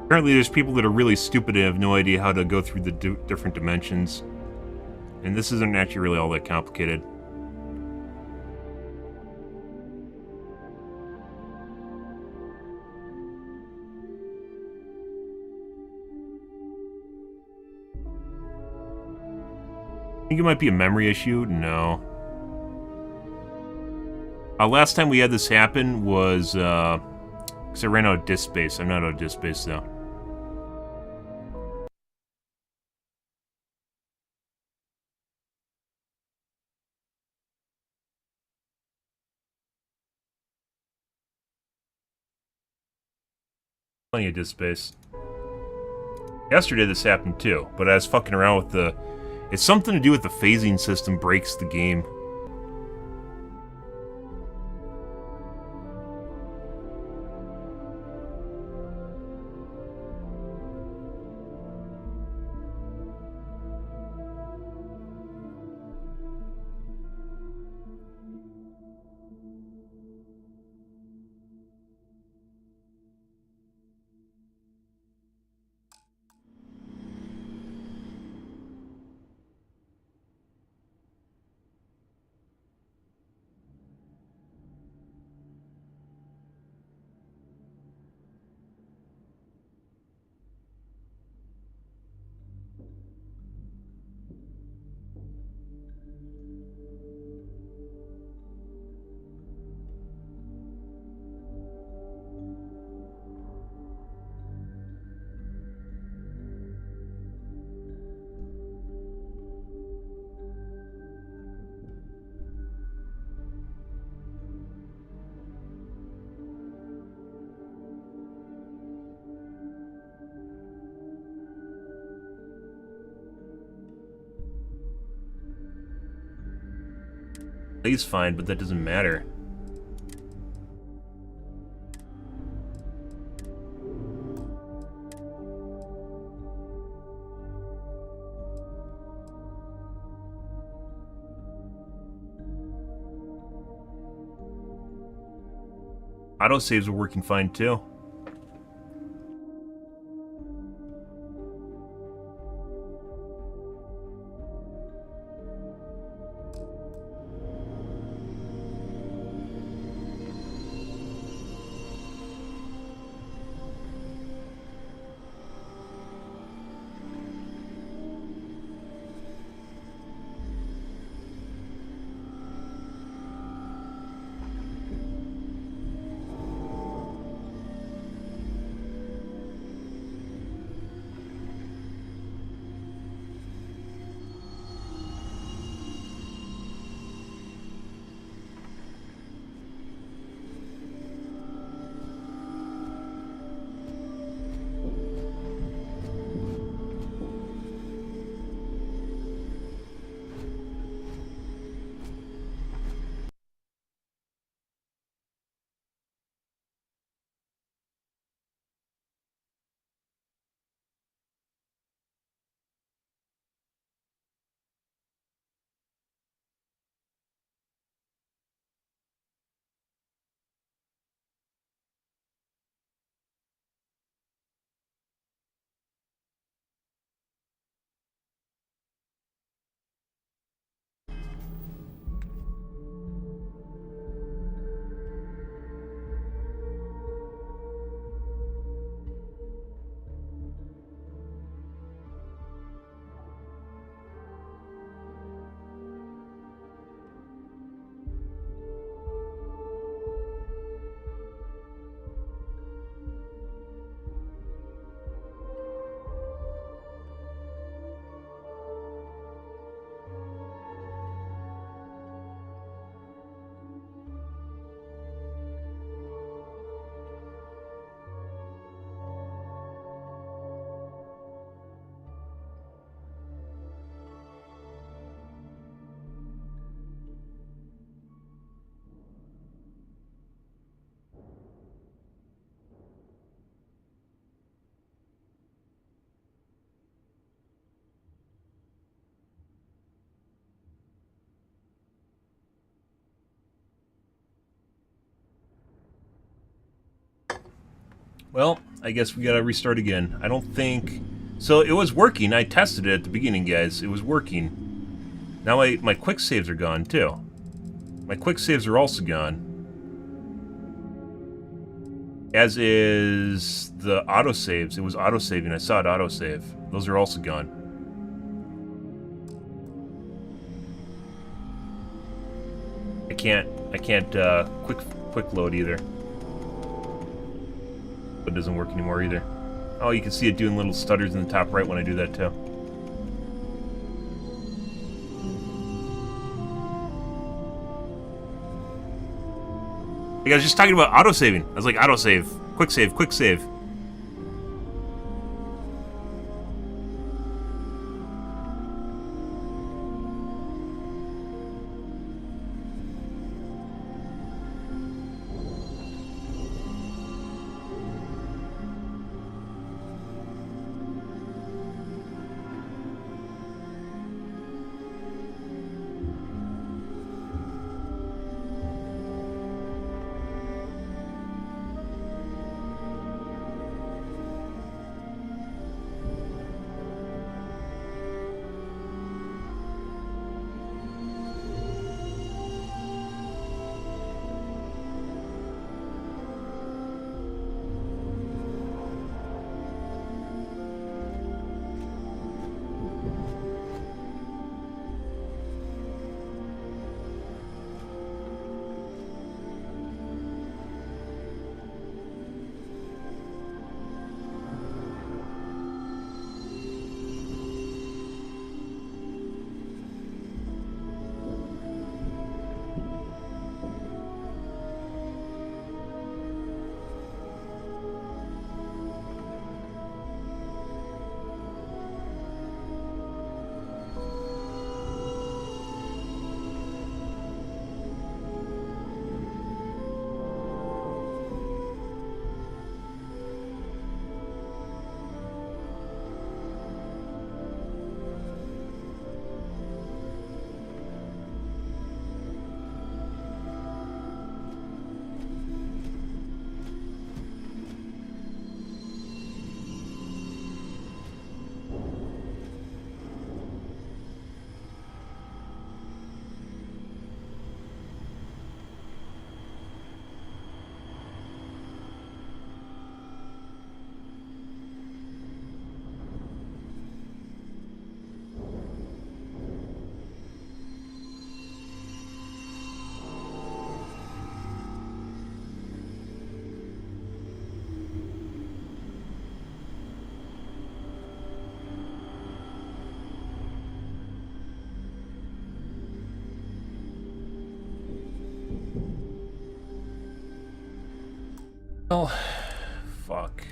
S1: Apparently there's people that are really stupid and have no idea how to go through the different dimensions. And this isn't actually really all that complicated. I think it might be a memory issue. No. Last time we had this happen was, because I ran out of disk space. I'm not out of disk space, though. Plenty of disk space. Yesterday this happened too, but I was fucking around with the... It's something to do with the phasing system breaks the game. Play's fine, but that doesn't matter. Autosaves are working fine too. Well, I guess we gotta restart again. I don't think... So, it was working. I tested it at the beginning, guys. It was working. Now my quick saves are gone, too. My quick saves are also gone. As is the autosaves. It was autosaving. I saw it autosave. Those are also gone. I can't quick load either. It doesn't work anymore either. Oh, you can see it doing little stutters in the top right when I do that too. Like I was just talking about autosaving. I was like, autosave, quick save, quick save. Oh, fuck.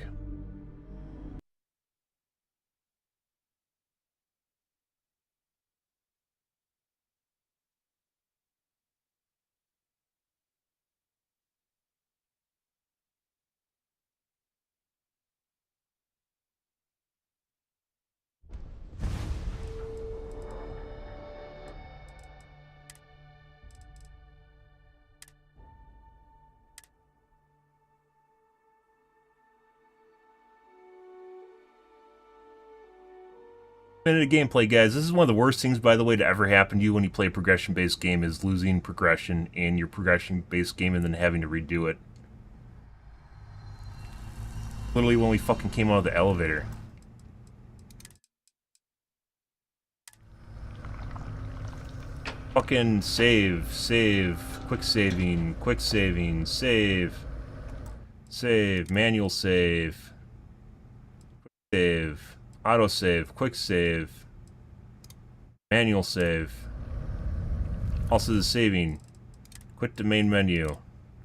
S1: Minute of gameplay, guys. This is one of the worst things, by the way, to ever happen to you when you play a progression-based game, is losing progression in your progression-based game and then having to redo it. Literally when we fucking came out of the elevator. Fucking save, quick saving, save, manual save, auto save, quick save, manual save. Also the saving. Quit the main menu.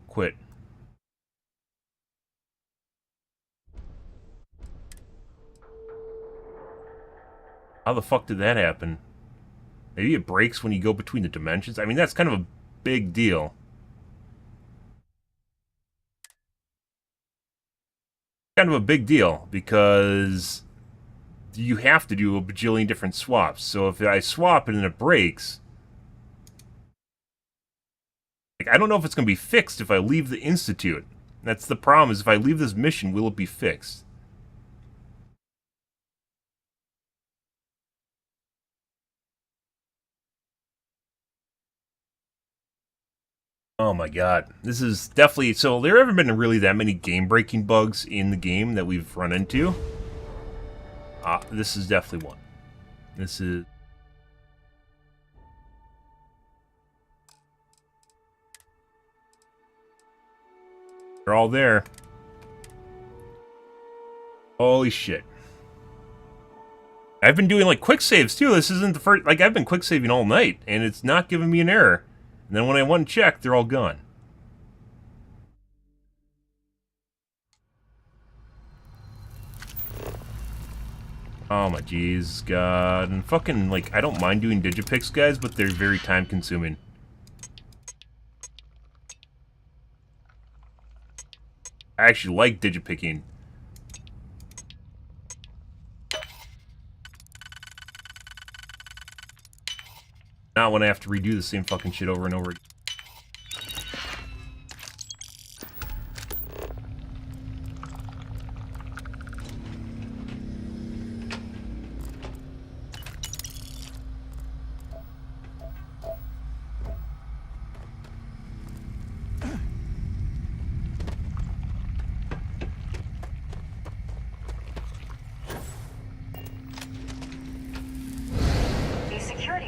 S1: Quit. How the fuck did that happen? Maybe it breaks when you go between the dimensions? I mean, that's kind of a big deal. Kind of a big deal, because you have to do a bajillion different swaps. So if I swap and then it breaks... Like, I don't know if it's going to be fixed if I leave the Institute. That's the problem, is if I leave this mission, will it be fixed? Oh my god. This is definitely... So, there haven't been really that many game-breaking bugs in the game that we've run into. This is definitely one. This is... They're all there. Holy shit. I've been doing, like, quick saves, too. This isn't the first... Like, I've been quick saving all night, and it's not giving me an error. And then when I went and checked, they're all gone. Oh my jeez, god. And fucking, like, I don't mind doing digipicks, guys, but they're very time-consuming. I actually like digipicking. Not when I have to redo the same fucking shit over and over again.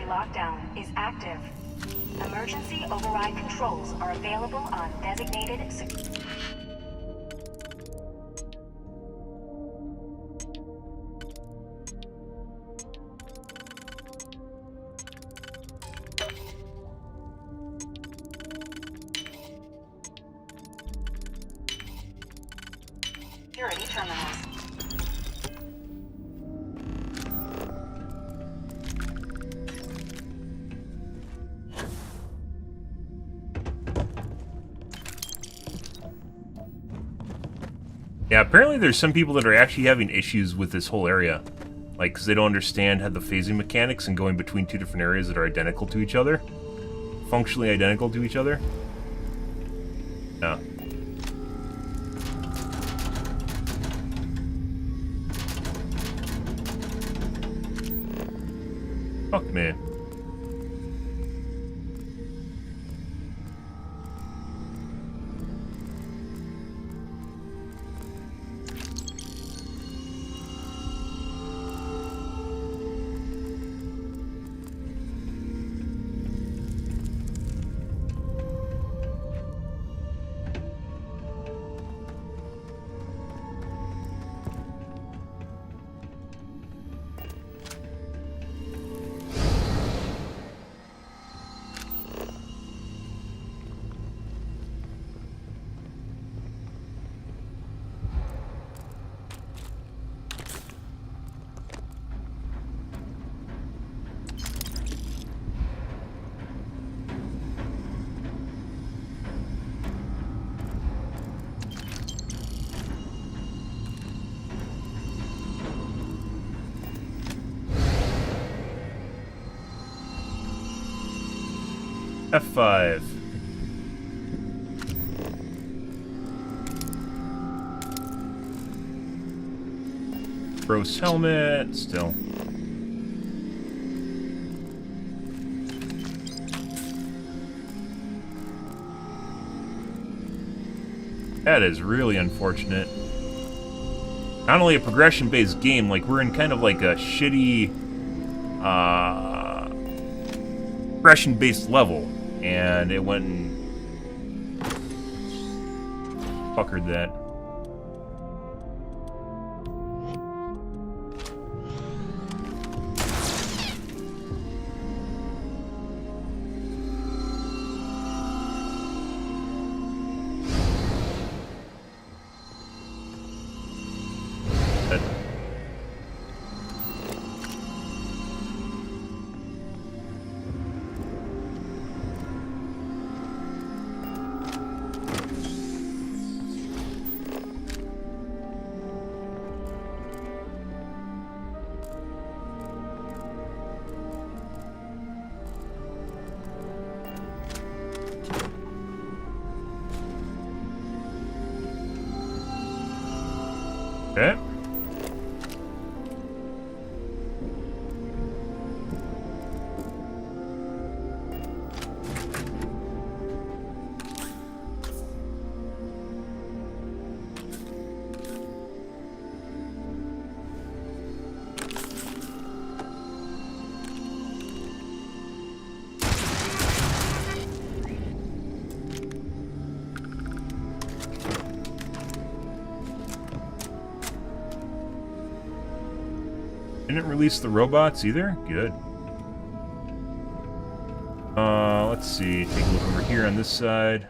S14: Lockdown is active. Emergency override controls are available on designated security terminals.
S1: Yeah, apparently there's some people that are actually having issues with this whole area. Like, because they don't understand how the phasing mechanics and going between two different areas that are identical to each other. Functionally identical to each other. Yeah. Fuck me. F5. Gross helmet, still. That is really unfortunate. Not only a progression-based game, like we're in kind of like a shitty progression-based level, and it went and fuckered that. Okay. Didn't release the robots either? Good. Let's see. Take a look over here on this side.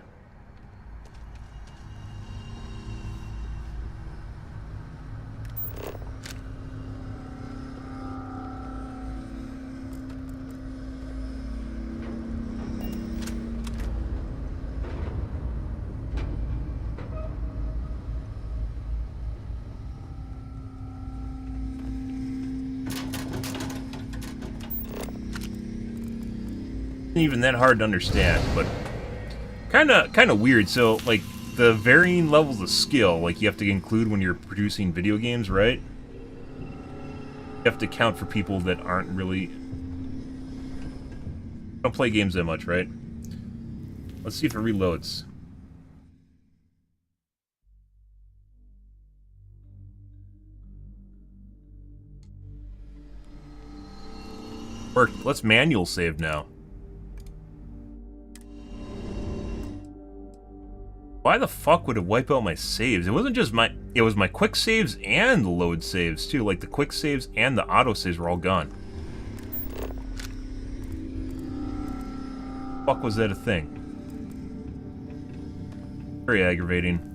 S1: Even that hard to understand, but kind of weird. So like the varying levels of skill, like you have to include when you're producing video games, right? You have to count for people that aren't really don't play games that much, right? Let's see if it reloads. Worked. Let's manual save now. Why the fuck would it wipe out my saves? It wasn't just my... It was my quick saves and the load saves, too. Like, the quick saves and the auto saves were all gone. Fuck was that a thing? Very aggravating.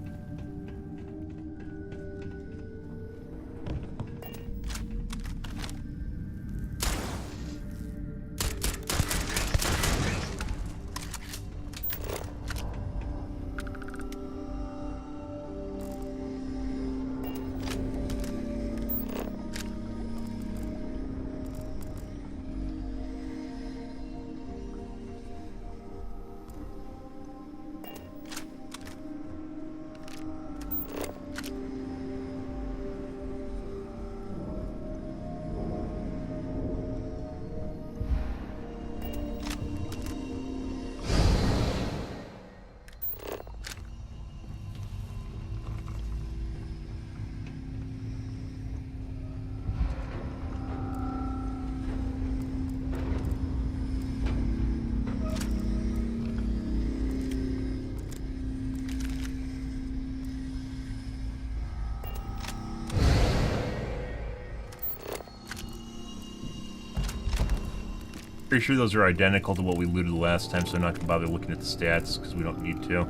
S1: Pretty sure those are identical to what we looted last time, so I'm not going to bother looking at the stats, because we don't need to.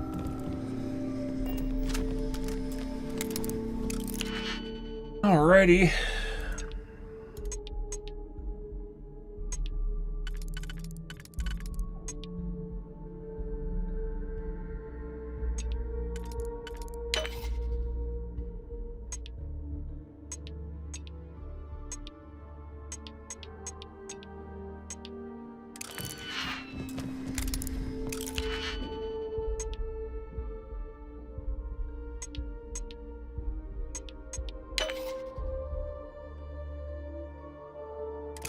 S1: Alrighty.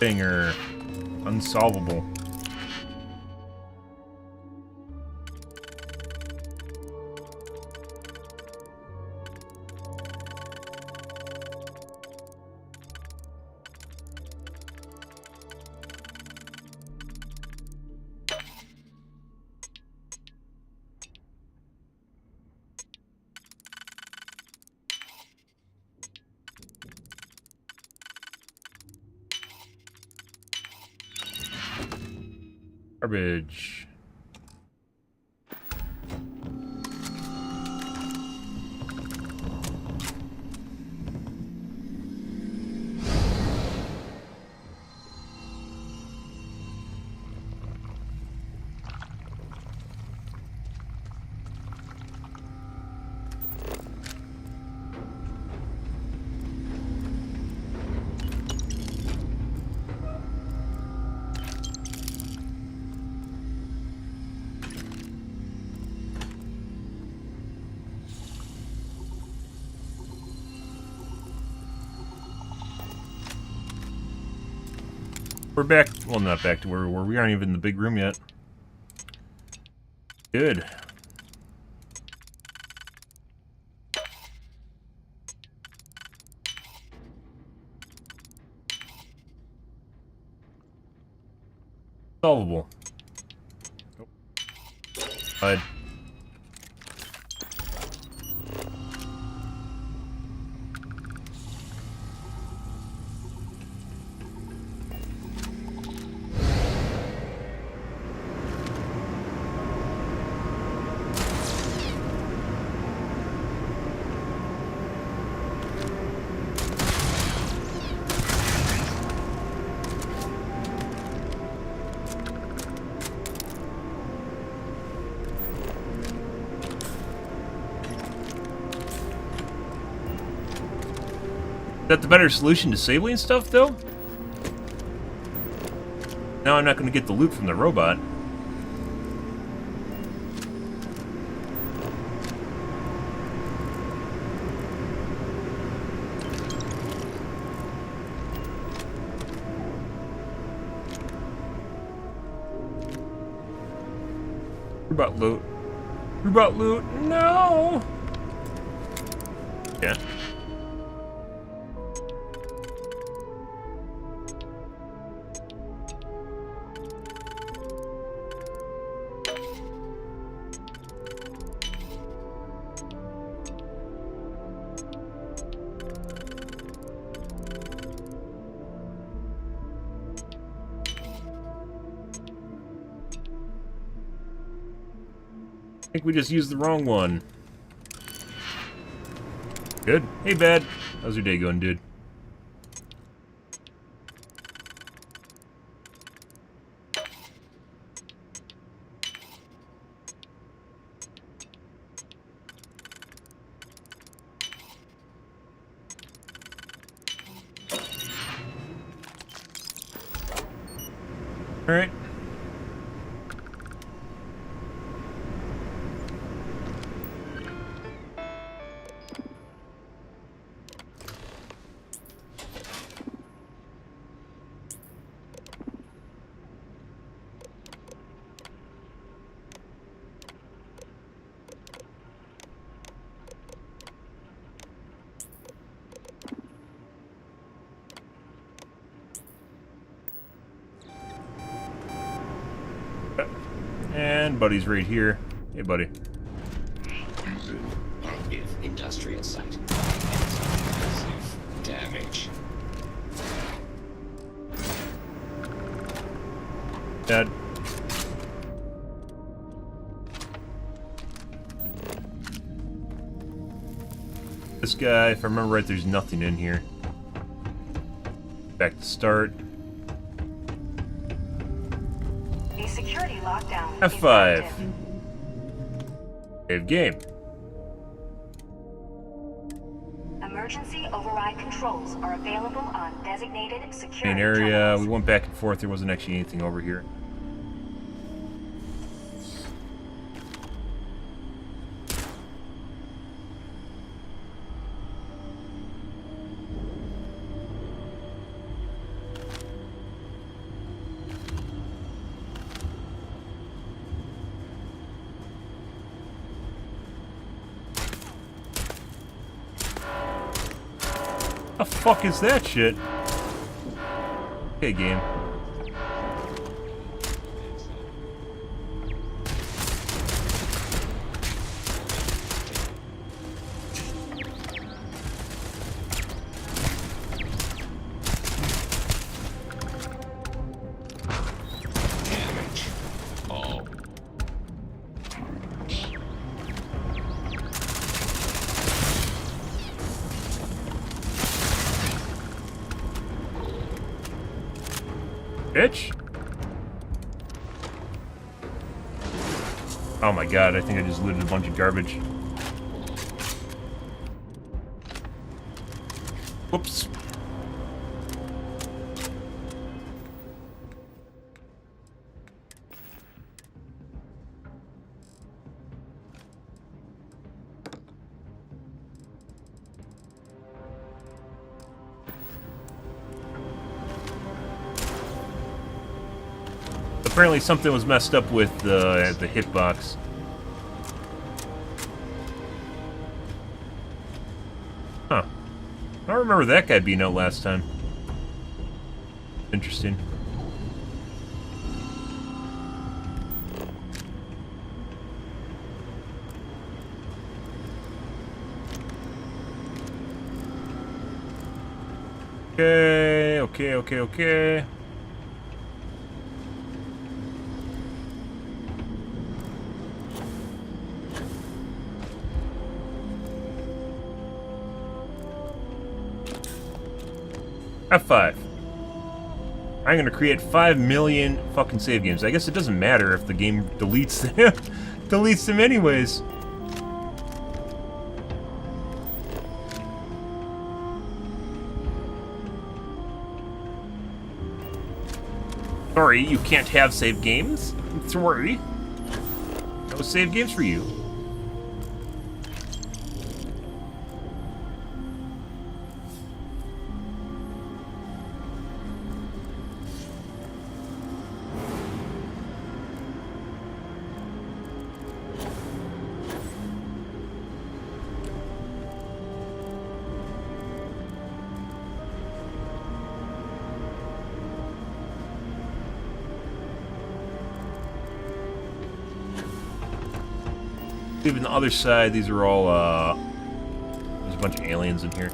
S1: Banger. Unsolvable. Garbage. We're back. Well, not back to where we were. We aren't even in the big room yet. Good. Solvable. Nope. Is that the better solution to disabling stuff, though? Now I'm not going to get the loot from the robot. Robot loot. Robot loot. No! Yeah. I think we just used the wrong one. Good. Hey, Bad. How's your day going, dude? All right. And Buddy's right here. Hey, buddy.
S15: Active industrial site. Massive damage.
S1: Dad. This guy, if I remember right, there's nothing in here. Back to start.
S14: The security lockdown is
S1: F5.
S14: active.
S1: Save game.
S14: Emergency override controls are available on designated security
S1: Main area.
S14: terminals.
S1: We went back and forth. There wasn't actually anything over here. The fuck is that shit? Okay, game. Bitch. Oh my god, I think I just looted a bunch of garbage. Whoops. Apparently something was messed up with the hitbox. Huh. I don't remember that guy being out last time. Interesting. Okay. F5. I'm gonna create 5 million fucking save games. I guess it doesn't matter if the game deletes them. Deletes them anyways. Sorry, you can't have save games. Sorry. No save games for you. Even the other side, these are all, there's a bunch of aliens in here.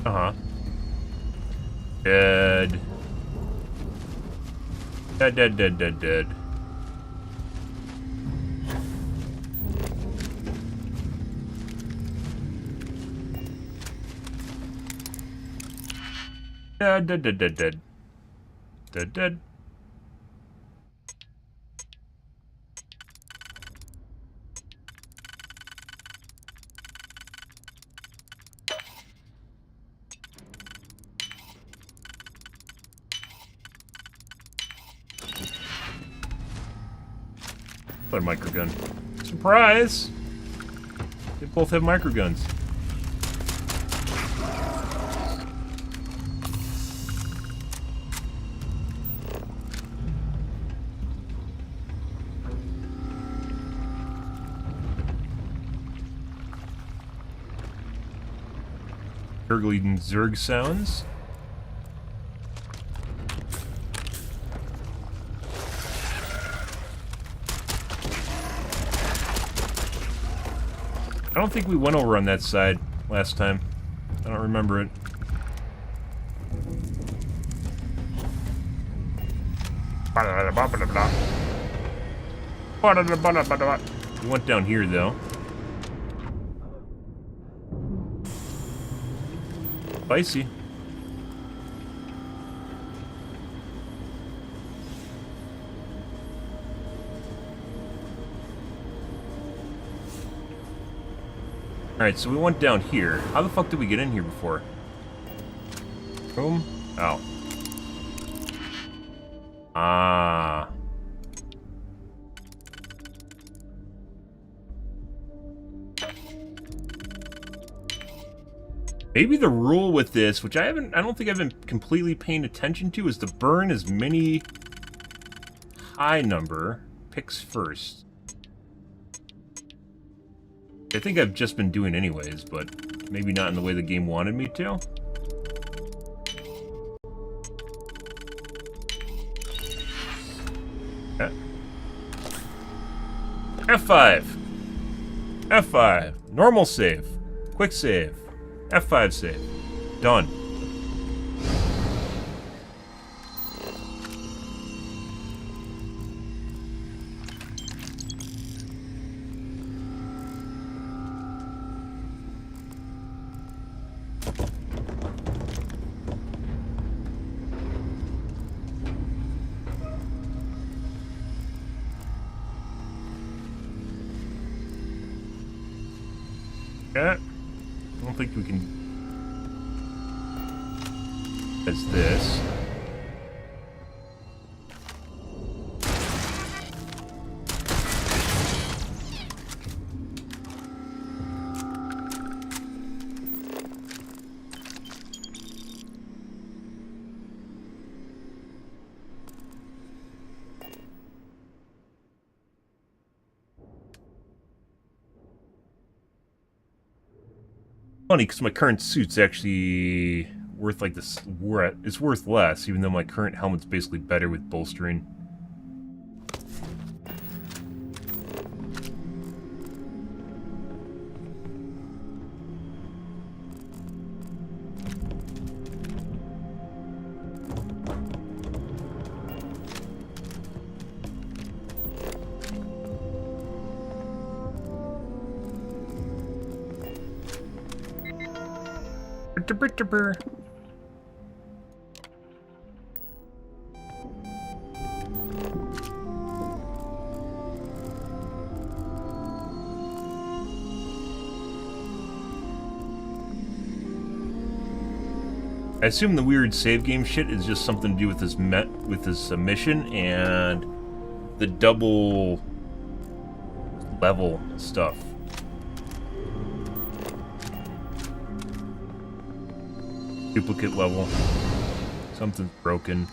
S1: Uh-huh. Dead. Dead. Dead. Another microgun. Surprise! They both have microguns. Gurgling Zerg sounds. I don't think we went over on that side last time. I don't remember it. We went down here, though. Spicy. Alright, so we went down here. How the fuck did we get in here before? Boom. Oh. Ah. Maybe the rule with this, which I don't think I've been completely paying attention to, is to burn as many high number picks first. I think I've just been doing anyways, but maybe not in the way the game wanted me to. Okay. F5. F5. Normal save. Quick save. F5 save. Done. Okay. I don't think we can... As this. Funny, because my current suit's actually worth like this. It's worth less, even though my current helmet's basically better with bolstering. I assume the weird save game shit is just something to do with this mission and the double level stuff. Duplicate level. Something's broken.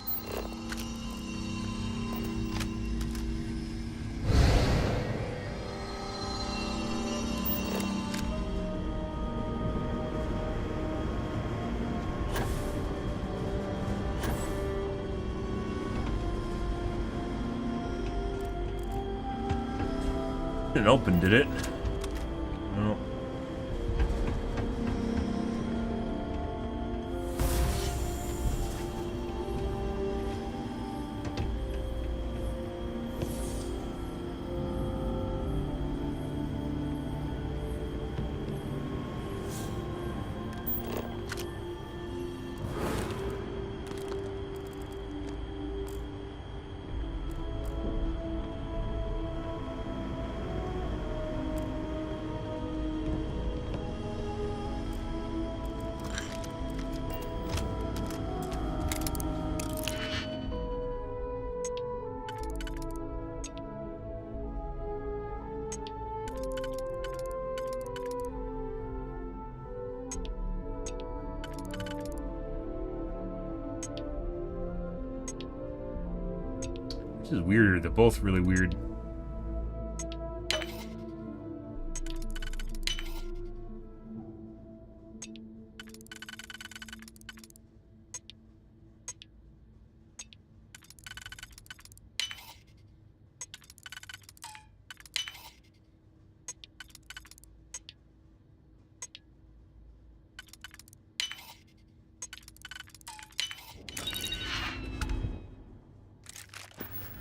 S1: Didn't open, did it? No. This is weirder. They're both really weird.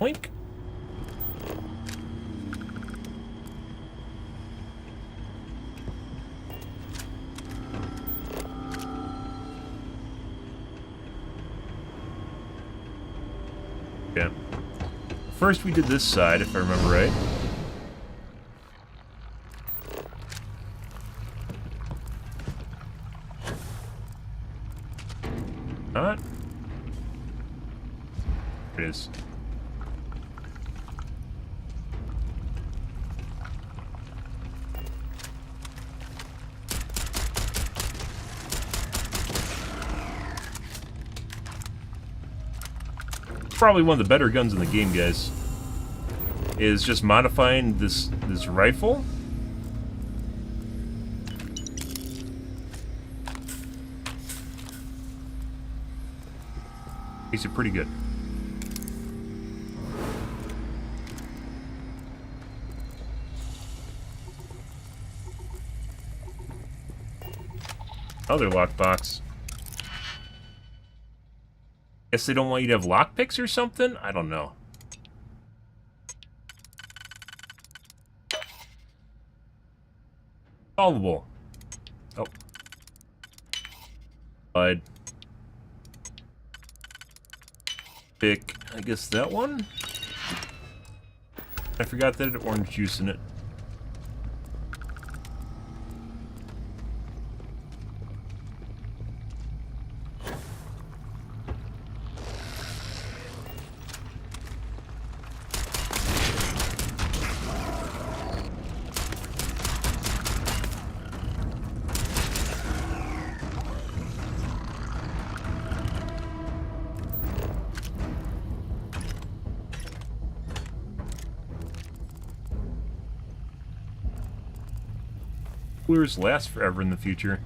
S1: Oink. Yeah. First we did this side, if I remember right. Not. There it is. Probably one of the better guns in the game, guys. Is just modifying this rifle. Makes it pretty good. Other lockbox. Guess they don't want you to have lockpicks or something? I don't know. Solvable. Oh. I'd pick, I guess, that one? I forgot that it had orange juice in it. Coolers last forever in the future.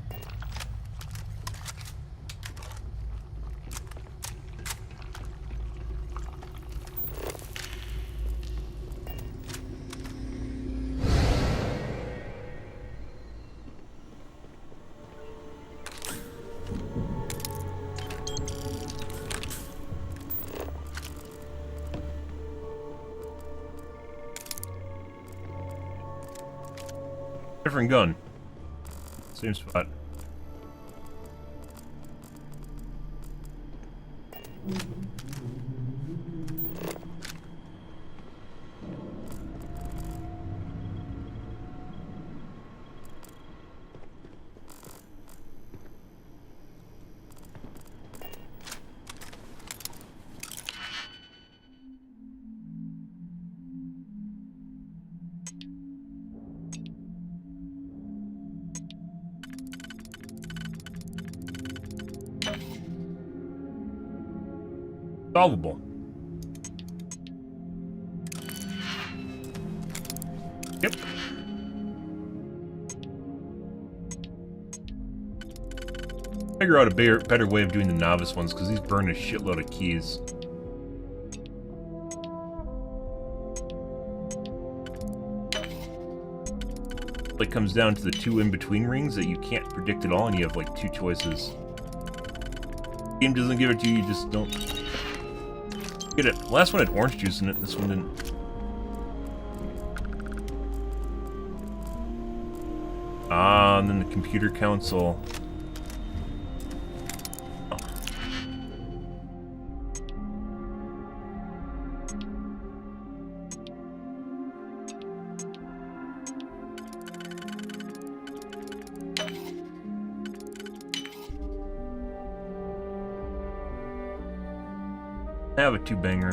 S1: Different gun. Same spot. Solvable. Yep. Figure out a better way of doing the novice ones, because these burn a shitload of keys. It comes down to the two in-between rings that you can't predict at all, and you have like two choices. The game doesn't give it to you, you just don't get it. The last one had orange juice in it, this one didn't. Ah, and then the computer console. I have a two-banger.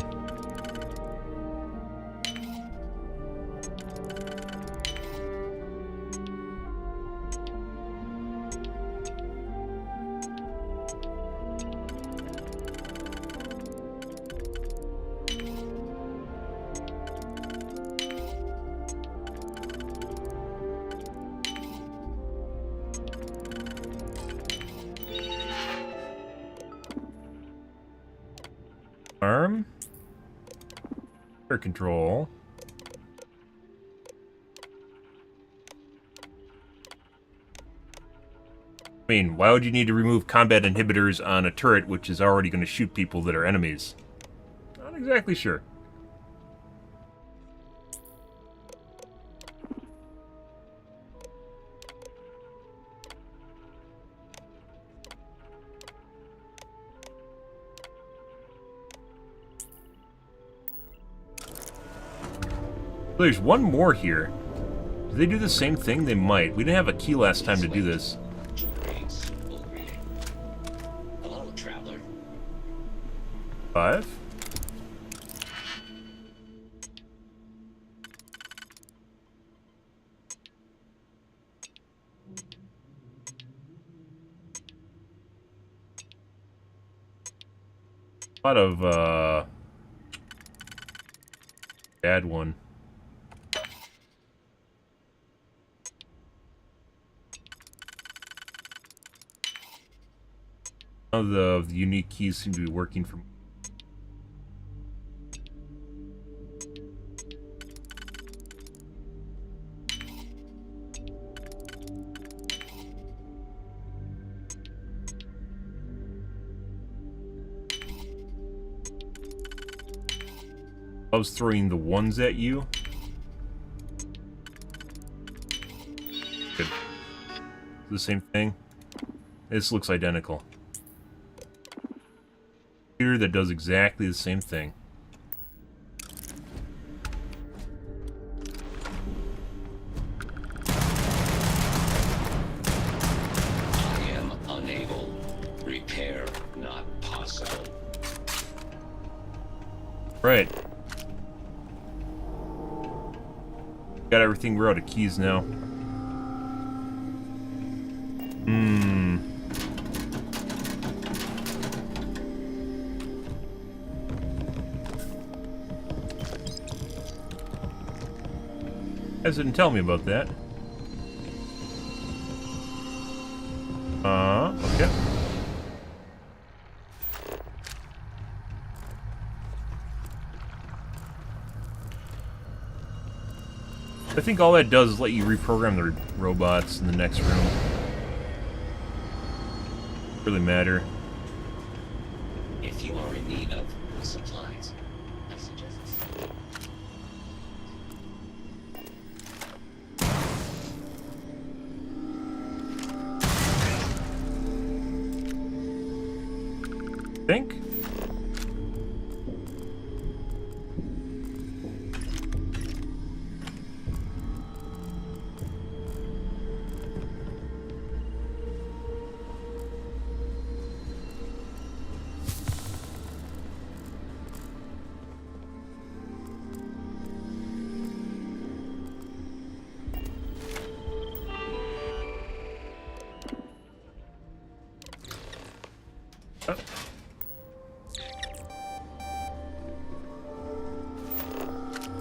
S1: Arm. Air control. I mean, why would you need to remove combat inhibitors on a turret which is already going to shoot people that are enemies? Not exactly sure. There's one more here. Do they do the same thing? They might. We didn't have a key last time to do this.
S15: Hello, traveler.
S1: 5. A lot of, bad one. None of the unique keys seem to be working for me. I was throwing the ones at you. Good. The same thing. This looks identical. Here that does exactly the same thing.
S15: I am unable. Repair not possible.
S1: Right. Got everything. We're out of keys now. Guys didn't tell me about that. Okay. I think all that does is let you reprogram the robots in the next room. Really matter.
S15: If you are in need of supplies, I suggest.
S1: Think?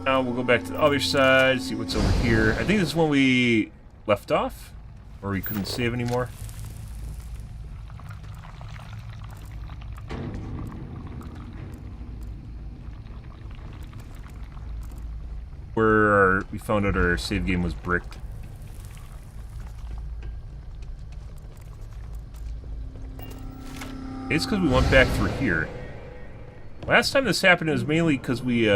S1: Now we'll go back to the other side, see what's over here. I think this is when we left off, or we couldn't save anymore. Where we found out our save game was bricked. It's because we went back through here. Last time this happened, it was mainly because we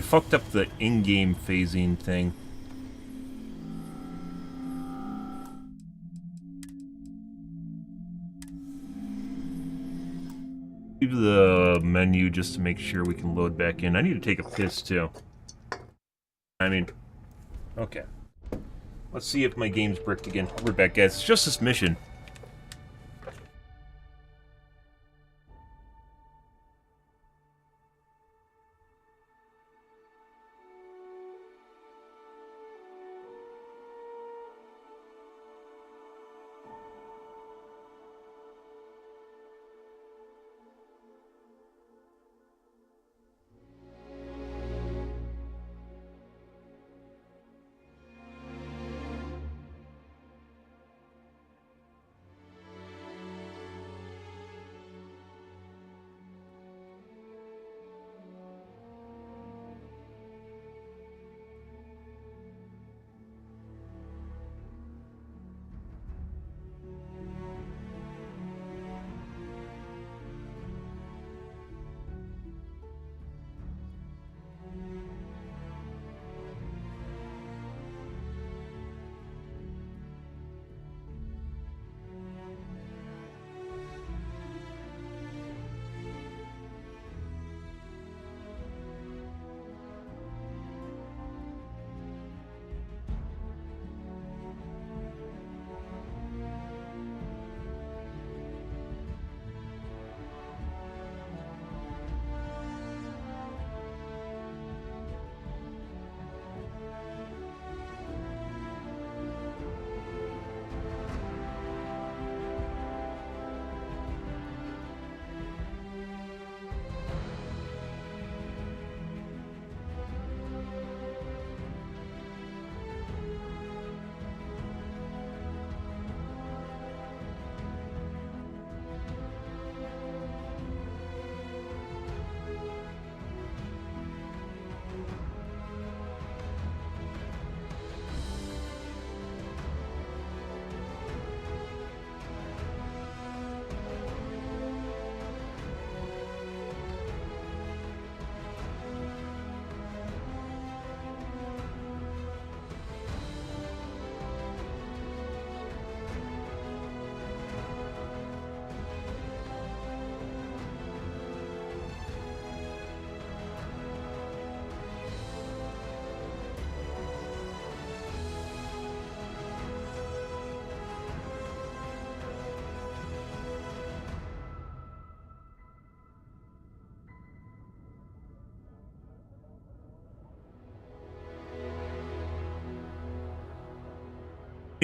S1: fucked up the in-game phasing thing. Leave the menu just to make sure we can load back in. I need to take a piss, too. I mean, okay. Let's see if my game's bricked again. We're back, guys. It's just this mission.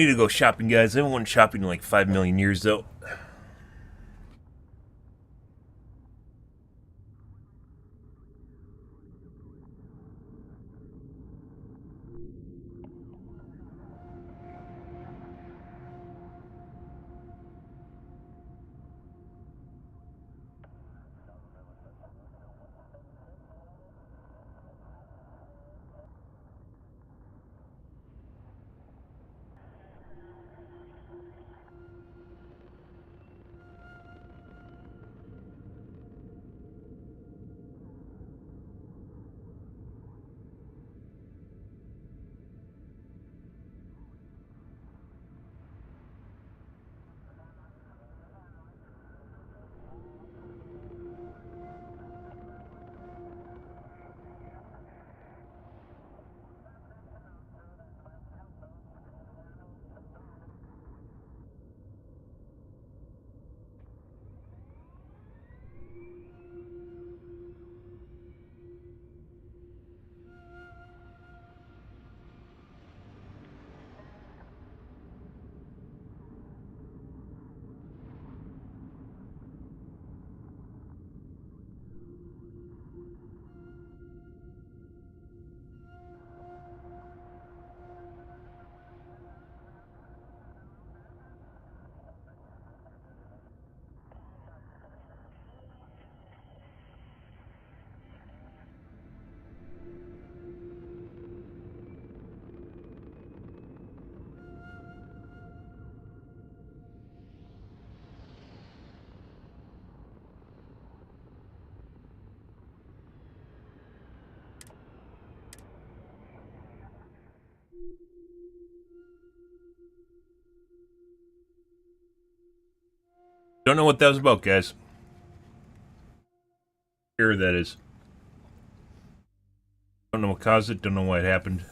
S1: Need to go shopping, guys. I haven't went shopping in like 5 million years, though. Don't know what that was about, guys. Here that is. Don't know what caused it. Don't know why it happened.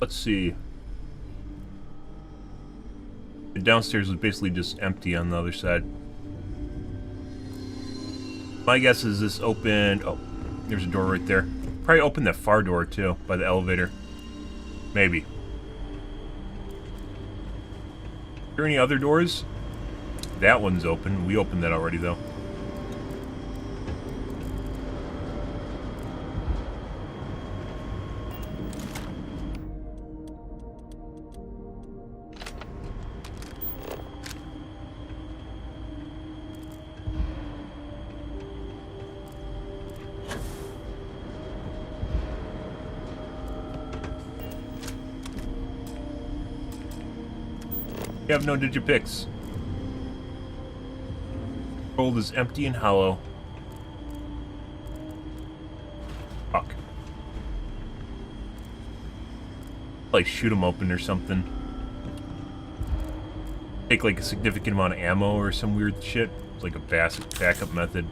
S1: Let's see. The downstairs was basically just empty on the other side. My guess is this opened... Oh, there's a door right there. Probably opened that far door, too, by the elevator. Maybe. Are there any other doors? That one's open. We opened that already, though. You have no digipicks. World is empty and hollow. Fuck. Like shoot them open or something. Take like a significant amount of ammo or some weird shit. It's like a backup method.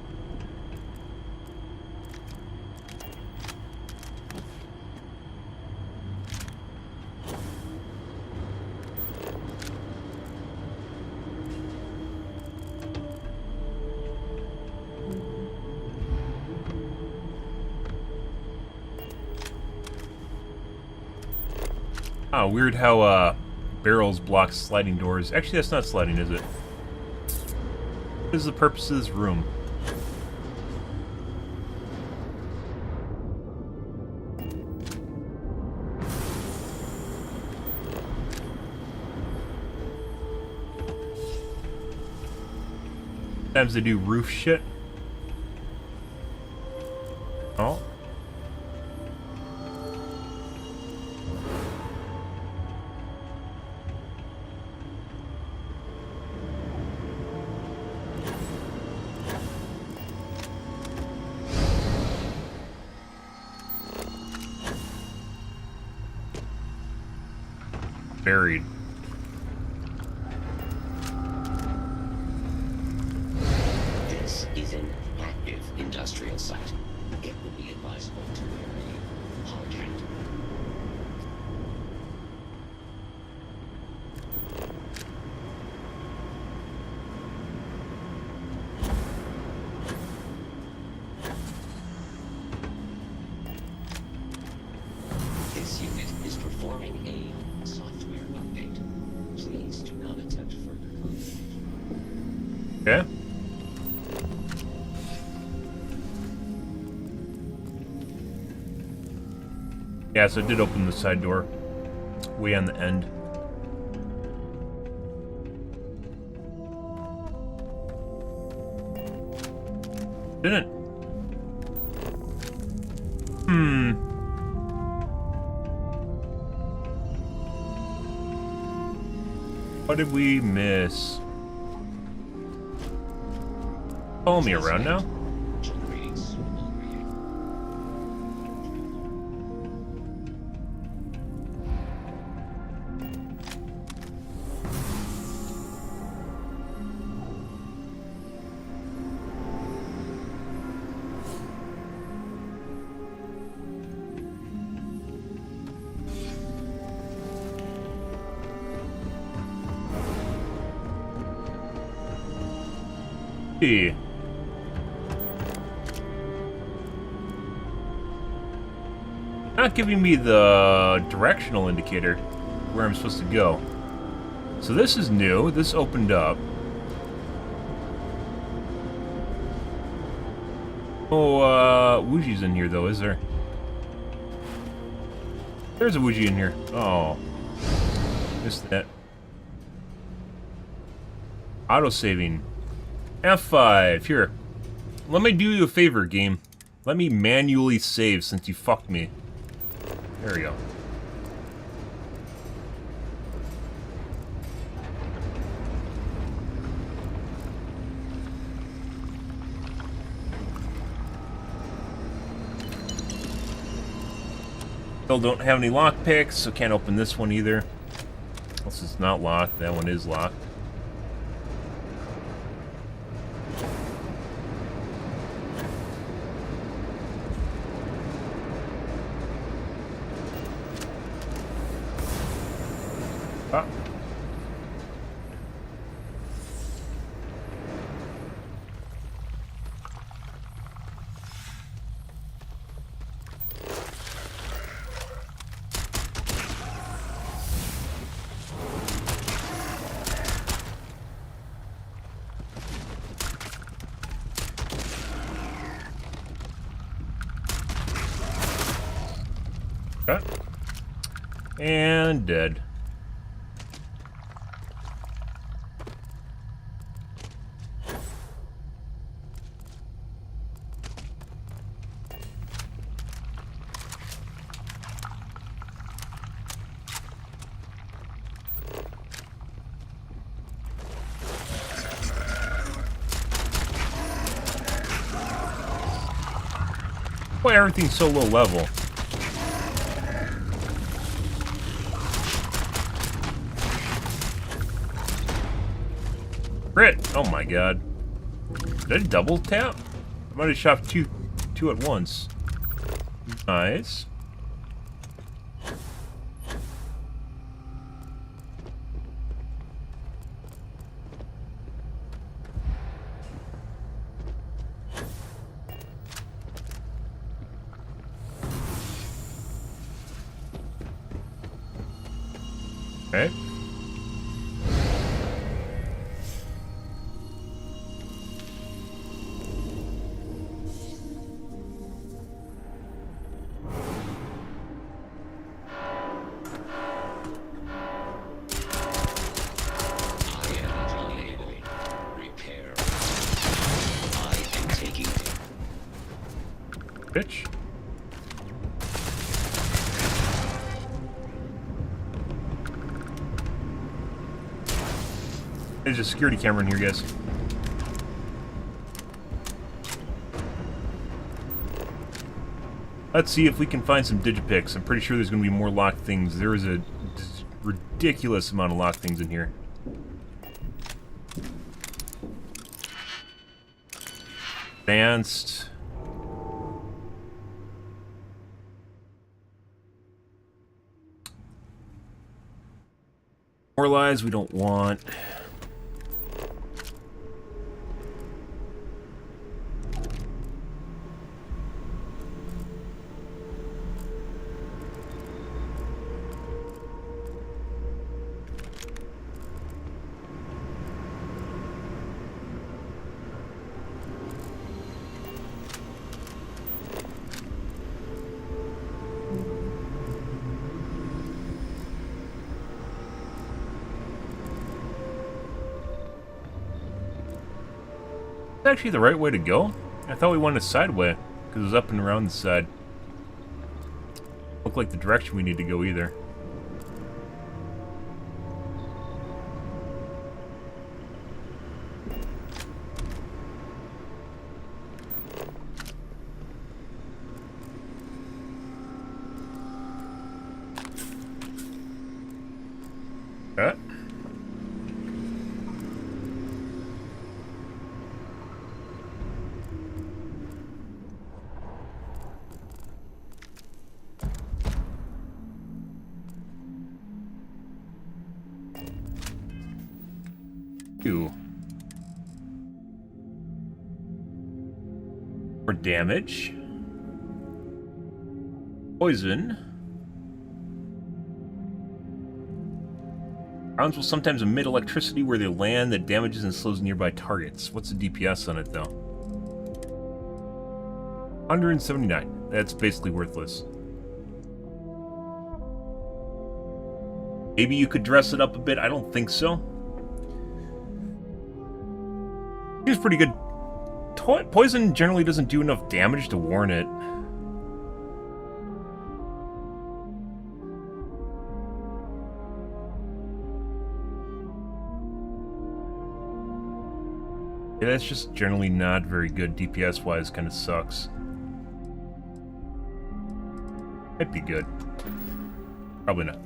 S1: Oh, weird how barrels block sliding doors. Actually, that's not sliding, is it? What is the purpose of this room? Sometimes they do roof shit. Oh. Buried.
S15: This is an active industrial site. It would be advisable to wear a hard hat.
S1: Okay. Yeah, so it did open the side door. Way on the end. Didn't. What did we miss? Follow me around now? Not giving me the directional indicator where I'm supposed to go. So this is new. This opened up. Oh, Wuji's in here though, is there? There's a Wuji in here. Oh. Missed that. Auto-saving. F5. Here. Let me do you a favor, game. Let me manually save since you fucked me. There we go. Still don't have any lockpicks, so can't open this one either. Unless it's not locked. That one is locked. Ah. Okay. And dead. Why everything's so low level? Crit! Oh my god. Did I double tap? I might have shot two at once. Nice. Okay. Bitch. There's a security camera in here, guys. Let's see if we can find some digipicks. I'm pretty sure there's going to be more locked things. There is a ridiculous amount of locked things in here. Advanced. More lies we don't want. It's actually the right way to go. I thought we went a side way, because it was up and around the side. Looked like the direction we need to go either. Okay. More damage. Poison. Rounds will sometimes emit electricity where they land that damages and slows nearby targets. What's the DPS on it, though? 179. That's basically worthless. Maybe you could dress it up a bit. I don't think so. Seems pretty good. Poison generally doesn't do enough damage to warrant it. Yeah, that's just generally not very good DPS-wise. Kind of sucks. Might be good. Probably not.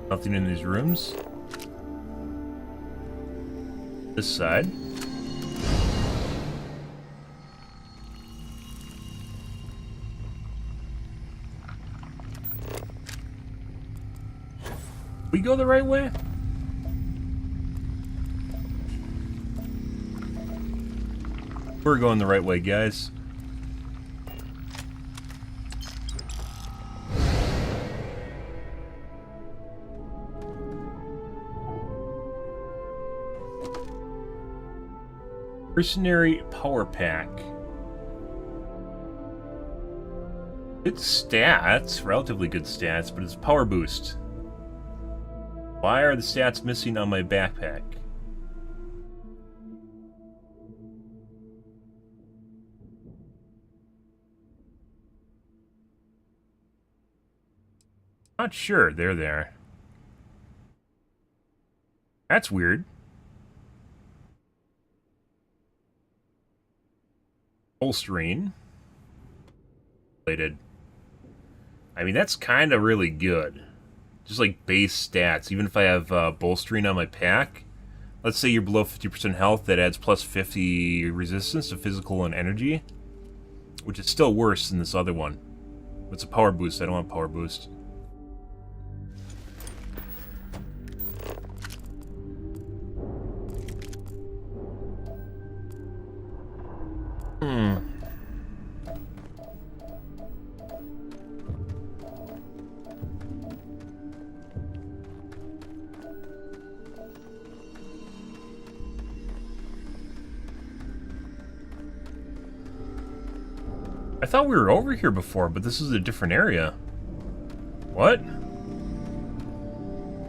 S1: Nothing in these rooms. This side. We go the right way? We're going the right way, guys. Mercenary Power Pack. Good stats, relatively good stats, but it's power boost. Why are the stats missing on my backpack? Not sure. They're there. That's weird. Bolstering. Plated. I mean, that's kind of really good. Just like base stats. Even if I have bolstering on my pack. Let's say you're below 50% health, that adds plus 50 resistance to physical and energy. Which is still worse than this other one. It's a power boost. I don't want power boost. I thought we were over here before, but this is a different area. What?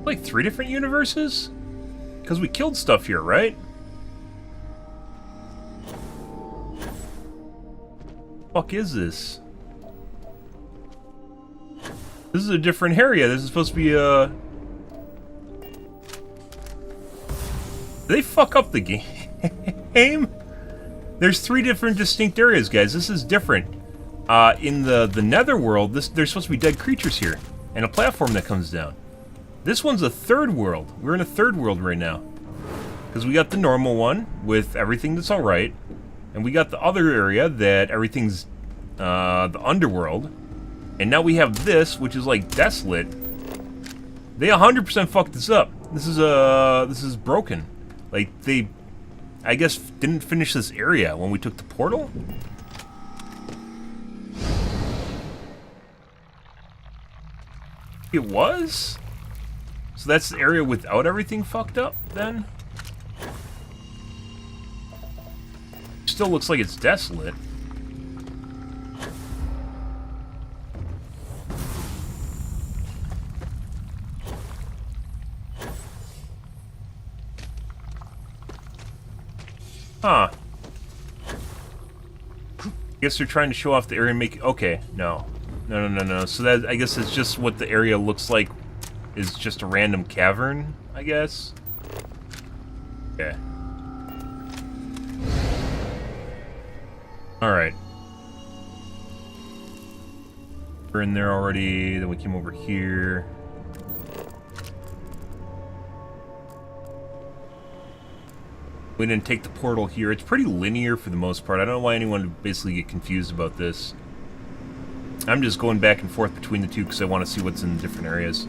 S1: Like 3 different universes? Because we killed stuff here, right? Fuck is this? This is a different area. This is supposed to be a... Did they fuck up the game? There's 3 different distinct areas, guys. This is different. In the netherworld, there's supposed to be dead creatures here. And a platform that comes down. This one's a third world. We're in a third world right now. Because we got the normal one with everything that's alright. And we got the other area that everything's the underworld. And now we have this, which is like desolate. They 100% fucked this up. This is broken. Like, they, I guess, didn't finish this area when we took the portal? It was? So that's the area without everything fucked up, then? Still looks like it's desolate. Huh. Guess they're trying to show off the area and make... Okay, no. No. So that, I guess it's just what the area looks like is just a random cavern, I guess? Okay. Alright. We're in there already, then we came over here. We didn't take the portal here. It's pretty linear for the most part. I don't know why anyone would basically get confused about this. I'm just going back and forth between the two because I want to see what's in the different areas.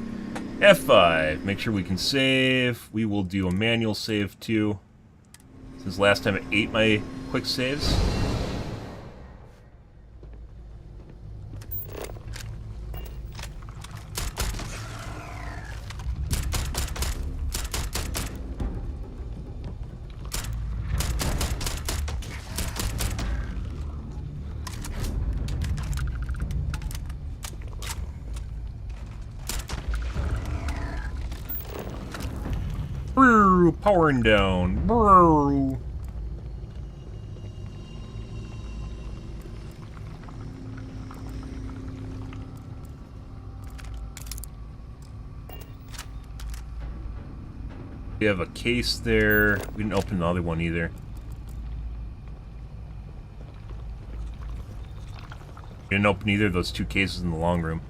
S1: F5. Make sure we can save. We will do a manual save too. Since last time it ate my quick saves. Powering down. Brrr. We have a case there. We didn't open the other one either. We didn't open either of those two cases in the long room.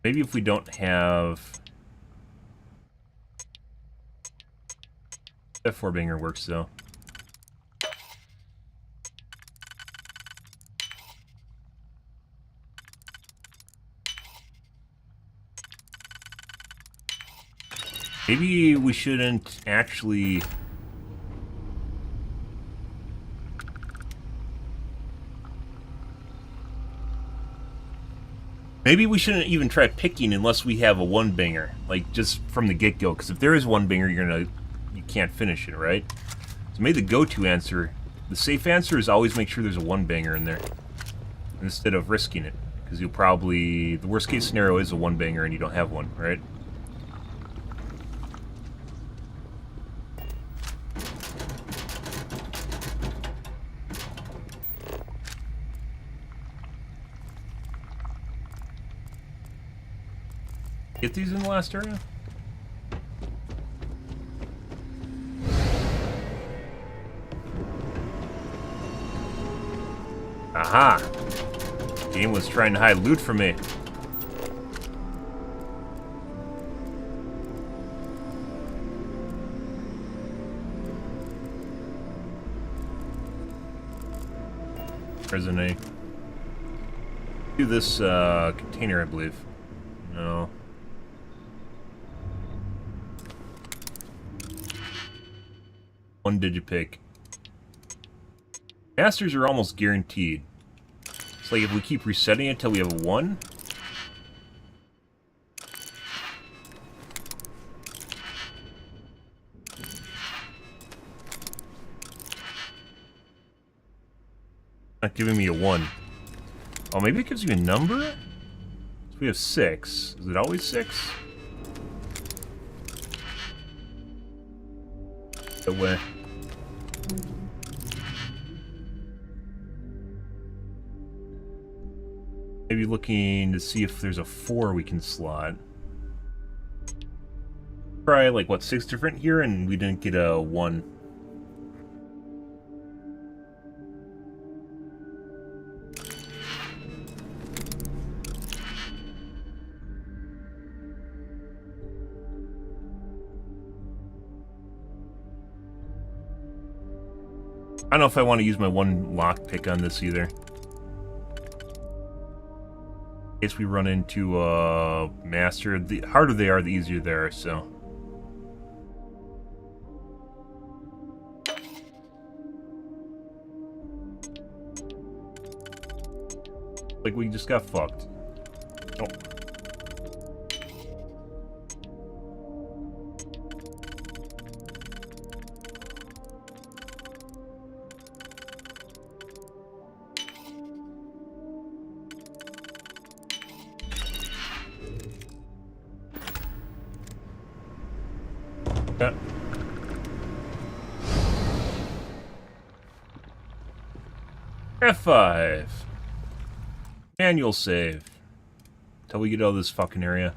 S1: Maybe if we don't have... That 4-banger works though. Maybe we shouldn't actually... Maybe we shouldn't even try picking unless we have a 1-banger, like just from the get-go. Because if there is 1-banger, you can't finish it, right? So maybe the go-to answer, the safe answer is always make sure there's a 1-banger in there instead of risking it. Because you'll probably, the worst case scenario is a 1-banger and you don't have one, right? Get these in the last area? Aha! Game was trying to hide loot from me. Prison A. Do this container, I believe. No. One digipick. Masters are almost guaranteed. It's like if we keep resetting it until we have a 1. Not giving me a 1. Oh, maybe it gives you a number? So we have 6. Is it always 6? That way. Maybe looking to see if there's a 4 we can slot. Try like what, 6 different here, and we didn't get a 1. I don't know if I want to use my one lockpick on this either. In case we run into master. The harder they are, the easier they are, so. Like we just got fucked. Oh. Yeah. F5. Manual save. Till we get out of this fucking area.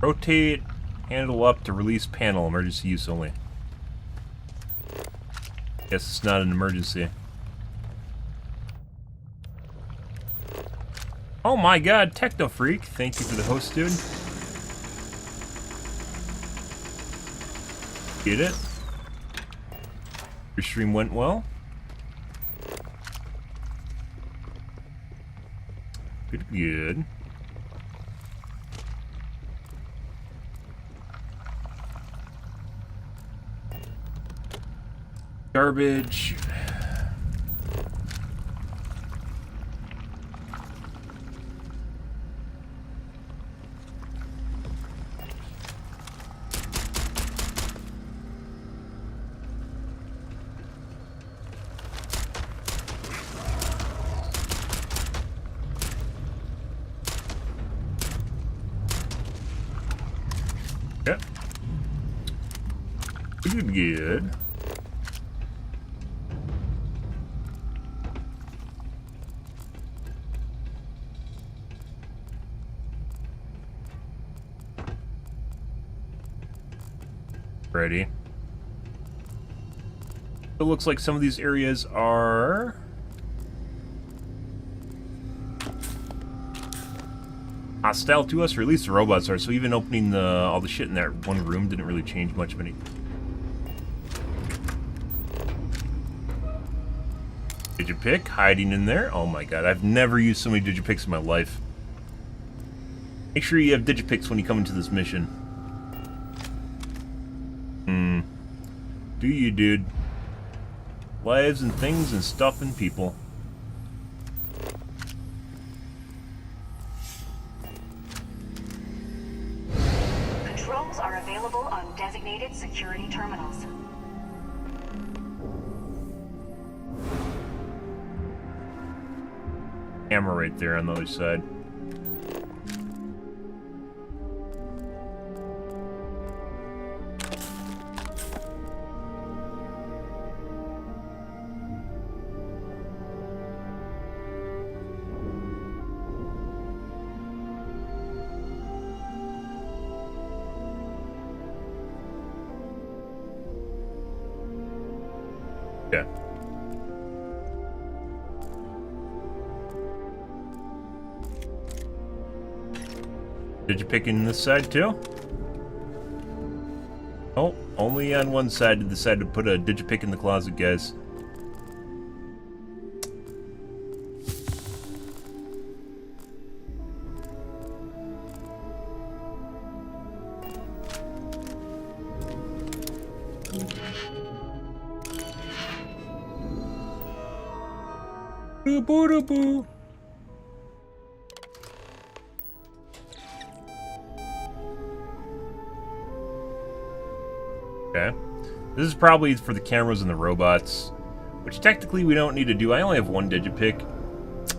S1: Rotate handle up to release panel. Emergency use only. Guess it's not an emergency. Oh my god, Techno Freak. Thank you for the host, dude. Get it? Your stream went well? Good, good. Garbage. Yep. Good, good. Ready. It looks like some of these areas are hostile to us, or at least the robots are. So even opening all the shit in that one room didn't really change much of any. Digipick hiding in there. Oh my god, I've never used so many digipicks in my life. Make sure you have digipicks when you come into this mission. Do you, dude? Lives and things and stuff and people.
S14: Controls are available on designated security terminals.
S1: Camera right there on the other side. Yeah. Did you pick in this side too? Oh, only on one side did decide to put a digipick in the closet, guys. Boo-boo-boo. Okay. This is probably for the cameras and the robots, which technically we don't need to do. I only have one digipick.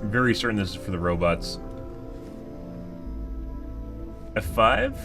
S1: I'm very certain this is for the robots. F5?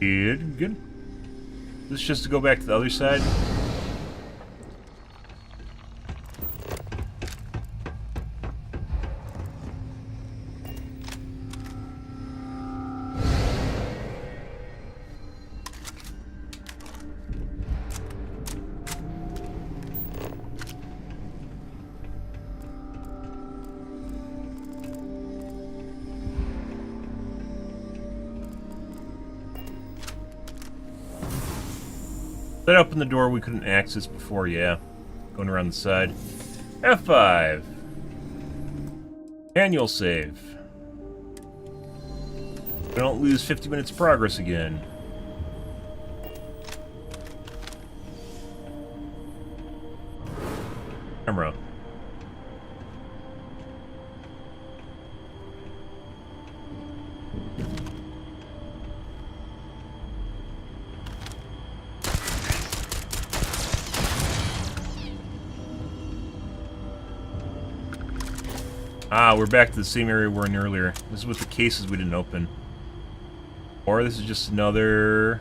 S1: Good. This is just to go back to the other side. That opened the door we couldn't access before, yeah. Going around the side. F5. Manual save. We don't lose 50 minutes of progress again. Camera. Ah, we're back to the same area we were in earlier. This is with the cases we didn't open. Or this is just another...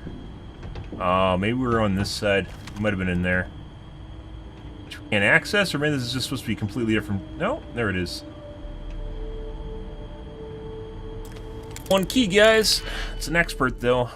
S1: maybe we were on this side. We might have been in there. Which we can't access, or maybe this is just supposed to be completely different. No, there it is. One key, guys. It's an expert, though.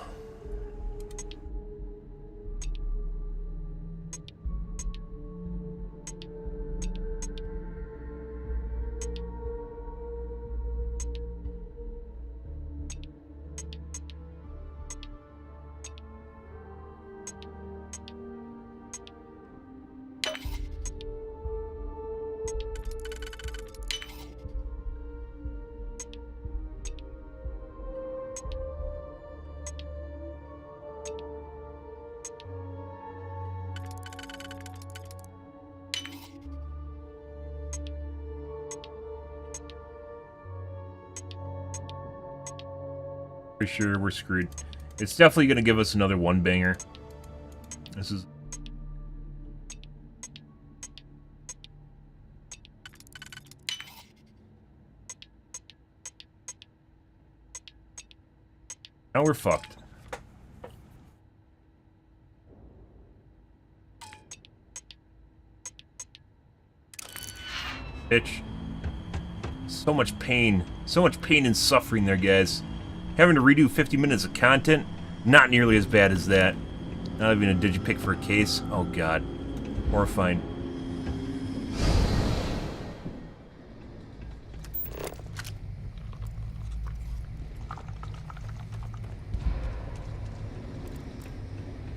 S1: Pretty sure we're screwed. It's definitely going to give us another one-banger. This is... Now we're fucked. Bitch. So much pain. So much pain and suffering there, guys. Having to redo 50 minutes of content, not nearly as bad as that. Not even a digipick for a case. Oh god. Horrifying.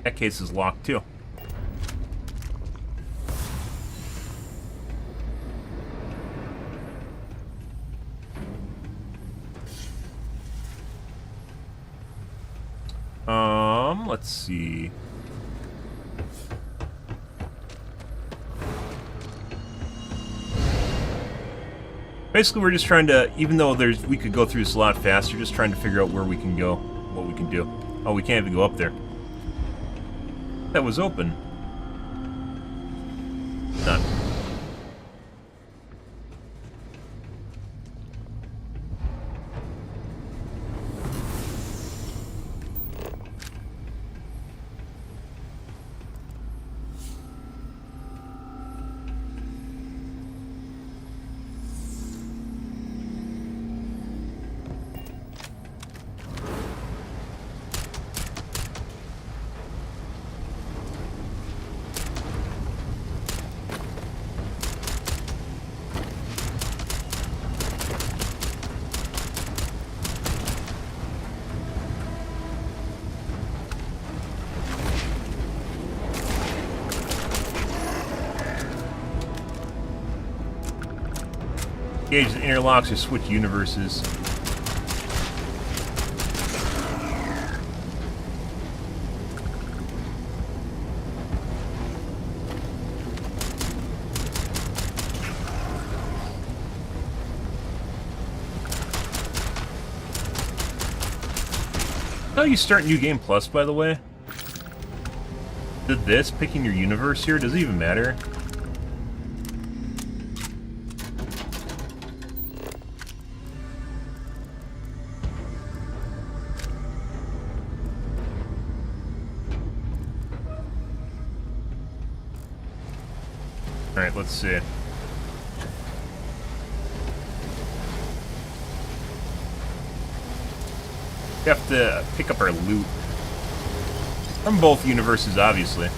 S1: That case is locked too. Let's see. Basically, we're just trying to, even though we could go through this a lot faster, just trying to figure out where we can go, what we can do. Oh, we can't even go up there. That was open. Not. Engage the interlocks or switch universes. How you start New Game Plus, by the way? Did this, picking your universe here, does it even matter? Alright, let's see. We have to pick up our loot. From both universes, obviously.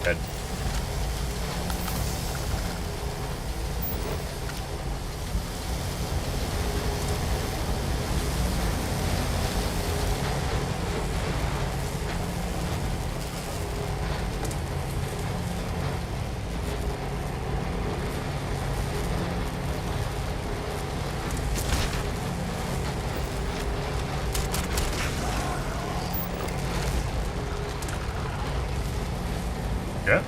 S1: Dead. Yeah.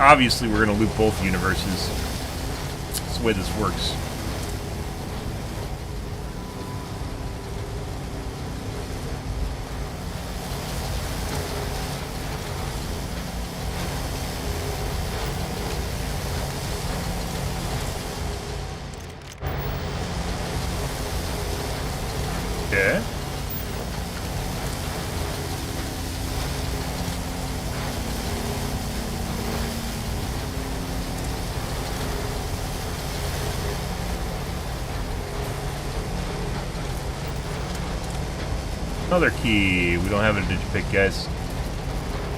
S1: Obviously, we're going to loot both universes. That's the way this works. Okay. Another key. We don't have a digipick, guys.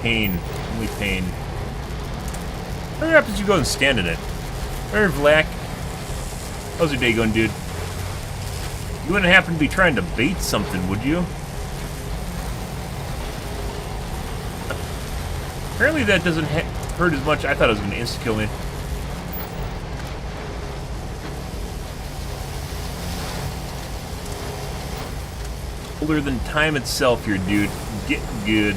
S1: Pain. Only pain. What happens if you go and stand in it? Where, Vlak? How's your day going, dude? You wouldn't happen to be trying to bait something, would you? Apparently that doesn't hurt as much. I thought it was going to insta-kill me. Older than time itself here, dude. Get good.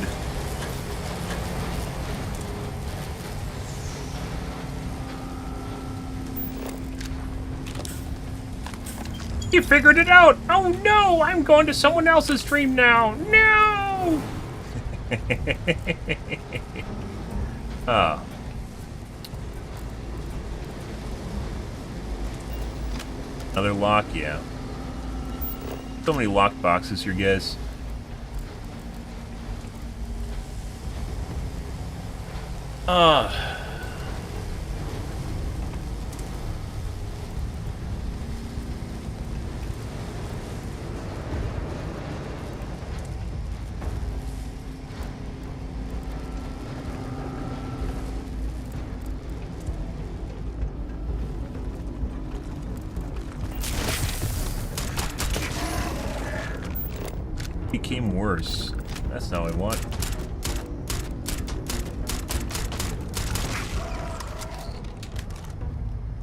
S1: You figured it out! Oh no! I'm going to someone else's stream now! No! Ah. Another lock, yeah. So many locked boxes here, guys. Became worse. That's not what I want.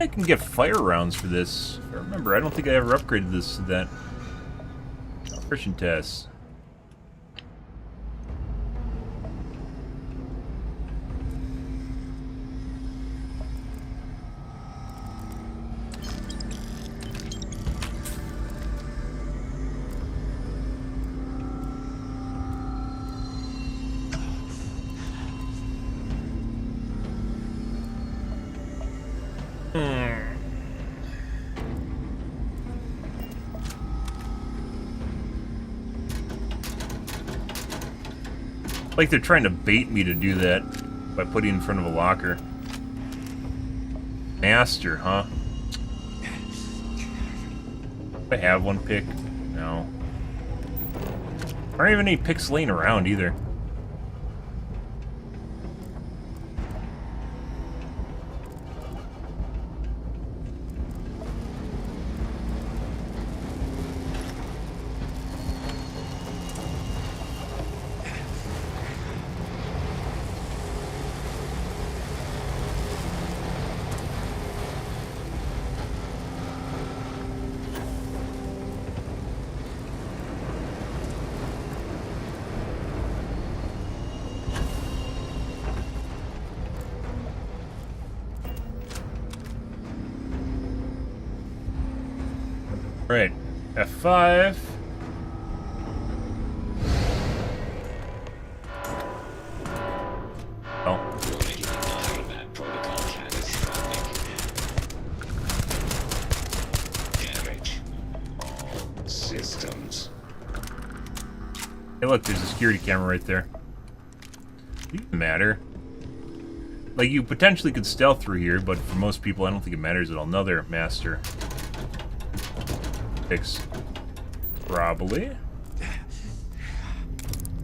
S1: I can get fire rounds for this. If I remember, I don't think I ever upgraded this to that. Friction test. Like they're trying to bait me to do that by putting in front of a locker. Master, huh? Do I have one pick? No. There aren't even any picks laying around either. Right, F5. look, there's a security camera right there. It doesn't matter. Like, you potentially could stealth through here, but for most people, I don't think it matters at all. Another master. Fix. Probably.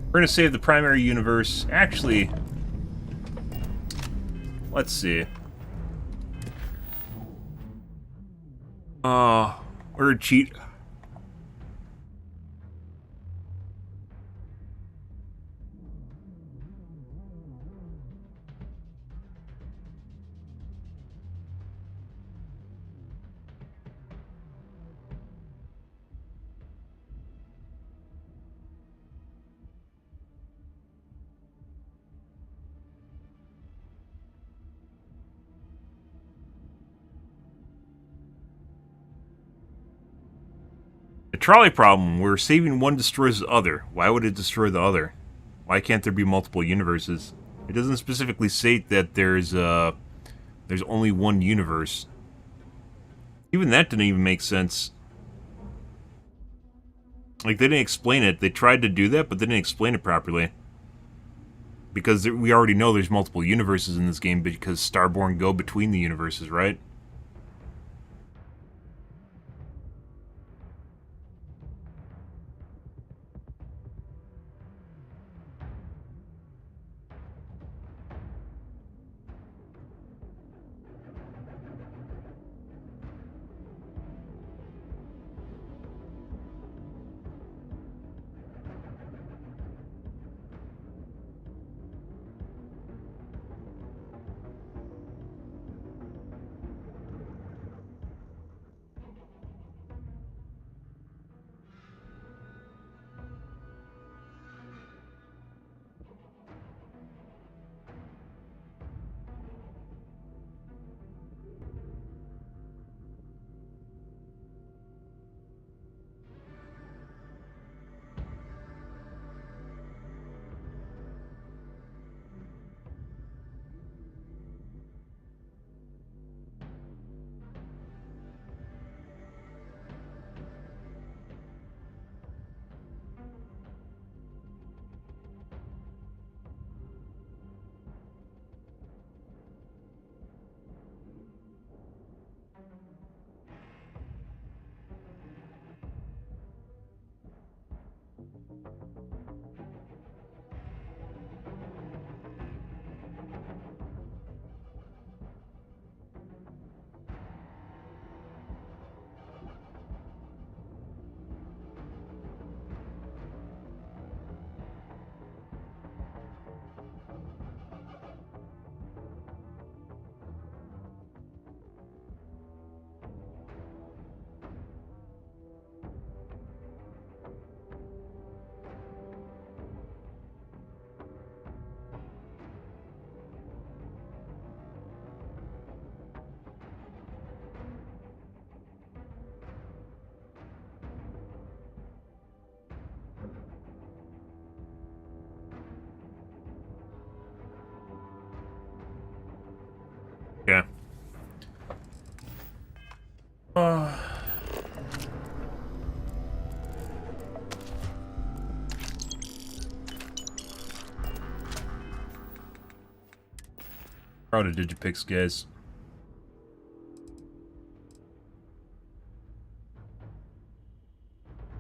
S1: We're gonna save the primary universe. Actually, let's see. We're a cheat. The trolley problem, where saving one destroys the other. Why would it destroy the other? Why can't there be multiple universes? It doesn't specifically state that there's only one universe. Even that didn't even make sense. Like, they didn't explain it. They tried to do that, but they didn't explain it properly. Because we already know there's multiple universes in this game because Starborn go between the universes, right? Yeah. Proud of Digipix, guys.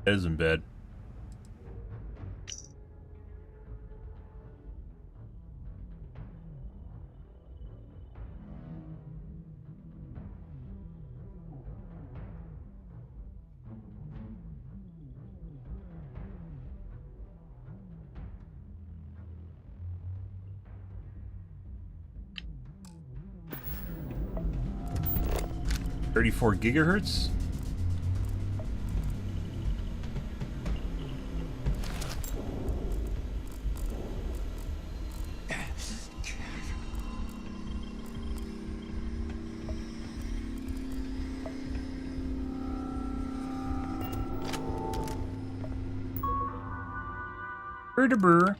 S1: That isn't bad. $34 gigahertz? Burr.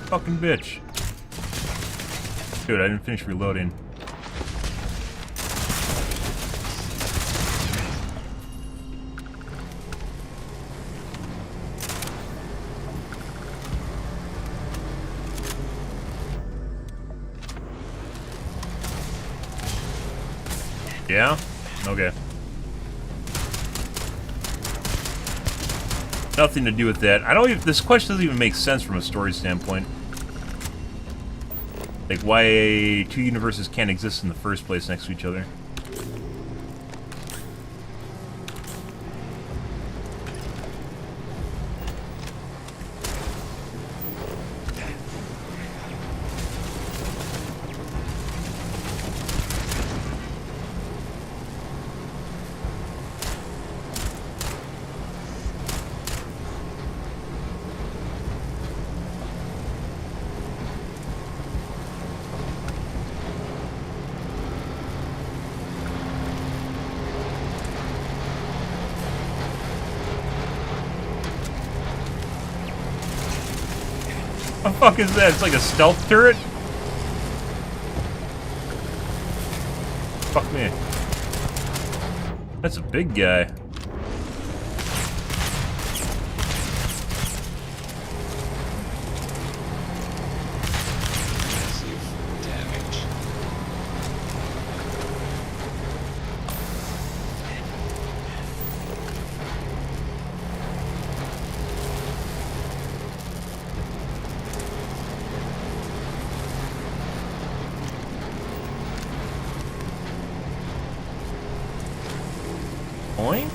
S1: Fucking bitch. Dude, I didn't finish reloading. Yeah? Okay. Nothing to do with that. I don't even, this question doesn't even make sense from a story standpoint. Like, why two universes can't exist in the first place next to each other. What the fuck is that? It's like a stealth turret? Fuck me. That's a big guy. Oink?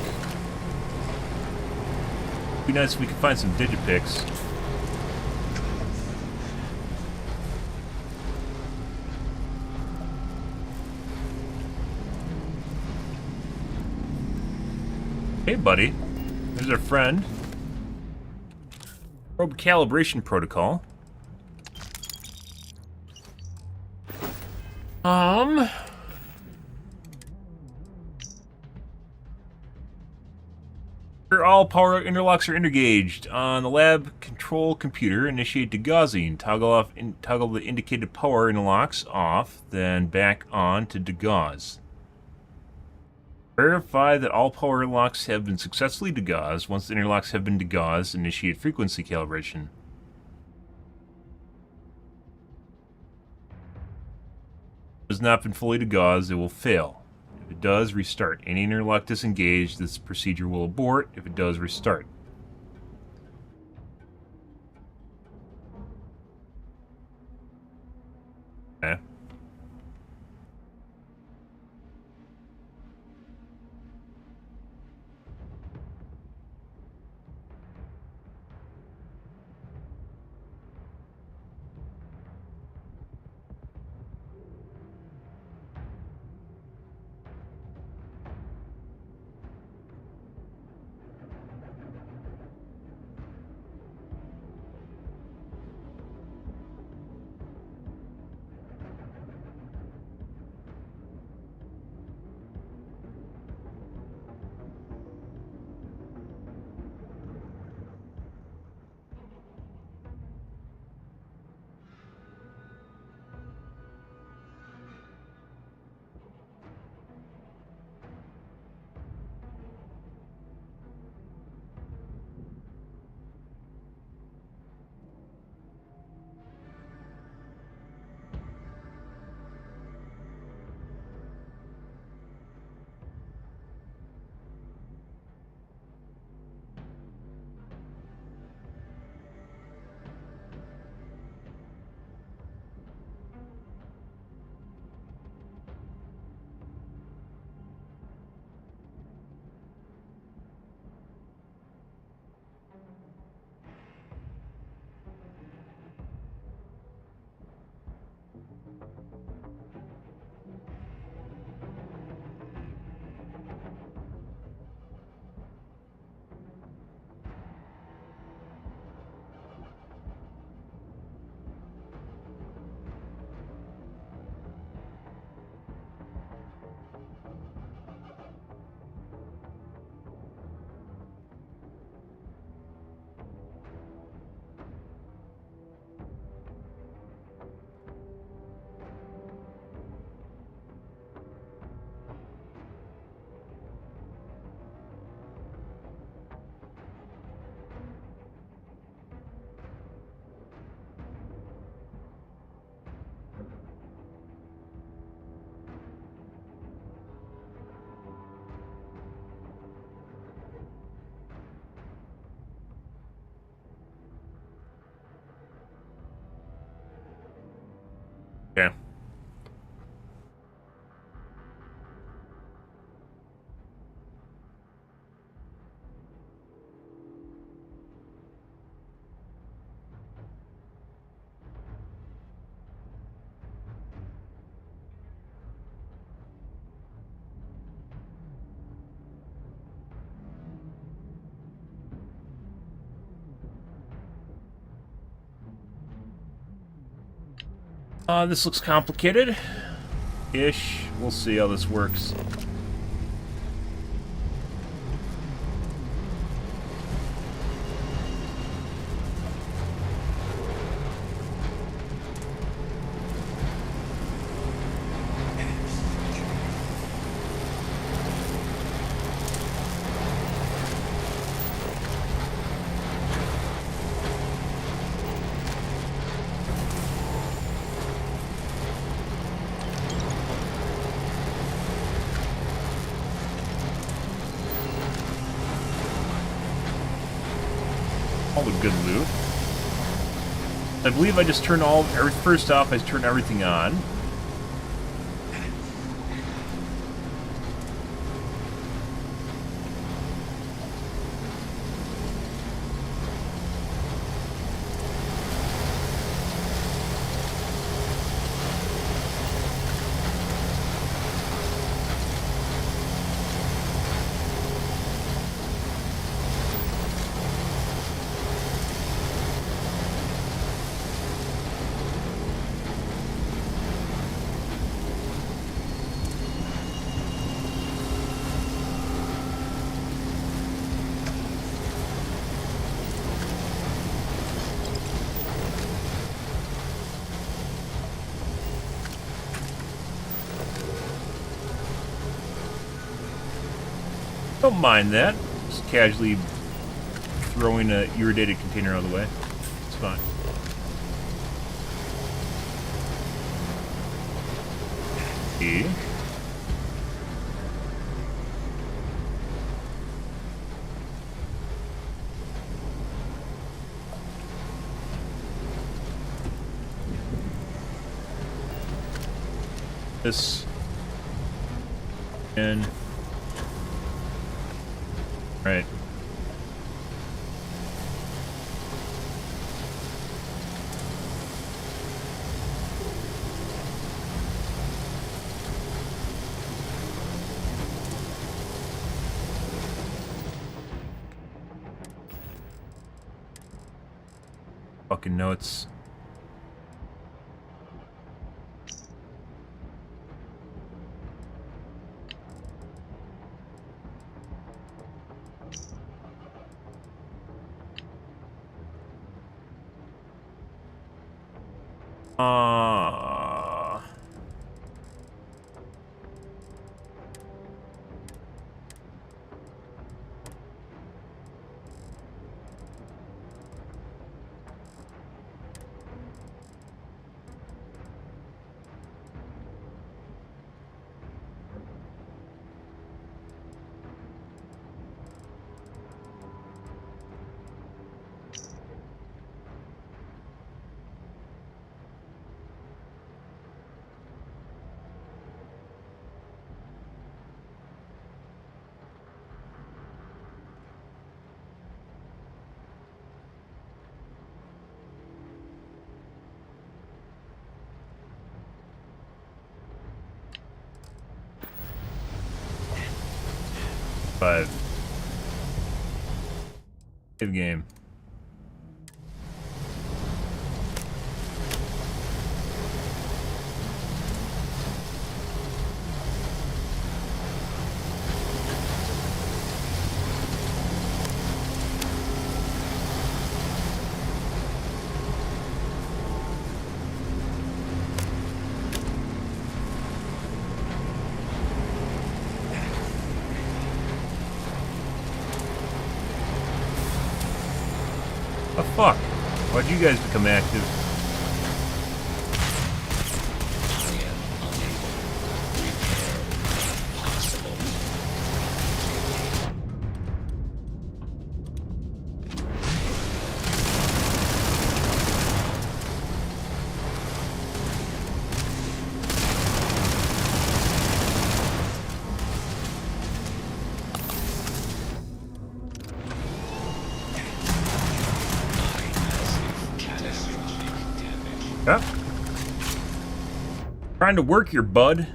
S1: Be nice if we could find some digipics. Hey, buddy. There's our friend. Probe calibration protocol. All power interlocks are intergauged. On the lab control computer, initiate degaussing. Toggle the indicated power interlocks off, then back on to degauss. Verify that all power interlocks have been successfully degaussed. Once the interlocks have been degaussed, initiate frequency calibration. If it has not been fully degaussed, it will fail. If it does, restart. Any interlock disengaged, this procedure will abort. If it does, restart. Okay. Okay. This looks complicated-ish. We'll see how this works. All the good loot. I believe I just turned first off, I turned everything on. Don't mind that. Just casually throwing a irradiated container out of the way. It's fine. Okay. This and right. Fucking notes. Five. Good game. The fuck? Why'd you guys become active? Yep. Trying to work here, bud.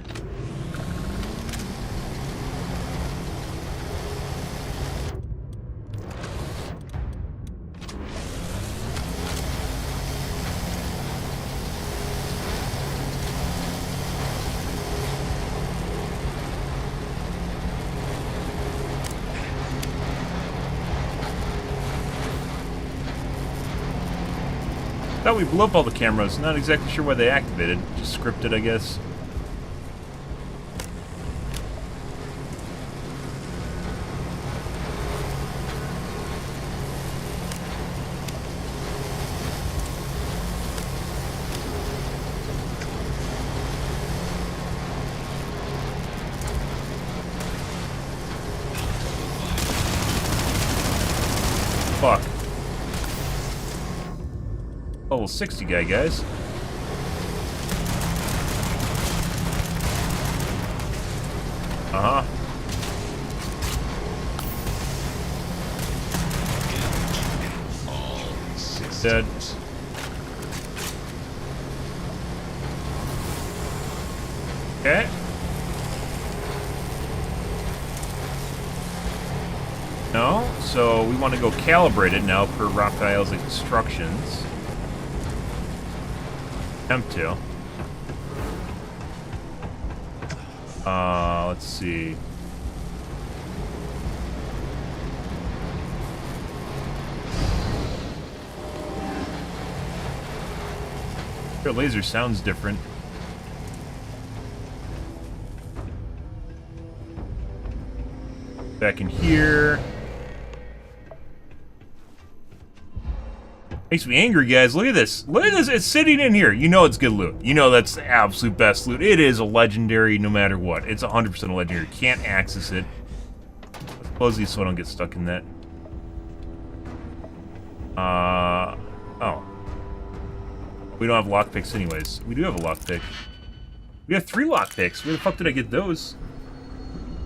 S1: Thought we blew up all the cameras. Not exactly sure why they activated. Just scripted, I guess. Fuck. Level 60 guy, guys. Uh-huh. Dead. Okay. No, so we want to go calibrate it now per Raphael's instructions. Attempt to. Let's see. Your laser sounds different. Back in here. Makes me angry, guys. Look at this. Look at this. It's sitting in here. You know it's good loot. You know that's the absolute best loot. It is a legendary no matter what. It's 100% a legendary. Can't access it. Let's close these so I don't get stuck in that. Oh. We don't have lockpicks anyways. We do have a lockpick. We have 3 lockpicks. Where the fuck did I get those?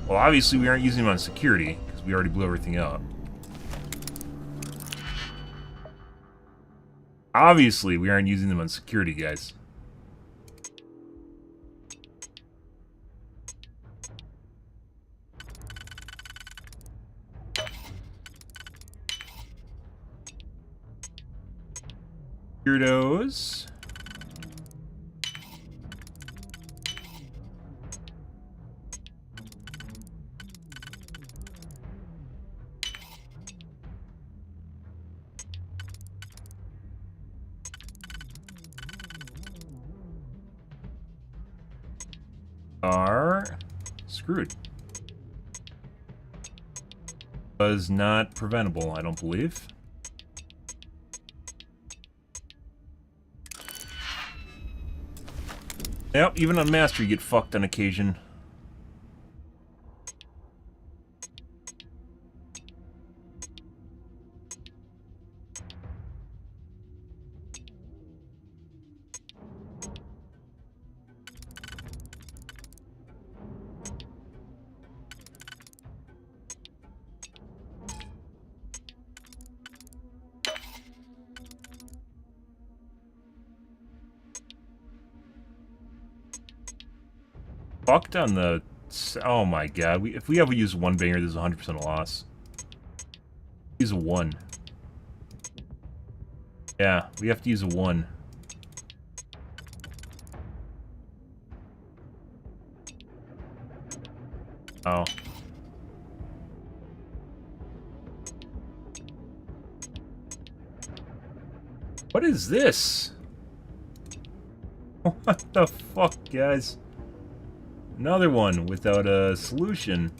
S1: Well, obviously we aren't using them on security, because we already blew everything up. Obviously, we aren't using them on security, guys. Weirdos. Are screwed. Was not preventable, I don't believe. Yep, even on Master you get fucked on occasion. Fucked on the... Oh my god. If we ever use one banger, there's 100% a loss. Use a 1. Yeah, we have to use a 1. Oh. What is this? What the fuck, guys? Another one without a solution.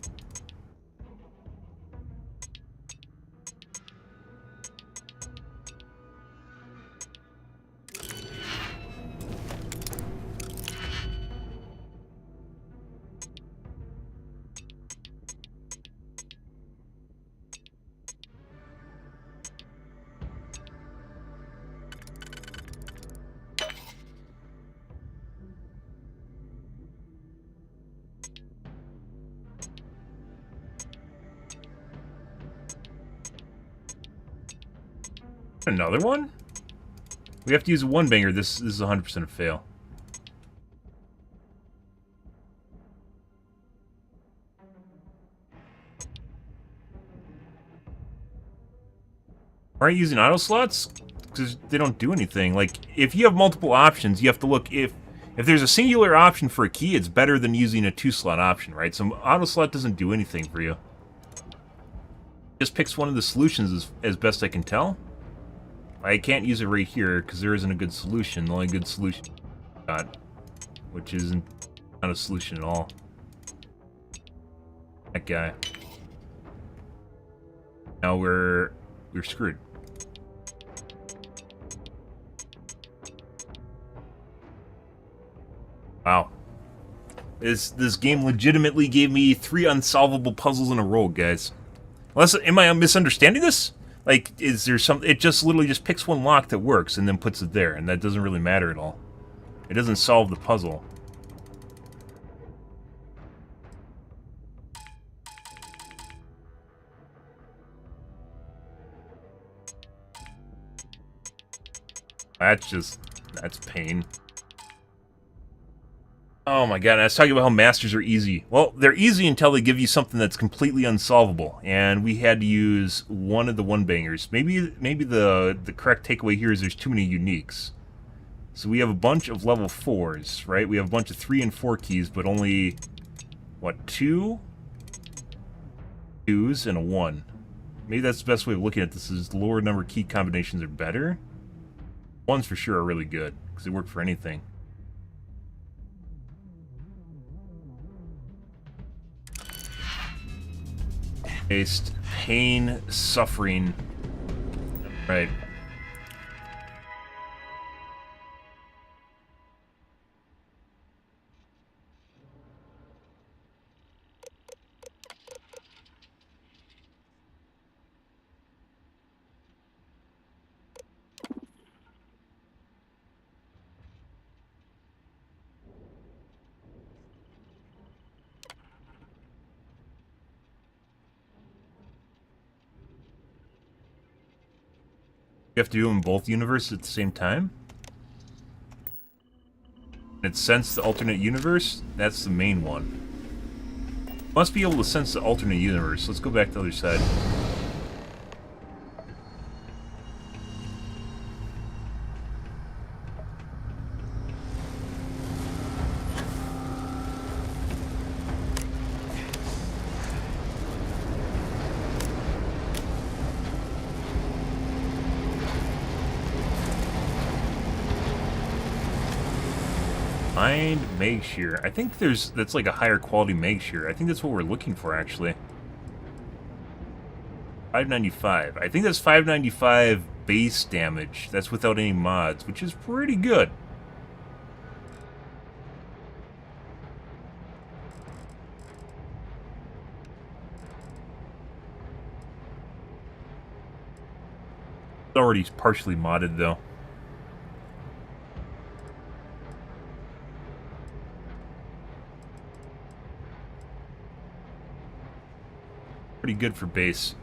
S1: Another one? We have to use a one banger. This is 100% a fail. Aren't you using auto slots? Because they don't do anything. Like, if you have multiple options, you have to look if there's a singular option for a key, it's better than using a 2-slot option, right? So auto slot doesn't do anything for you. Just picks one of the solutions as best I can tell. I can't use it right here because there isn't a good solution. The only good solution I got, which isn't not a solution at all. That guy. Now we're screwed. Wow. This game legitimately gave me 3 unsolvable puzzles in a row, guys. Unless, am I misunderstanding this? Like, is there some... It just literally just picks one lock that works and then puts it there, and that doesn't really matter at all. It doesn't solve the puzzle. That's pain. Oh my god, I was talking about how masters are easy. Well, they're easy until they give you something that's completely unsolvable, and we had to use one of the one-bangers. Maybe the correct takeaway here is there's too many uniques. So we have a bunch of level 4s, right? We have a bunch of 3 and 4 keys, but only, what, 2? 2s and a 1. Maybe that's the best way of looking at this, is lower number key combinations are better. 1s for sure are really good, because they work for anything. Taste, pain, suffering. Right. You have to do them in both universes at the same time? It sense the alternate universe? That's the main one. Must be able to sense the alternate universe. Let's go back to the other side. Find Mag Shear. I think that's like a higher quality Mag Shear. I think that's what we're looking for, actually. 595. I think that's 595 base damage. That's without any mods, which is pretty good. It's already partially modded, though. Pretty good for base.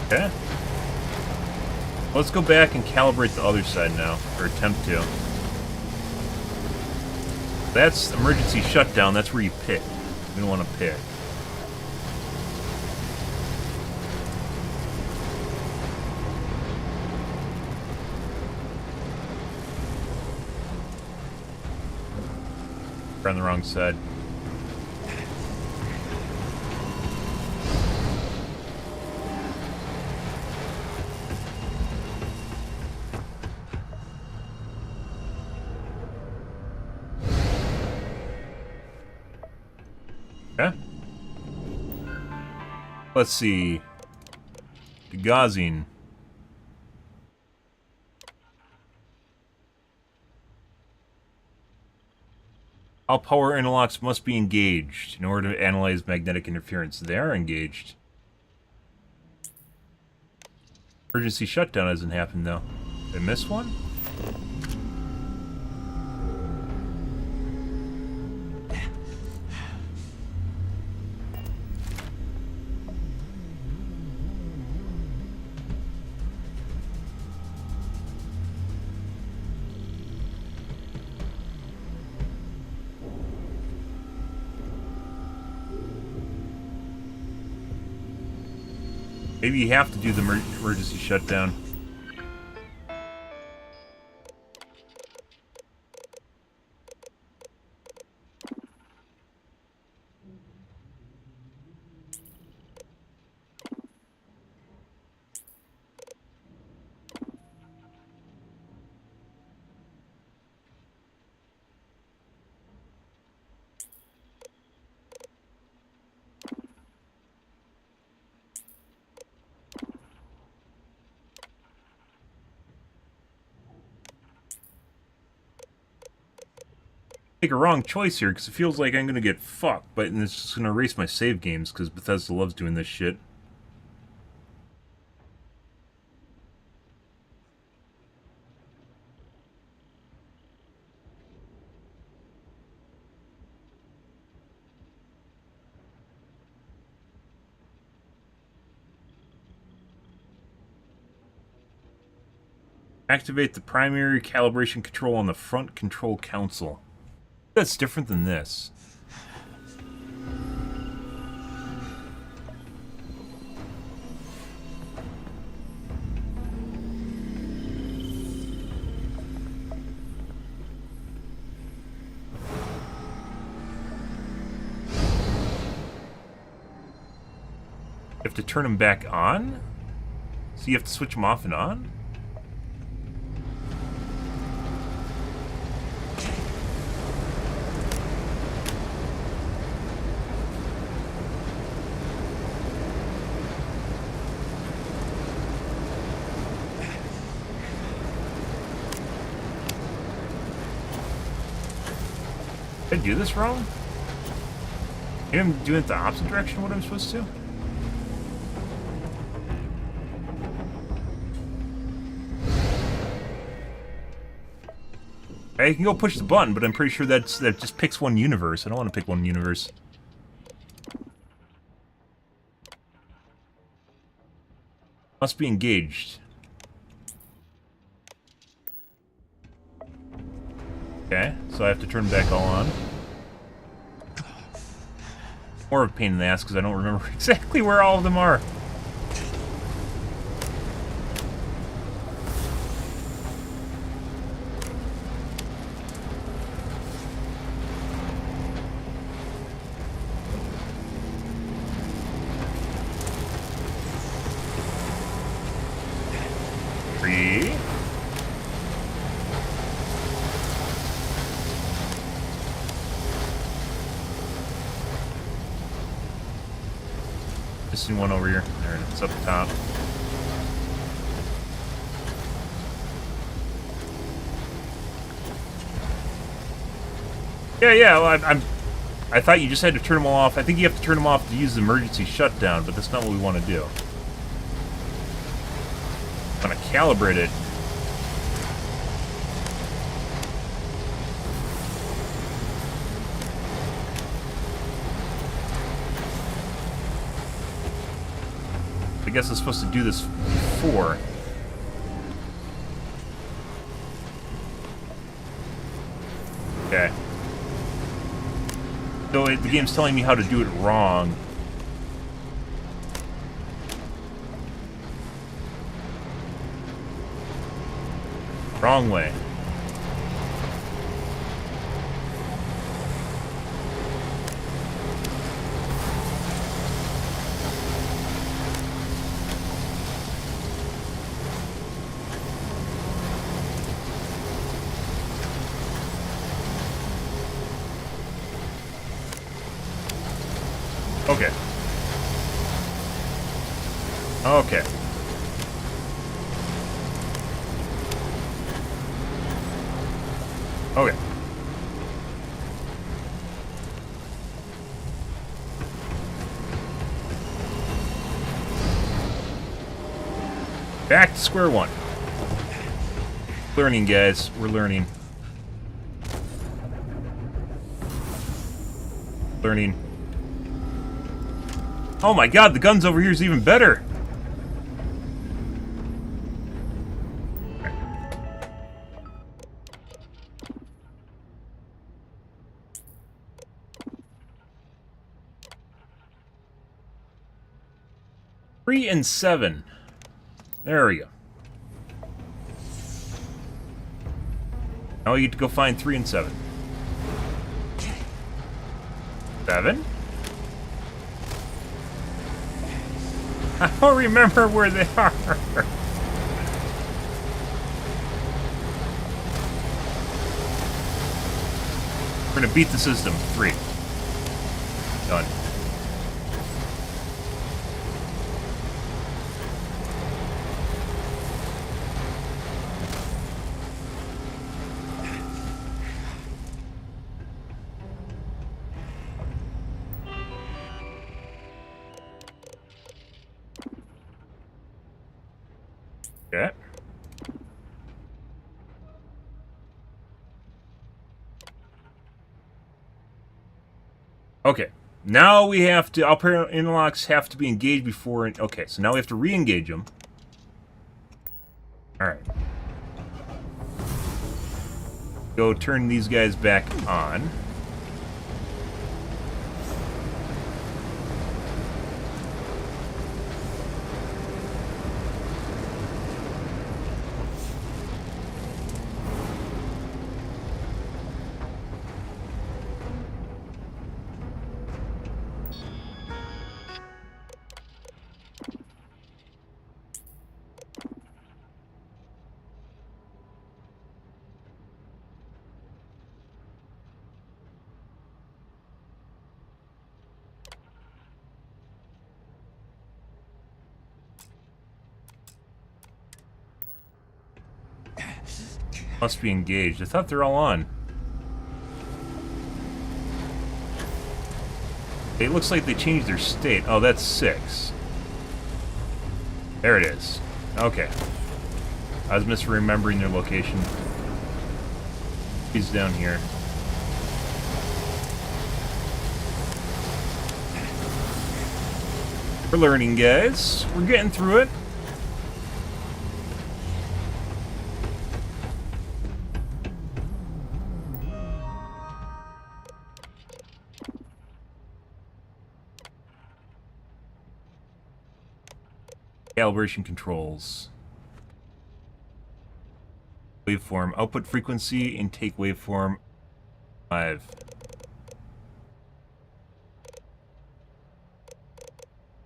S1: Okay. Let's go back and calibrate the other side now, or attempt to. That's emergency shutdown, that's where you pick. We don't want to pick. We're on the wrong side. Let's see. Degaussing. All power interlocks must be engaged in order to analyze magnetic interference. They are engaged. Emergency shutdown hasn't happened, though. Did I miss one? Maybe you have to do the emergency shutdown. Make a wrong choice here because it feels like I'm gonna get fucked, but it's just gonna erase my save games because Bethesda loves doing this shit. Activate the primary calibration control on the front control console. That's different than this. You have to turn them back on? So you have to switch them off and on? Did I do this wrong? Maybe I'm doing it the opposite direction of what I'm supposed to? I can go push the button, but I'm pretty sure that just picks one universe. I don't want to pick one universe. Must be engaged. Okay, so I have to turn them back all on. More of a pain in the ass because I don't remember exactly where all of them are. Three. Just one over here. There, it's up top. Yeah. Well, I thought you just had to turn them all off. I think you have to turn them off to use the emergency shutdown, but that's not what we want to do. I want to calibrate it. I guess I'm supposed to do this before. Okay. So the game's telling me how to do it wrong. Wrong way. Okay. Okay. Okay. Back to square one. Learning, guys. We're learning. Learning. Oh my god, the guns over here is even better. Three and 7. There we go. Now we get to go find 3 and 7. 7? I don't remember where they are. We're gonna beat the system. 3. Done. Okay. Okay. Now we have to... Operator interlocks have to be engaged before... Okay, so now we have to re-engage them. Alright. Go turn these guys back on. Must be engaged. I thought they're all on. It looks like they changed their state. Oh, that's 6. There it is. Okay. I was misremembering their location. He's down here. We're learning, guys. We're getting through it. Calibration controls. Waveform. Output frequency. Intake waveform. 5.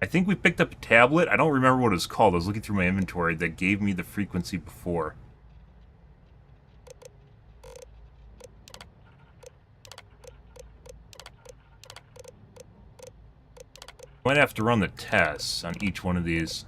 S1: I think we picked up a tablet. I don't remember what it was called. I was looking through my inventory that gave me the frequency before. Might have to run the tests on each one of these.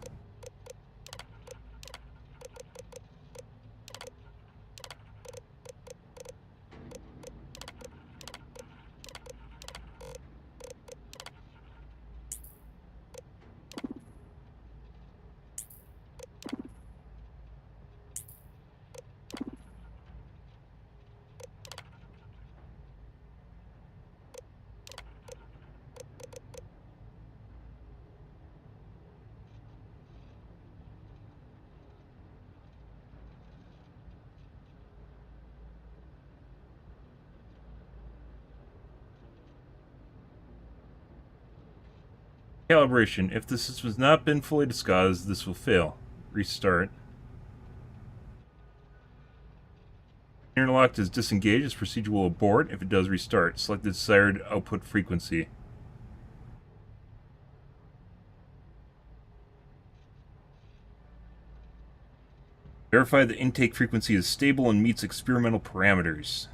S1: Calibration. If the system has not been fully disguised, this will fail. Restart. Interlocked is disengaged. This procedure will abort if it does restart. Select the desired output frequency. Verify the intake frequency is stable and meets experimental parameters.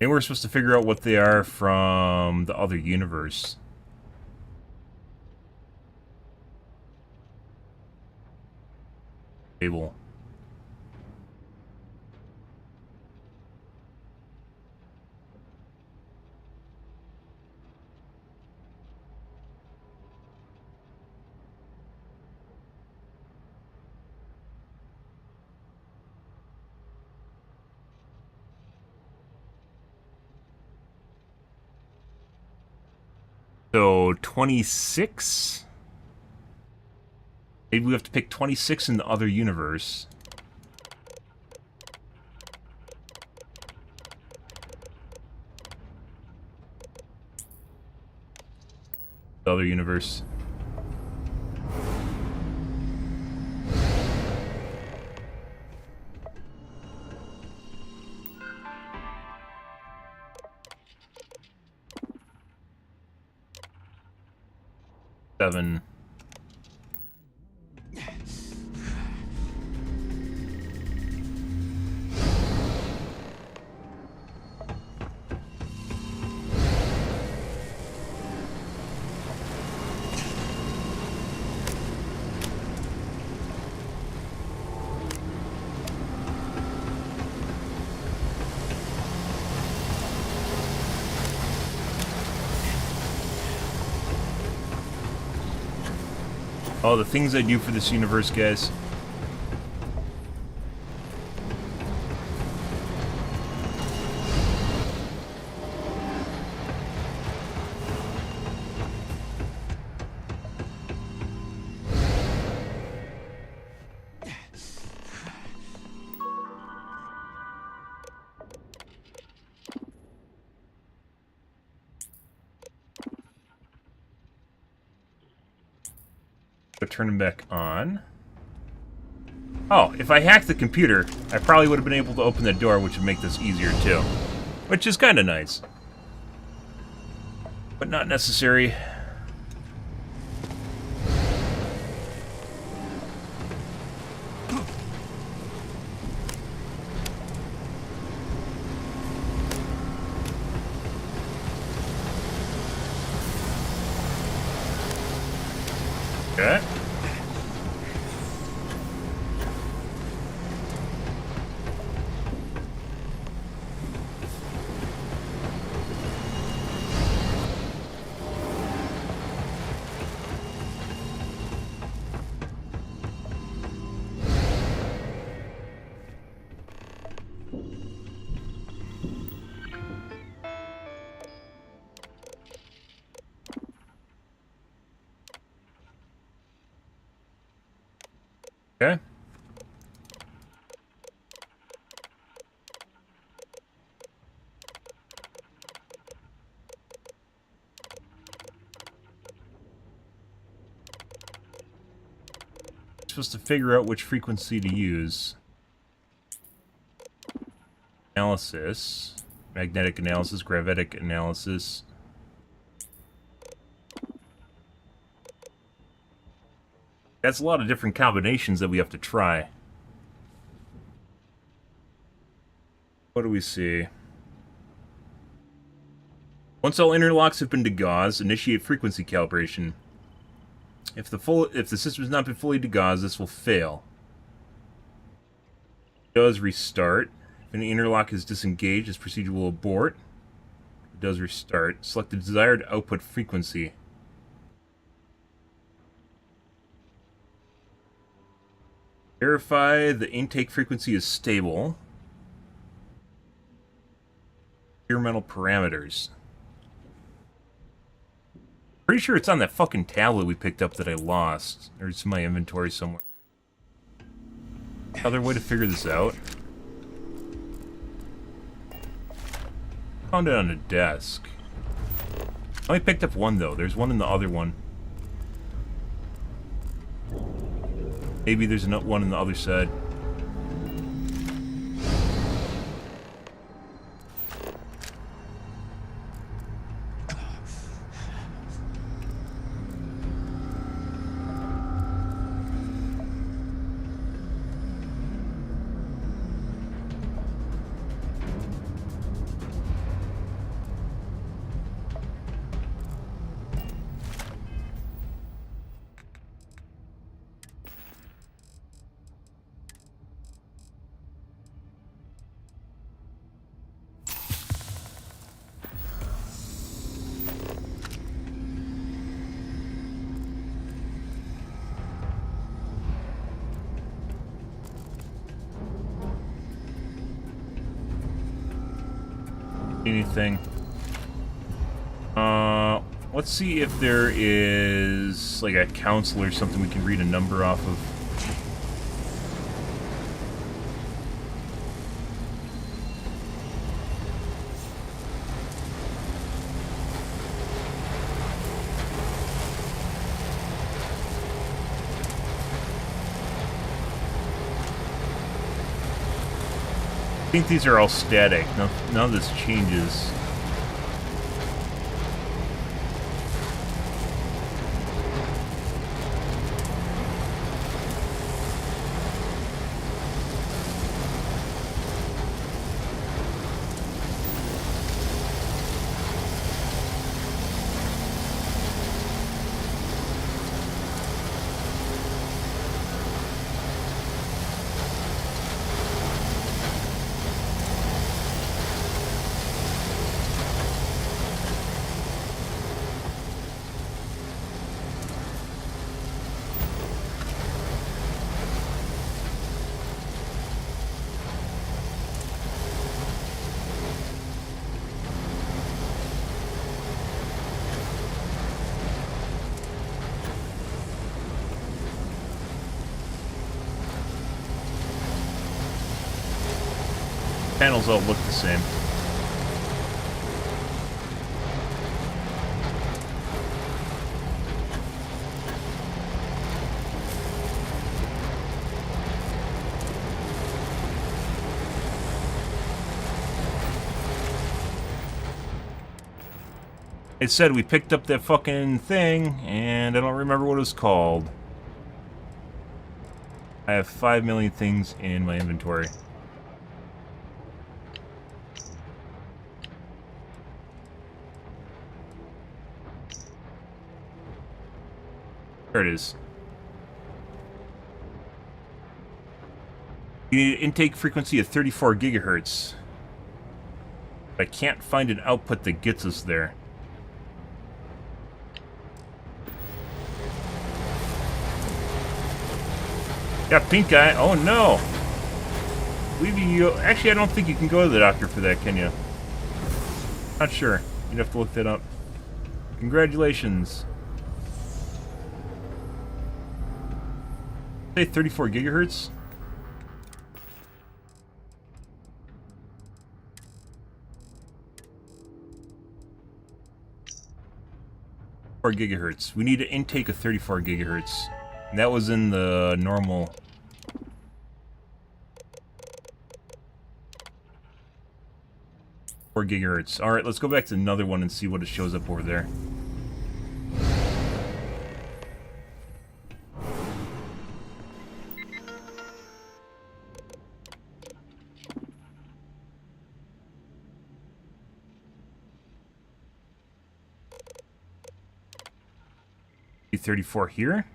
S1: Maybe we're supposed to figure out what they are from the other universe. Table. So 26? Maybe we have to pick 26 in the other universe. The other universe. Seven. Oh, the things I do for this universe, guys. But turn them back on. Oh, if I hacked the computer, I probably would have been able to open the door, which would make this easier too. Which is kind of nice. But not necessary. Okay. Okay. Supposed to figure out which frequency to use. Analysis, magnetic analysis, gravitic analysis. That's a lot of different combinations that we have to try. What do we see? Once all interlocks have been degaussed, initiate frequency calibration. If the system has not been fully degaussed, this will fail. It does restart. If an interlock is disengaged, this procedure will abort. It does restart. Select the desired output frequency. Verify the intake frequency is stable. Experimental parameters. Pretty sure it's on that fucking tablet we picked up that I lost. Or it's in my inventory somewhere. Other way to figure this out? Found it on a desk. I only picked up one though. There's one in the other one. Maybe there's one on the other side. Anything. Let's see if there is like a council or something we can read a number off of. I think these are all static. None of this changes. Panels all look the same. It said we picked up that fucking thing, and I don't remember what it was called. I have 5 million things in my inventory. There it is. You need an intake frequency of 34 gigahertz. I can't find an output that gets us there. Got pink eye. Oh no! Actually, I don't think you can go to the doctor for that, can you? Not sure. You'd have to look that up. Congratulations. Say 34 gigahertz? 4 gigahertz. We need an intake of 34 gigahertz. And that was in the normal. Four gigahertz. Alright, let's go back to another one and see what it shows up over there. E34 here.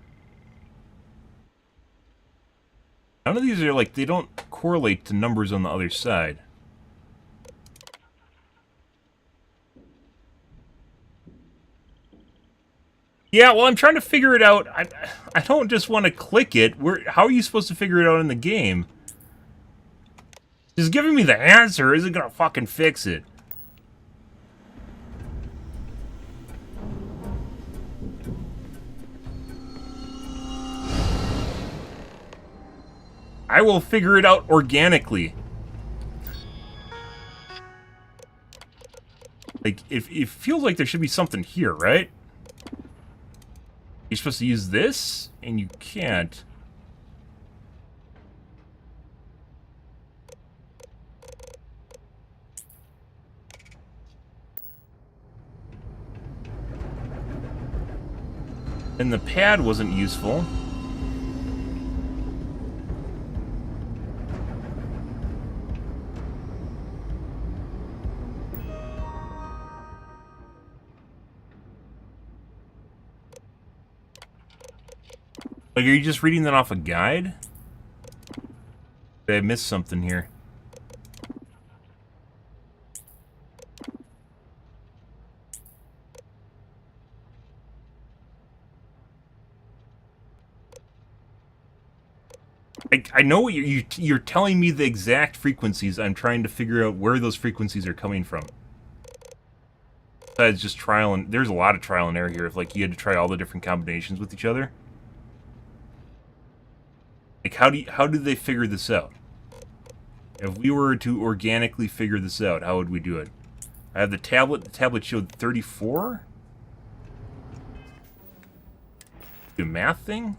S1: None of these are like, they don't correlate to numbers on the other side. Yeah, well, I'm trying to figure it out. I don't just want to click it. How are you supposed to figure it out in the game? Just giving me the answer isn't gonna fucking fix it. I will figure it out organically. Like, if it feels like there should be something here, right? You're supposed to use this, and you can't. And the pad wasn't useful. Like, are you just reading that off a guide? Did I miss something here? I know what you're telling me the exact frequencies. I'm trying to figure out where those frequencies are coming from. besides just trial and... There's a lot of trial and error here. If, like, you had to try all the different combinations with each other. Like, how do they figure this out? If we were to organically figure this out, how would we do it? I have the tablet. The tablet showed 34? Do a math thing?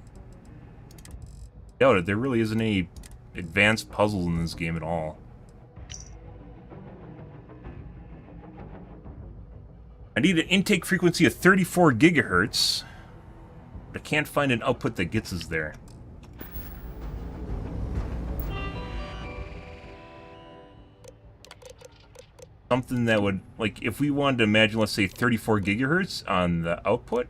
S1: Doubt it. There really isn't any advanced puzzles in this game at all. I need an intake frequency of 34 gigahertz, but I can't find an output that gets us there. Something that would, like, if we wanted to imagine, let's say, 34 gigahertz on the output,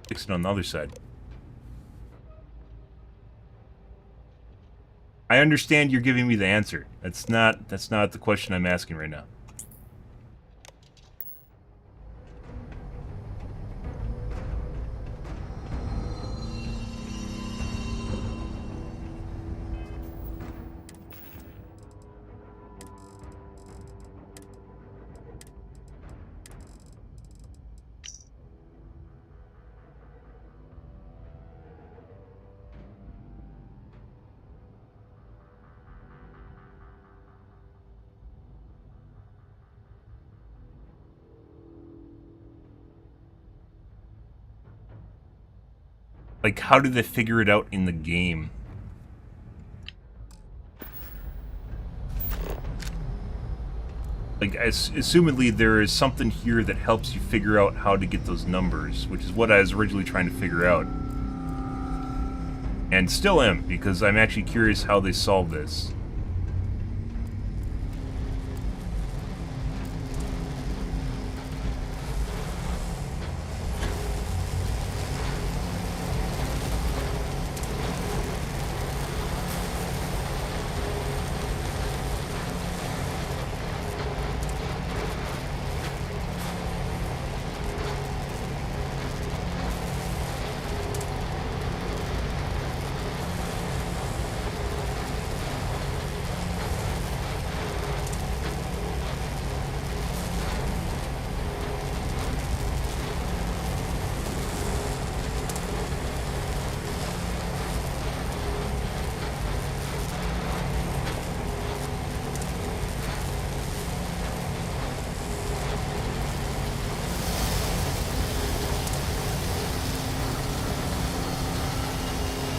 S1: fix it on the other side. I understand you're giving me the answer. That's not the question I'm asking right now. Like, how do they figure it out in the game? Like, assumedly there is something here that helps you figure out how to get those numbers, which is what I was originally trying to figure out. And still am, because I'm actually curious how they solve this.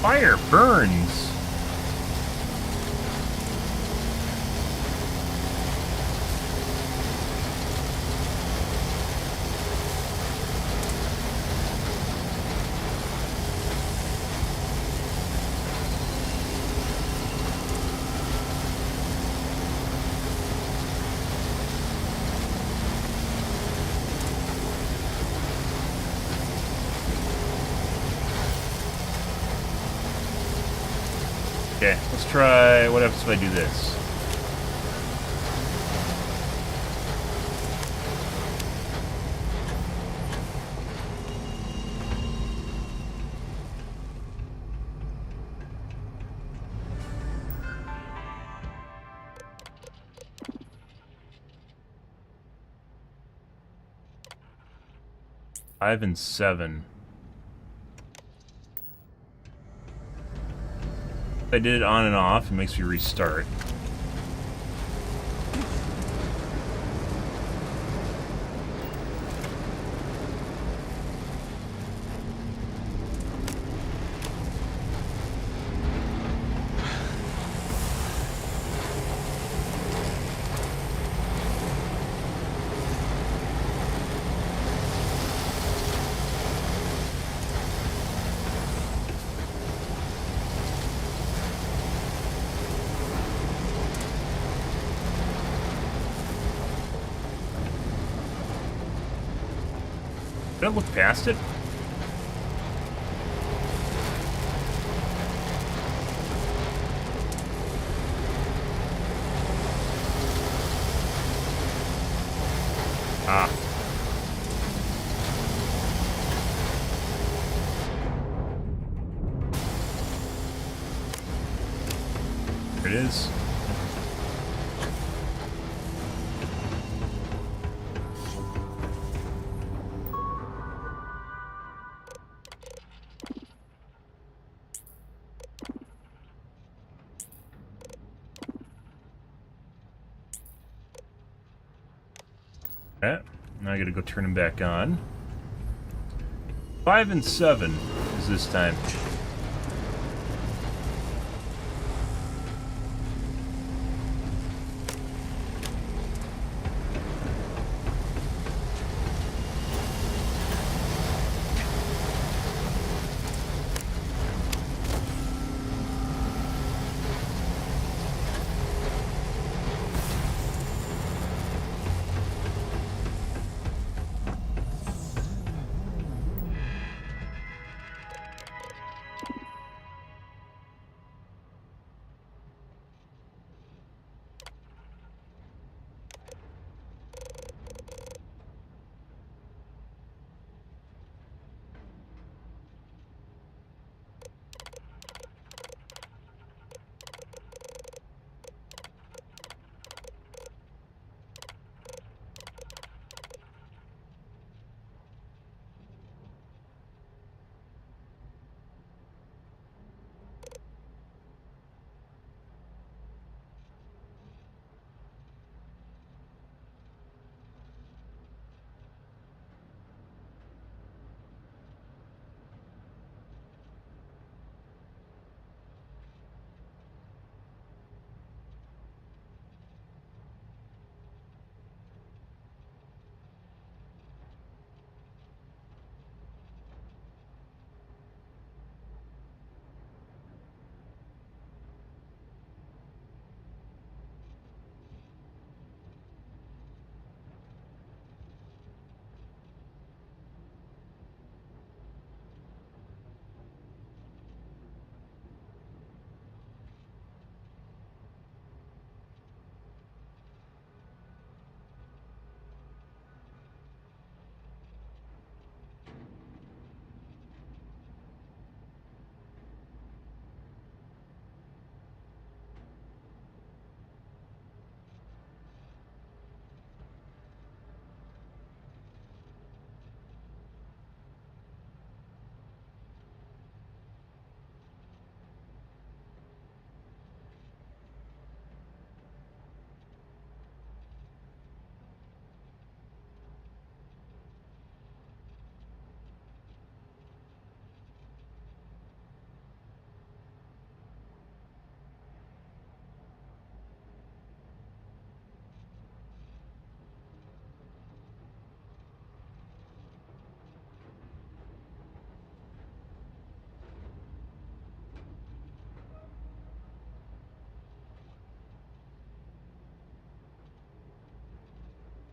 S1: Fire burns. Okay, let's try, what happens if I do this? Five and 7. If I did it on and off, it makes me restart. Did I look past it? Ah. There it is. Now I gotta go turn them back on. 5 and 7 is this time.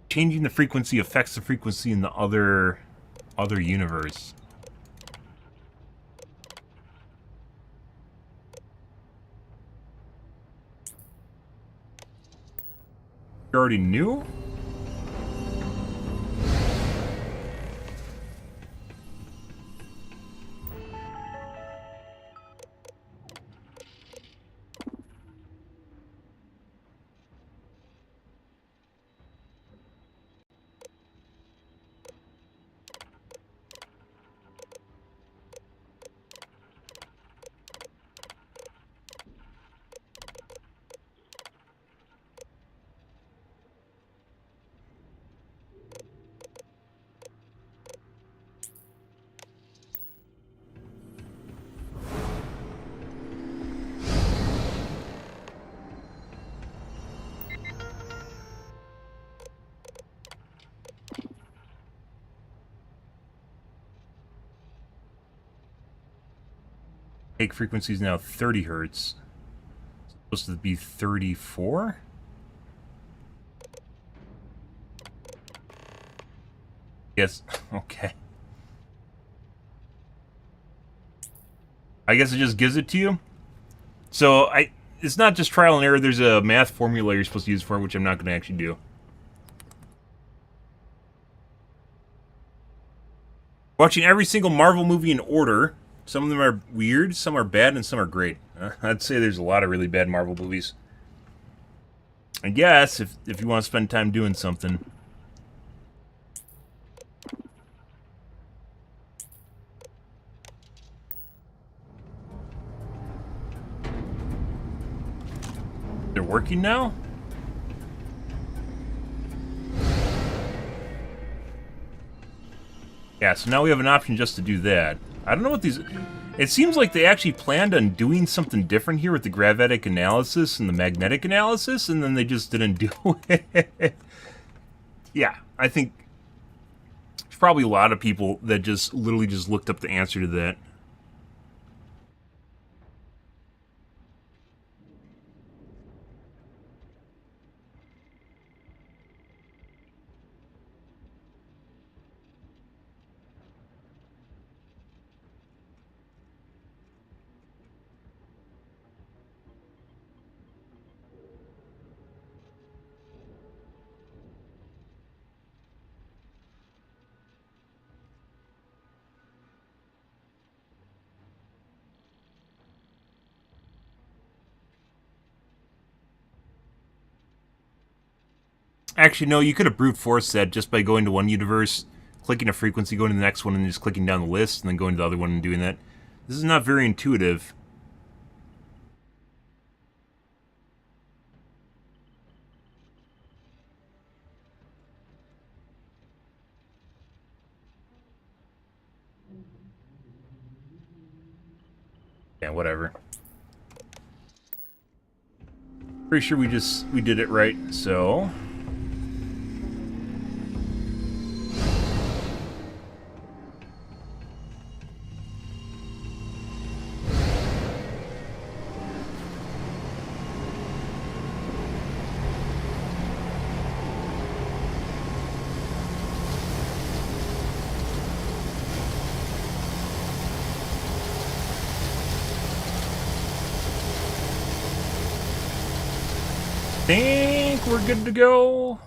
S1: Changing the frequency affects the frequency in the other universe. You already knew? Take frequency is now 30 hertz. It's supposed to be 34? Yes, okay. I guess it just gives it to you. So it's not just trial and error, there's a math formula you're supposed to use for it, which I'm not going to actually do. Watching every single Marvel movie in order. Some of them are weird, some are bad, and some are great. I'd say there's a lot of really bad Marvel movies. I guess, if you want to spend time doing something. They're working now? Yeah, so now we have an option just to do that. I don't know what these... It seems like they actually planned on doing something different here with the gravitic analysis and the magnetic analysis, and then they just didn't do it. Yeah, I think there's probably a lot of people that just literally just looked up the answer to that. Actually, no, you could have brute forced that just by going to one universe, clicking a frequency, going to the next one, and just clicking down the list, and then going to the other one and doing that. This is not very intuitive. Yeah, whatever. Pretty sure we did it right, so... think we're good to go.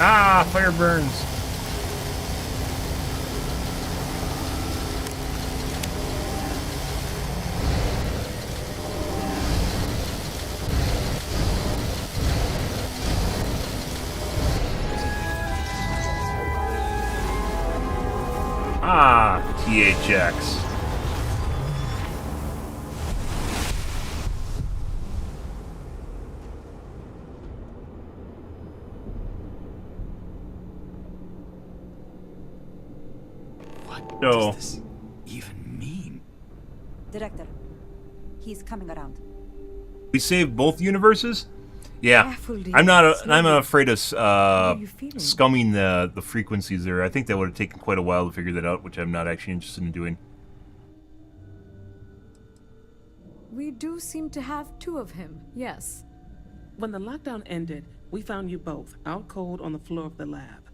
S1: Ah, fire burns. Ah, THX.
S4: What
S1: does
S4: this even mean?
S13: Director, he's coming around.
S1: We saved both universes? Yeah. I'm not afraid of scumming the frequencies there. I think that would have taken quite a while to figure that out, which I'm not actually interested in doing.
S10: We do seem to have two of him, yes.
S7: When the lockdown ended, we found you both out cold on the floor of the lab.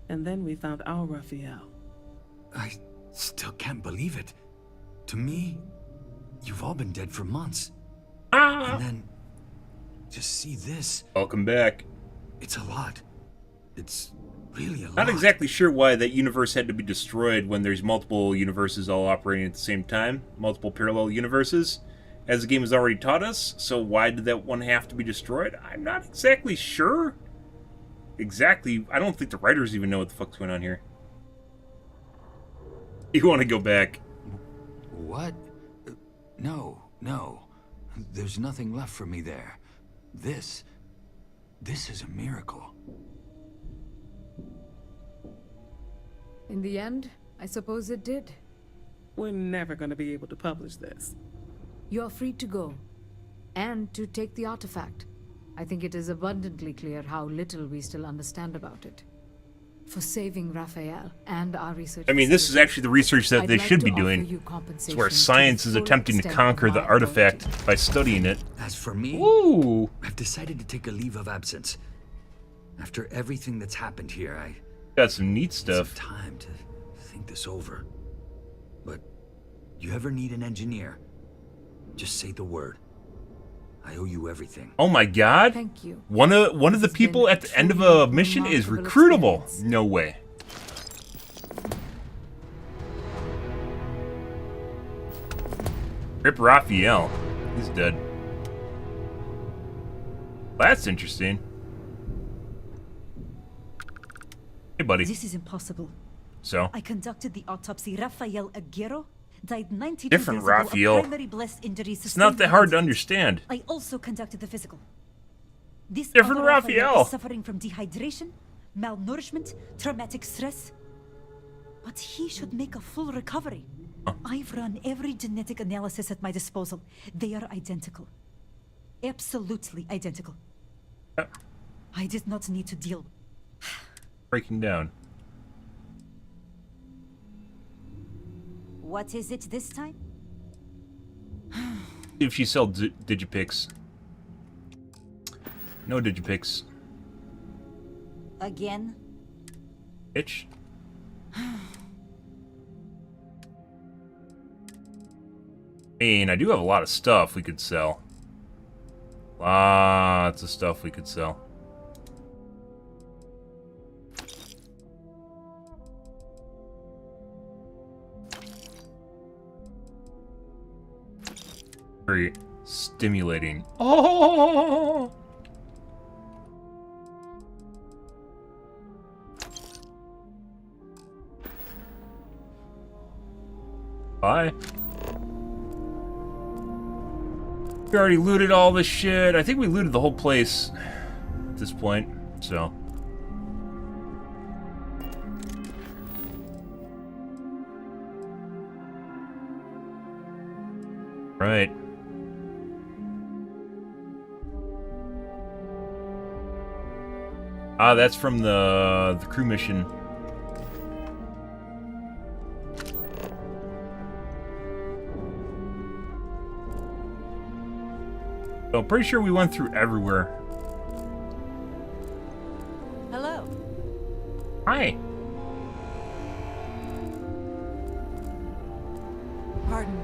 S7: And then we found our Raphael.
S4: I still can't believe it. To me, you've all been dead for months. And then, just see this.
S1: Welcome back.
S4: It's a lot. It's really a lot.
S1: Not exactly sure why that universe had to be destroyed when there's multiple universes all operating at the same time. Multiple parallel universes. As the game has already taught us. So why did that one have to be destroyed? I'm not exactly sure. Exactly. I don't think the writers even know what the fuck's going on here. You want to go back.
S4: What? No. There's nothing left for me there. This is a miracle.
S10: In the end, I suppose it did.
S7: We're never going to be able to publish this.
S10: You're free to go. And to take the artifact. I think it is abundantly clear how little we still understand about it. For saving Raphael and our research.
S1: I mean, this is actually the research that they should be doing. It's where science is attempting to conquer the artifact by studying it.
S4: As for me,
S1: ooh,
S4: I've decided to take a leave of absence. After everything that's happened here, I
S1: got some neat stuff.
S4: Some time to think this over. But you ever need an engineer, just say the word. I owe you everything.
S1: Oh my god.
S10: Thank you.
S1: One of the people at the end of a mission is recruitable. No way. Rip Raphael. He's dead. That's interesting. Hey, buddy.
S13: This is impossible.
S1: So?
S13: I conducted the autopsy. Rafael Aguero died 92
S1: Different
S13: days ago of
S1: Raphael.
S13: primary blast injuries
S1: It's not
S13: sustained
S1: that hard to
S13: by
S1: understand.
S13: I also conducted the physical. This
S1: Different
S13: other
S1: Raphael.
S13: is suffering from dehydration, malnourishment, traumatic stress. But he should make a full recovery. I've run every genetic analysis at my disposal. They are identical. Absolutely identical. I did not need to deal.
S1: Breaking down.
S13: What is it this time?
S1: If you sell Digipics. No Digipics.
S13: Again?
S1: Bitch. I mean, I do have a lot of stuff we could sell. Lots of stuff we could sell. Very stimulating. Oh! Bye. We already looted all this shit. I think we looted the whole place at this point, so. Right. Ah, that's from the crew mission. So I'm pretty sure we went through everywhere.
S9: Hello.
S1: Hi.
S9: Pardon.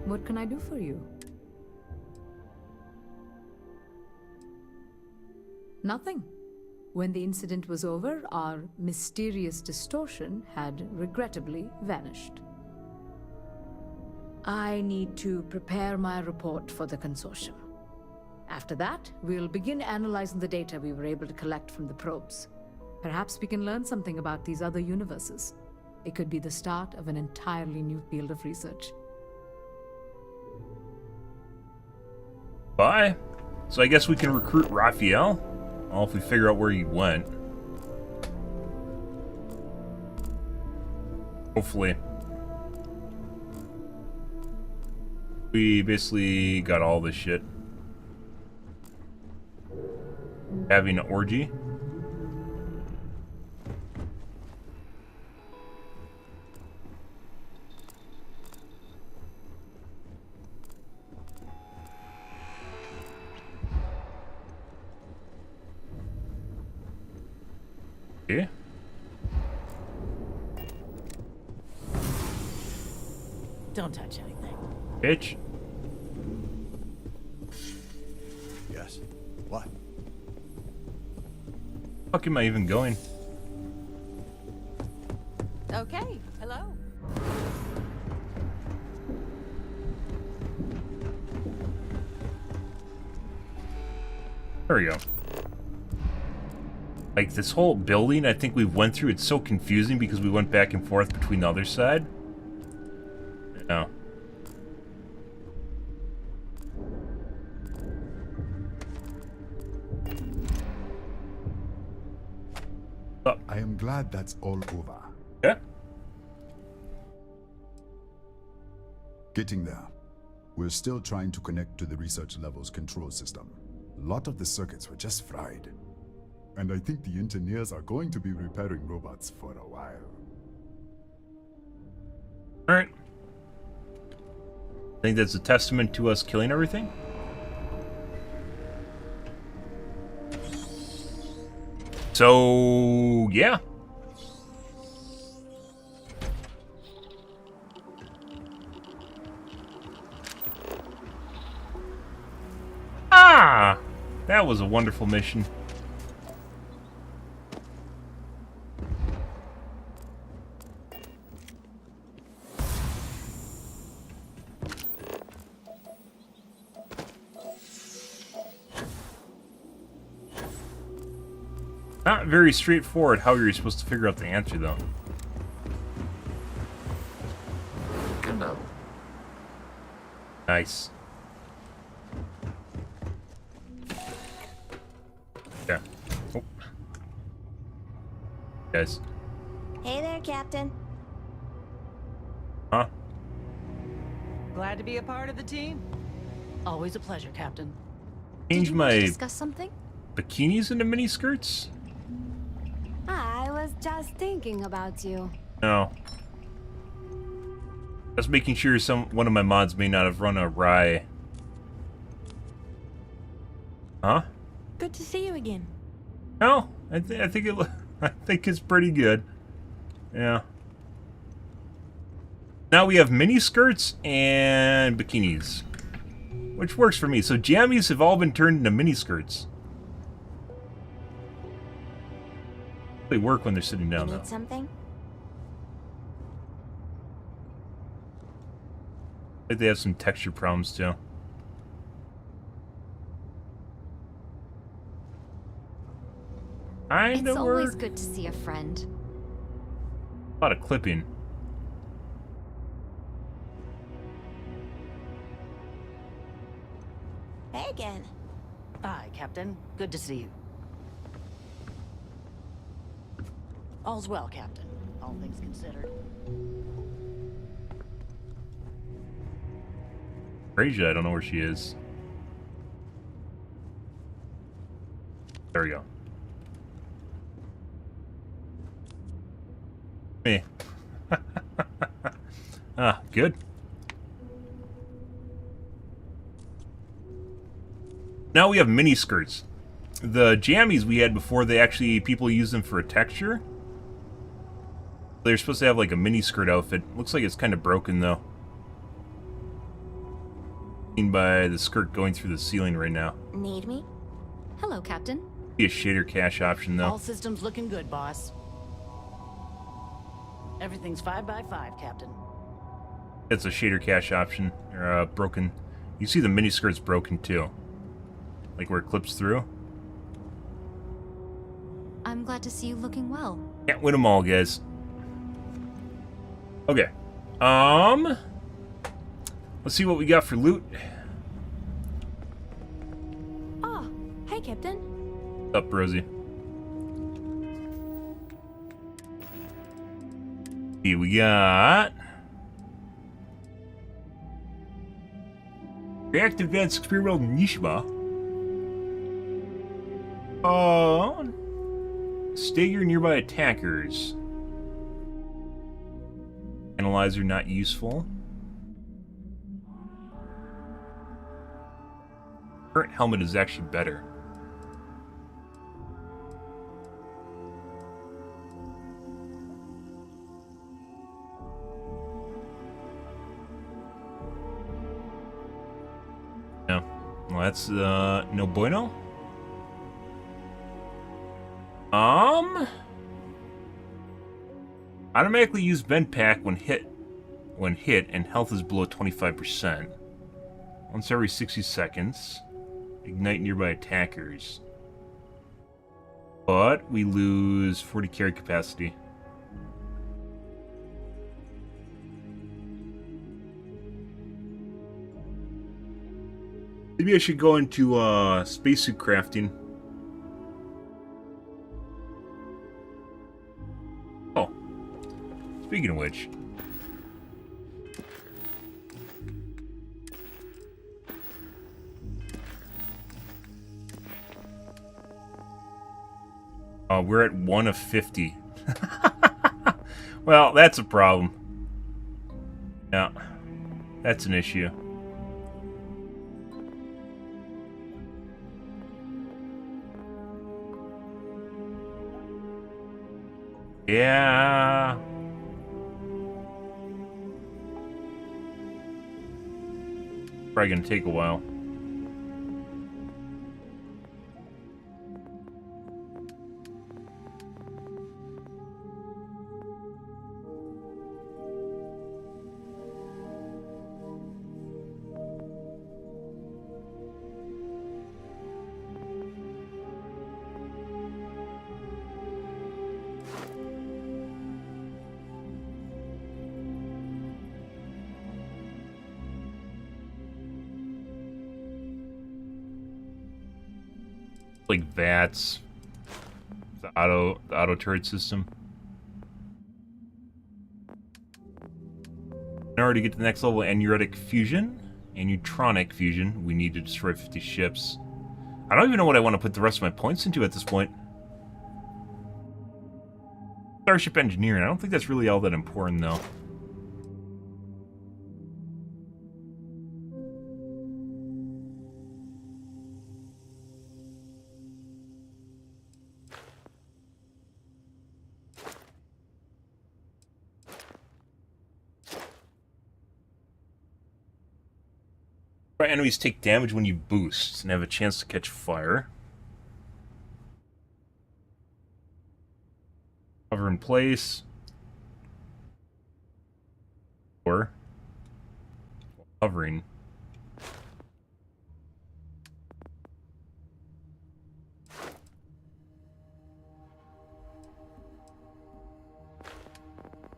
S10: What can I do for you? Nothing. When the incident was over, our mysterious distortion had regrettably vanished. I need to prepare my report for the consortium. After that, we'll begin analyzing the data we were able to collect from the probes. Perhaps we can learn something about these other universes. It could be the start of an entirely new field of research.
S1: Bye. So I guess we can recruit Raphael? Well, if we figure out where he went. Hopefully. We basically got all this shit. Having an orgy. Okay.
S12: Don't touch anything.
S1: Bitch.
S8: Yes. What?
S1: Fuck am I even going?
S9: Okay, hello.
S1: There we go. Like, this whole building I think we went through, it's so confusing because we went back and forth between the other side. Yeah. Oh.
S16: I am glad that's all over.
S1: Yeah?
S16: Getting there. We're still trying to connect to the research level's control system. A lot of the circuits were just fried. And I think the engineers are going to be repairing robots for a while.
S1: Alright. I think that's a testament to us killing everything. So, yeah. That was a wonderful mission. Not very straightforward how you're supposed to figure out the answer, though.
S15: Good enough.
S1: Nice. Yeah. Oh. Guys.
S17: Hey there, Captain.
S1: Huh?
S12: Glad to be a part of the team. Always a pleasure, Captain.
S1: Change my
S17: Discuss something?
S1: bikinis into mini skirts?
S17: I was just thinking about you.
S1: No. Just making sure one of my mods may not have run awry. Huh?
S17: Good to see you again.
S1: No, I think I think it's pretty good. Yeah. Now we have mini skirts and bikinis, which works for me. So jammies have all been turned into mini skirts. They work when they're sitting down,
S17: You
S1: though.
S17: need something?
S1: Like they have some texture problems too.
S17: It's always good to see a friend.
S1: A lot of clipping.
S17: Hey again.
S12: Hi, Captain. Good to see you. All's well, Captain. All things considered.
S1: Frasia, I don't know where she is. There we go. Me. Ah, good. Now we have mini skirts. The jammies we had before, people use them for a texture. They're supposed to have like a mini skirt outfit. Looks like it's kind of broken though. Seen by the skirt going through the ceiling right now.
S17: Need me? Hello, Captain.
S1: Be a shader cache option though.
S12: All systems looking good, boss. Everything's 5 by 5, Captain.
S1: It's a shader cache option. Or broken. You see the mini skirt's broken too. Like where it clips through.
S17: I'm glad to see you looking well.
S1: Can't win them all, guys. Okay. Let's see what we got for loot.
S17: Oh, hey, Captain.
S1: What's up, Rosie? Here we got Reactive Advanced Experimental Nishima. Stagger nearby attackers. Analyzer not useful. Current helmet is actually better. No. Well, that's no bueno. Automatically use vent pack when hit, and health is below 25%. Once every 60 seconds. Ignite nearby attackers. But we lose 40 carry capacity. Maybe I should go into spacesuit crafting. Oh. Speaking of which. We're at 1 of 50. Well, that's a problem. Yeah. That's an issue. Yeah. Probably gonna take a while. Like VATS. The auto turret system. In order to get to the next level, aneuritic fusion and neutronic fusion, we need to destroy 50 ships. I don't even know what I want to put the rest of my points into at this point. Starship engineering, I don't think that's really all that important though. Enemies take damage when you boost and have a chance to catch fire. Hover in place. Or hovering.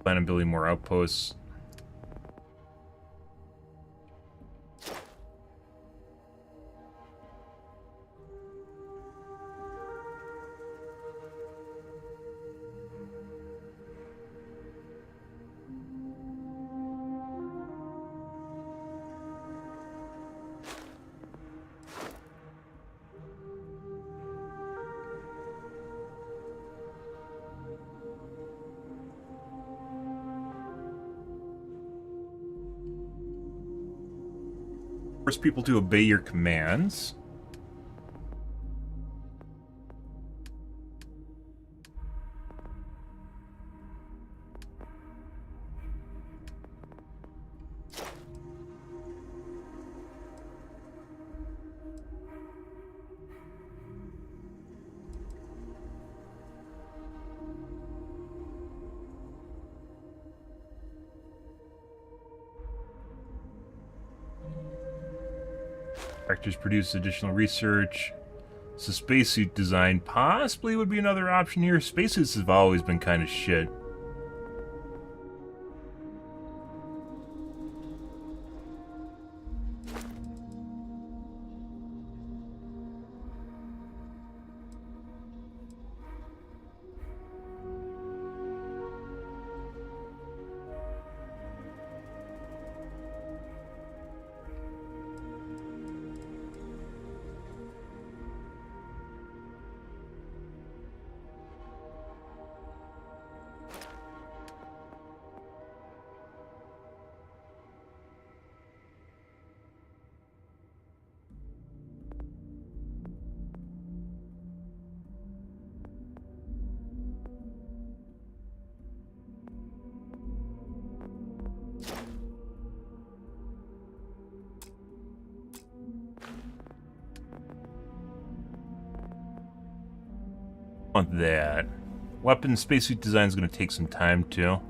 S1: Plan on building more outposts. Force people to obey your commands. Actors produce additional research. So spacesuit design possibly would be another option here. Spacesuits have always been kind of shit. Want that. Weapon spacesuit design is going to take some time too.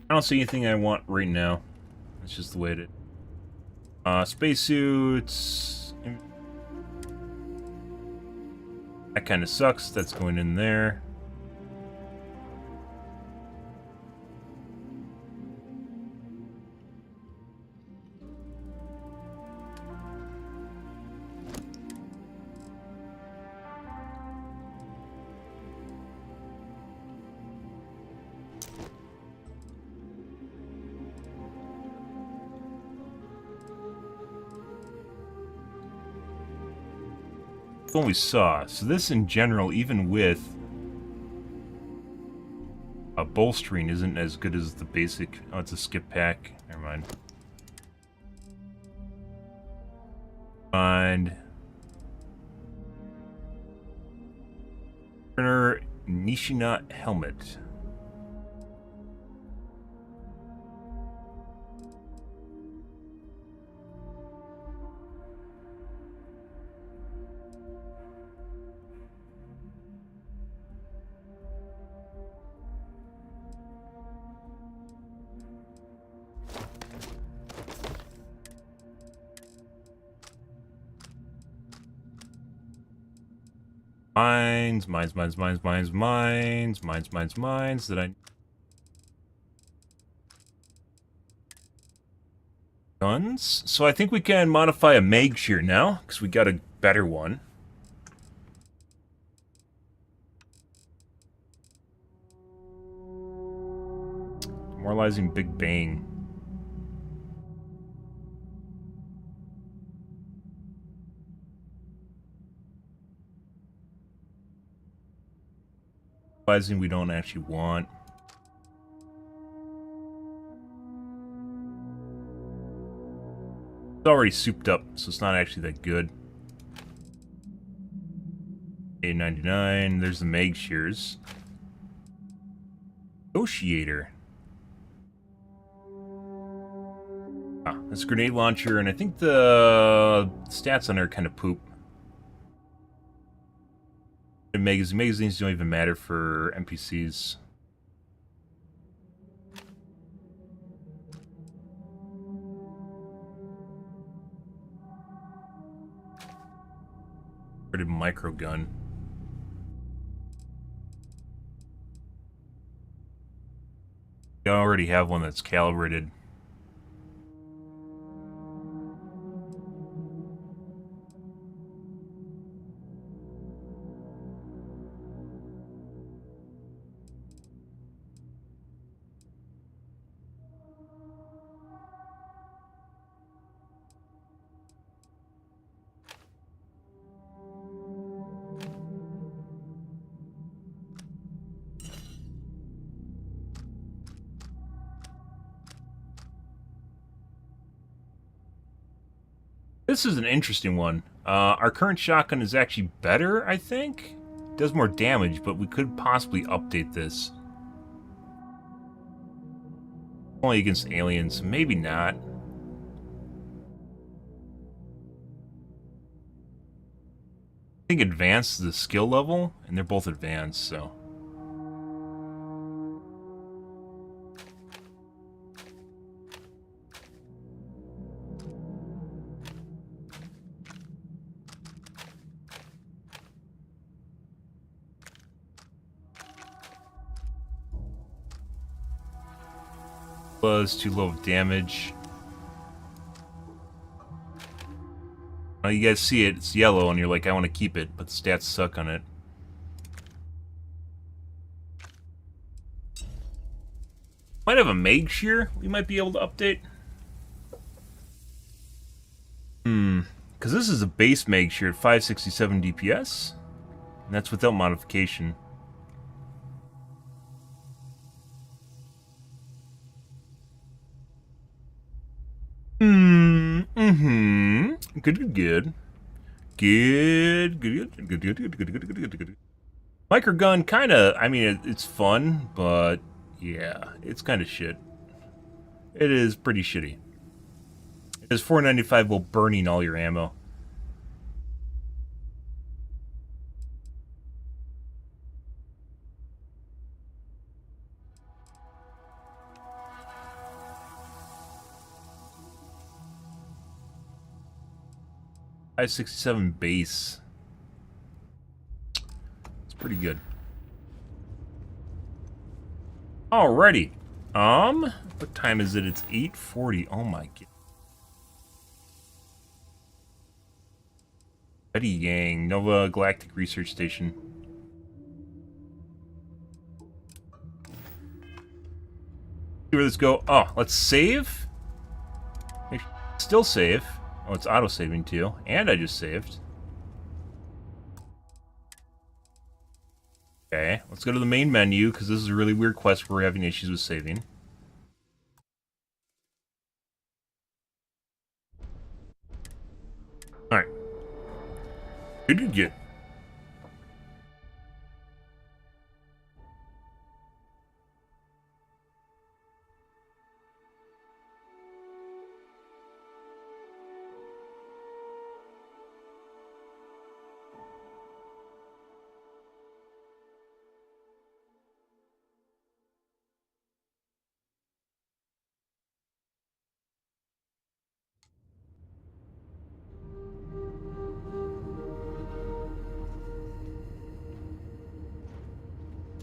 S1: I don't see anything I want right now. It's just the way it is. Spacesuits. That kind of sucks. That's going in there. One we saw. So this in general, even with a bolstering, isn't as good as the basic. Oh, it's a skip pack. Never mind. Find Turner Nishina helmet. Mines that I... Guns. So I think we can modify a mag shear now, because we got a better one. Demoralizing Big Bang. Demoralizing we don't actually want. It's already souped up, so it's not actually that good. $8.99. There's the mag shears. Negotiator. Ah, that's a grenade launcher, and I think the stats on there kind of poop. Magazines don't even matter for NPCs. Micro gun. I already have one that's calibrated. This is an interesting one. Our current shotgun is actually better, I think. Does more damage, but we could possibly update this. Only against aliens, maybe not. I think advanced is the skill level, and they're both advanced, so. Was too low of damage. Oh, you guys see it, it's yellow, and you're like, I want to keep it, but the stats suck on it. Might have a mag shear we might be able to update. Because this is a base mag shear at 567 DPS, and that's without modification. Good. Microgun kinda, I mean, it's fun, but yeah, it's kinda shit. It is pretty shitty. It is $4.95 while burning all your ammo. $567 base. It's pretty good. Alrighty. What time is it? It's 8:40. Oh my god. Betty Gang, Nova Galactic Research Station. See where this go? Oh, let's save. Still save. Oh, it's auto-saving too. And I just saved. Okay, let's go to the main menu, because this is a really weird quest where we're having issues with saving. Alright. Good.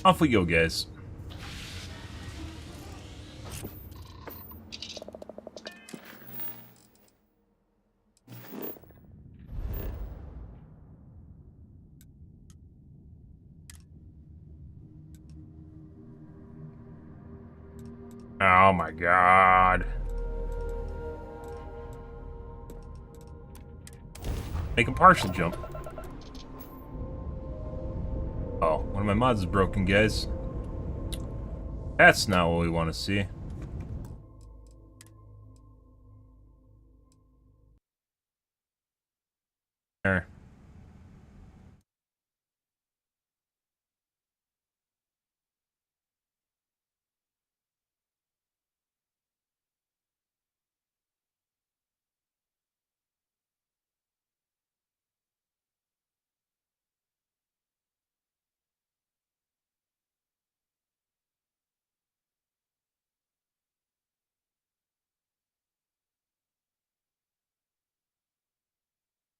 S1: Off we go, guys. Oh my god. Make a partial jump. Oh, one of my mods is broken, guys. That's not what we want to see. There.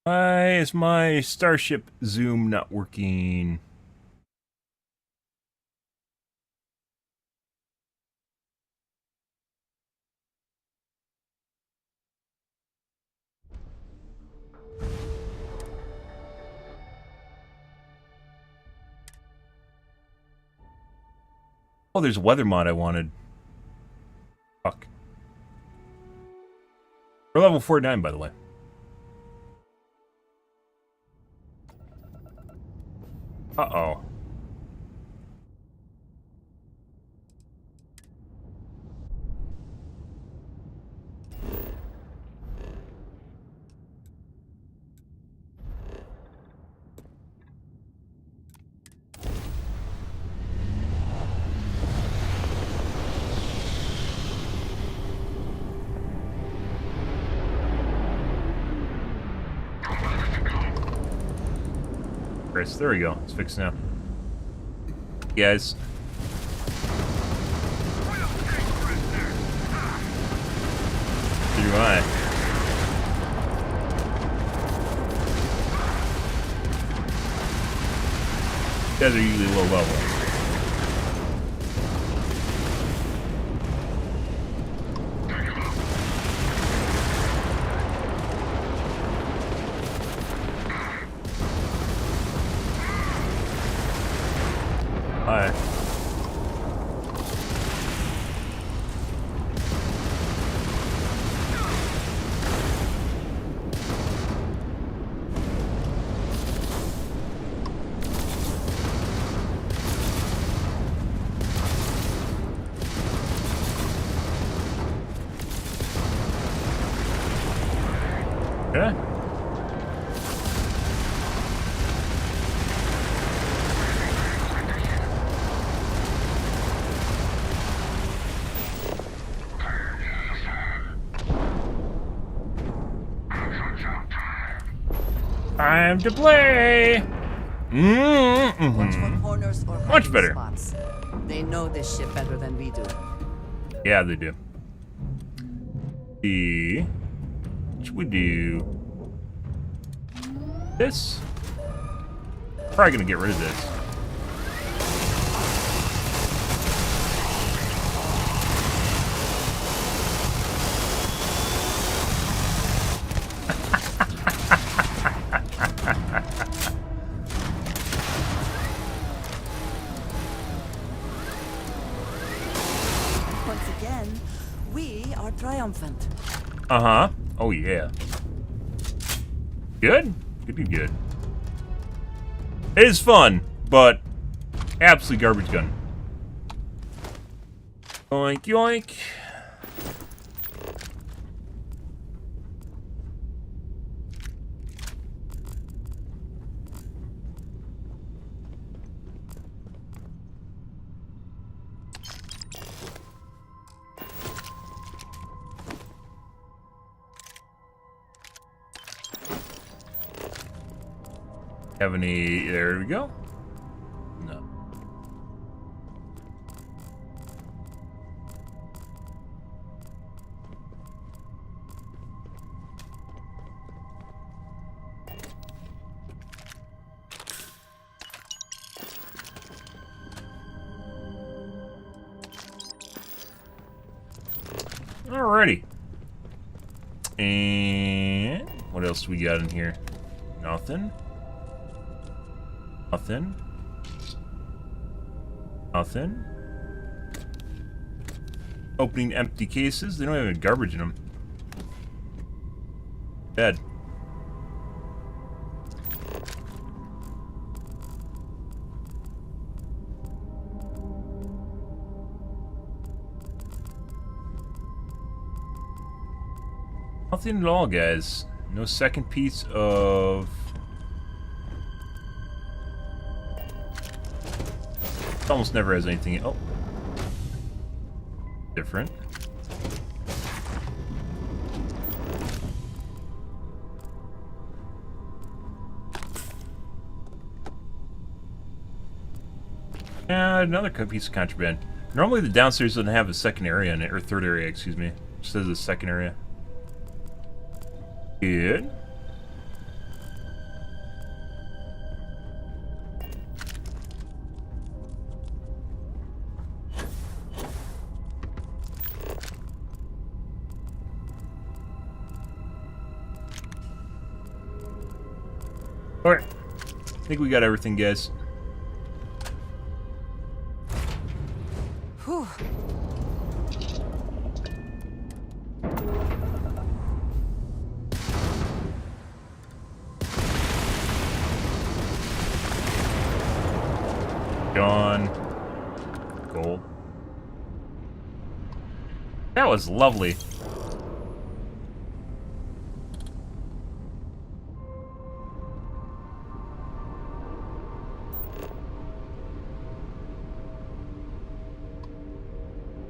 S1: Why is my Starship zoom not working? Oh, there's a weather mod I wanted. Fuck. We're level 49, by the way. Uh-oh. Chris, there we go. It's fixed now. Guys. Do I? You guys are usually low level. Hi. Okay. Time to play!
S12: Watch for corners or
S1: Much
S12: hiding
S1: better.
S12: spots. They know this shit better than we do.
S1: Yeah, they do. Should we do this? Probably gonna get rid of this.
S12: Once again, we are triumphant.
S1: Uh-huh. Oh, yeah. Good? Good. It is fun, but absolute garbage gun. Yoink, yoink. Have any... There we go. No. Alrighty. And what else do we got in here? Nothing. Nothing. Nothing. Opening empty cases. They don't have any garbage in them. Dead. Nothing at all, guys. No second piece of... It almost never has anything... Oh. Different. And another piece of contraband. Normally the downstairs doesn't have a second area in it, or third area, excuse me. It just says a second area. Good. Alright. I think we got everything, guys.
S9: Whew.
S1: Gone. Gold. That was lovely.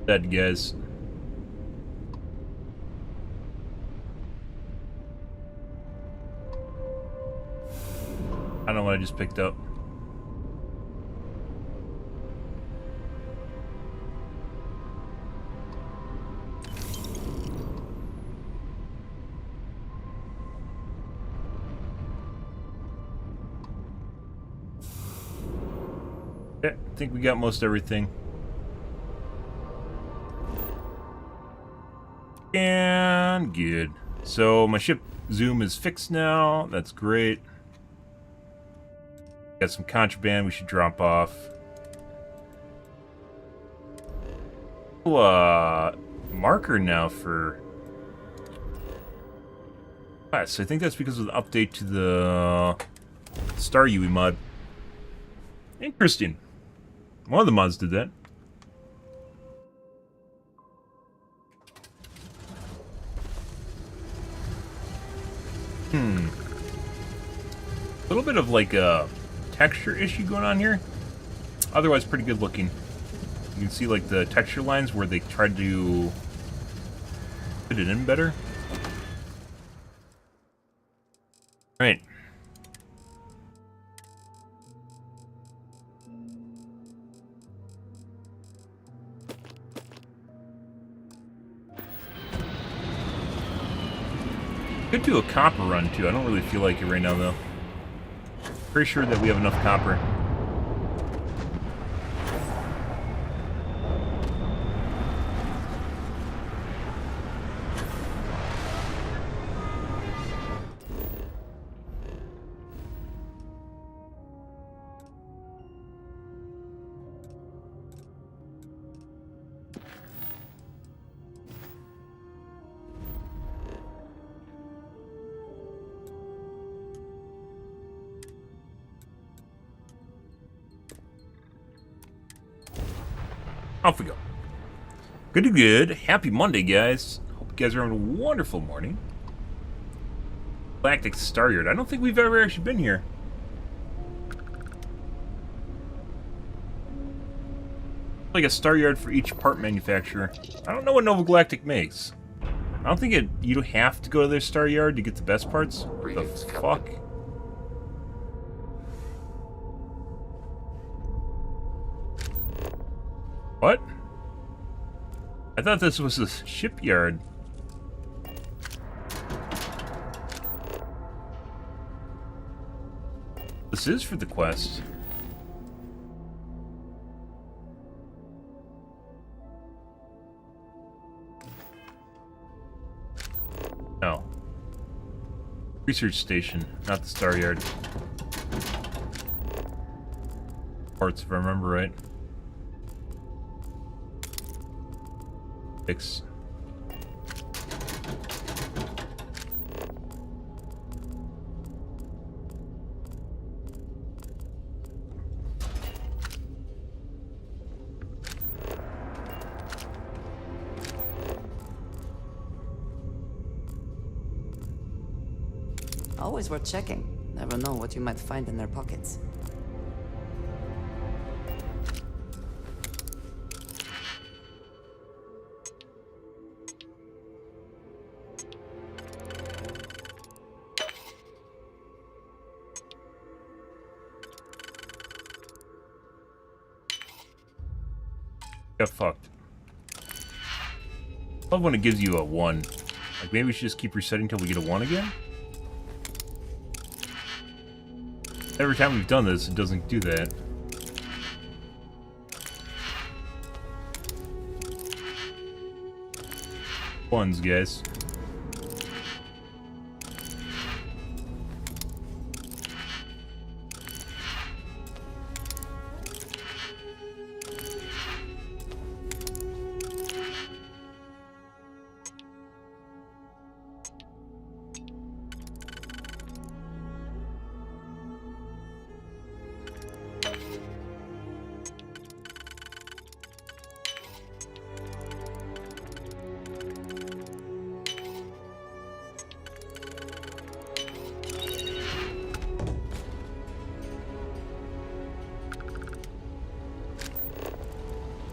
S1: Dead, guys. I don't know what I just picked up. Yeah, I think we got most everything. And good. So my ship zoom is fixed now. That's great. Got some contraband we should drop off. Marker now for... So I think that's because of the update to the Star UE mod. Interesting. One of the mods did that. A little bit of like a texture issue going on here. Otherwise pretty good looking. You can see like the texture lines where they tried to put it in better. Right. Could do a copper run too. I don't really feel like it right now though. Pretty sure that we have enough copper. Off we go. Good. Happy Monday, guys. Hope you guys are having a wonderful morning. Galactic Star Yard. I don't think we've ever actually been here. Like a Star Yard for each part manufacturer. I don't know what Nova Galactic makes. I don't think you don't have to go to their Star Yard to get the best parts. What the fuck? What? I thought this was a shipyard. This is for the quest. No. Research station, not the Star Yard. Parts, if I remember right. Fix.
S18: Always worth checking. Never know what you might find in their pockets.
S1: Got fucked. Love when it gives you a 1. Like, maybe we should just keep resetting until we get a 1 again? Every time we've done this, it doesn't do that. Ones, guys.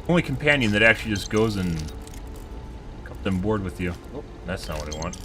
S1: Only companion that actually just goes and comes on board with you. Oh, that's not what I want.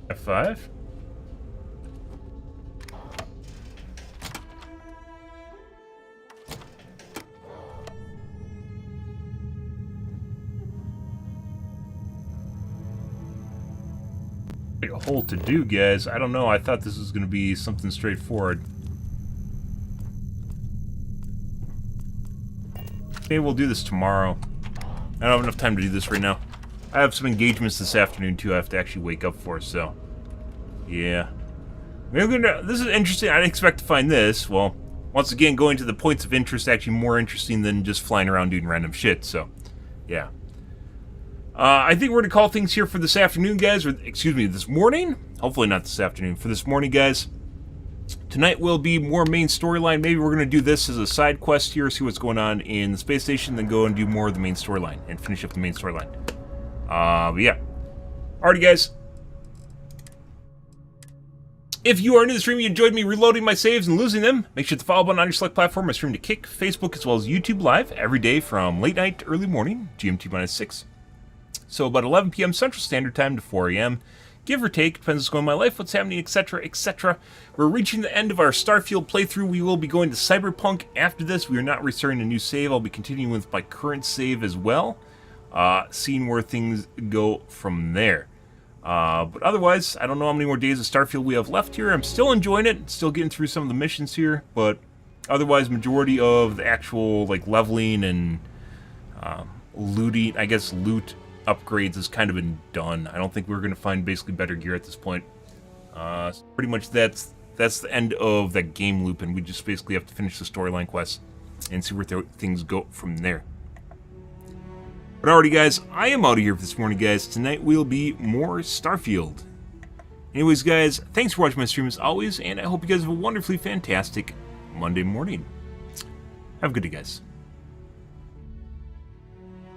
S1: F5? Like a whole to-do, guys. I don't know. I thought this was going to be something straightforward. Maybe we'll do this tomorrow. I don't have enough time to do this right now. I have some engagements this afternoon, too, I have to actually wake up for, so... yeah. Maybe this is interesting. I didn't expect to find this. Well, once again, going to the points of interest actually more interesting than just flying around doing random shit, so... yeah. I think we're going to call things here for this afternoon, guys, or, excuse me, this morning? Hopefully not this afternoon. For this morning, guys. Tonight will be more main storyline. Maybe we're going to do this as a side quest here, see what's going on in the space station, then go and do more of the main storyline, and finish up the main storyline. But yeah. Alrighty, guys. If you are new to the stream, you enjoyed me reloading my saves and losing them, make sure to follow button on your select platform. I stream to Kick, Facebook, as well as YouTube live every day from late night to early morning, GMT-6. So about 11 p.m. Central Standard Time to 4 a.m. Give or take, depends what's going on in my life, what's happening, etc., etc. We're reaching the end of our Starfield playthrough. We will be going to Cyberpunk after this. We are not restarting a new save. I'll be continuing with my current save as well. Seeing where things go from there. But otherwise, I don't know how many more days of Starfield we have left here. I'm still enjoying it, still getting through some of the missions here, but otherwise, majority of the actual like leveling and looting, I guess loot upgrades has kind of been done. I don't think we're going to find basically better gear at this point. Pretty much that's the end of that game loop, and we just basically have to finish the storyline quests and see where things go from there. But alrighty, guys, I am out of here for this morning, guys. Tonight will be more Starfield. Anyways, guys, thanks for watching my stream as always, and I hope you guys have a wonderfully fantastic Monday morning. Have a good day, guys.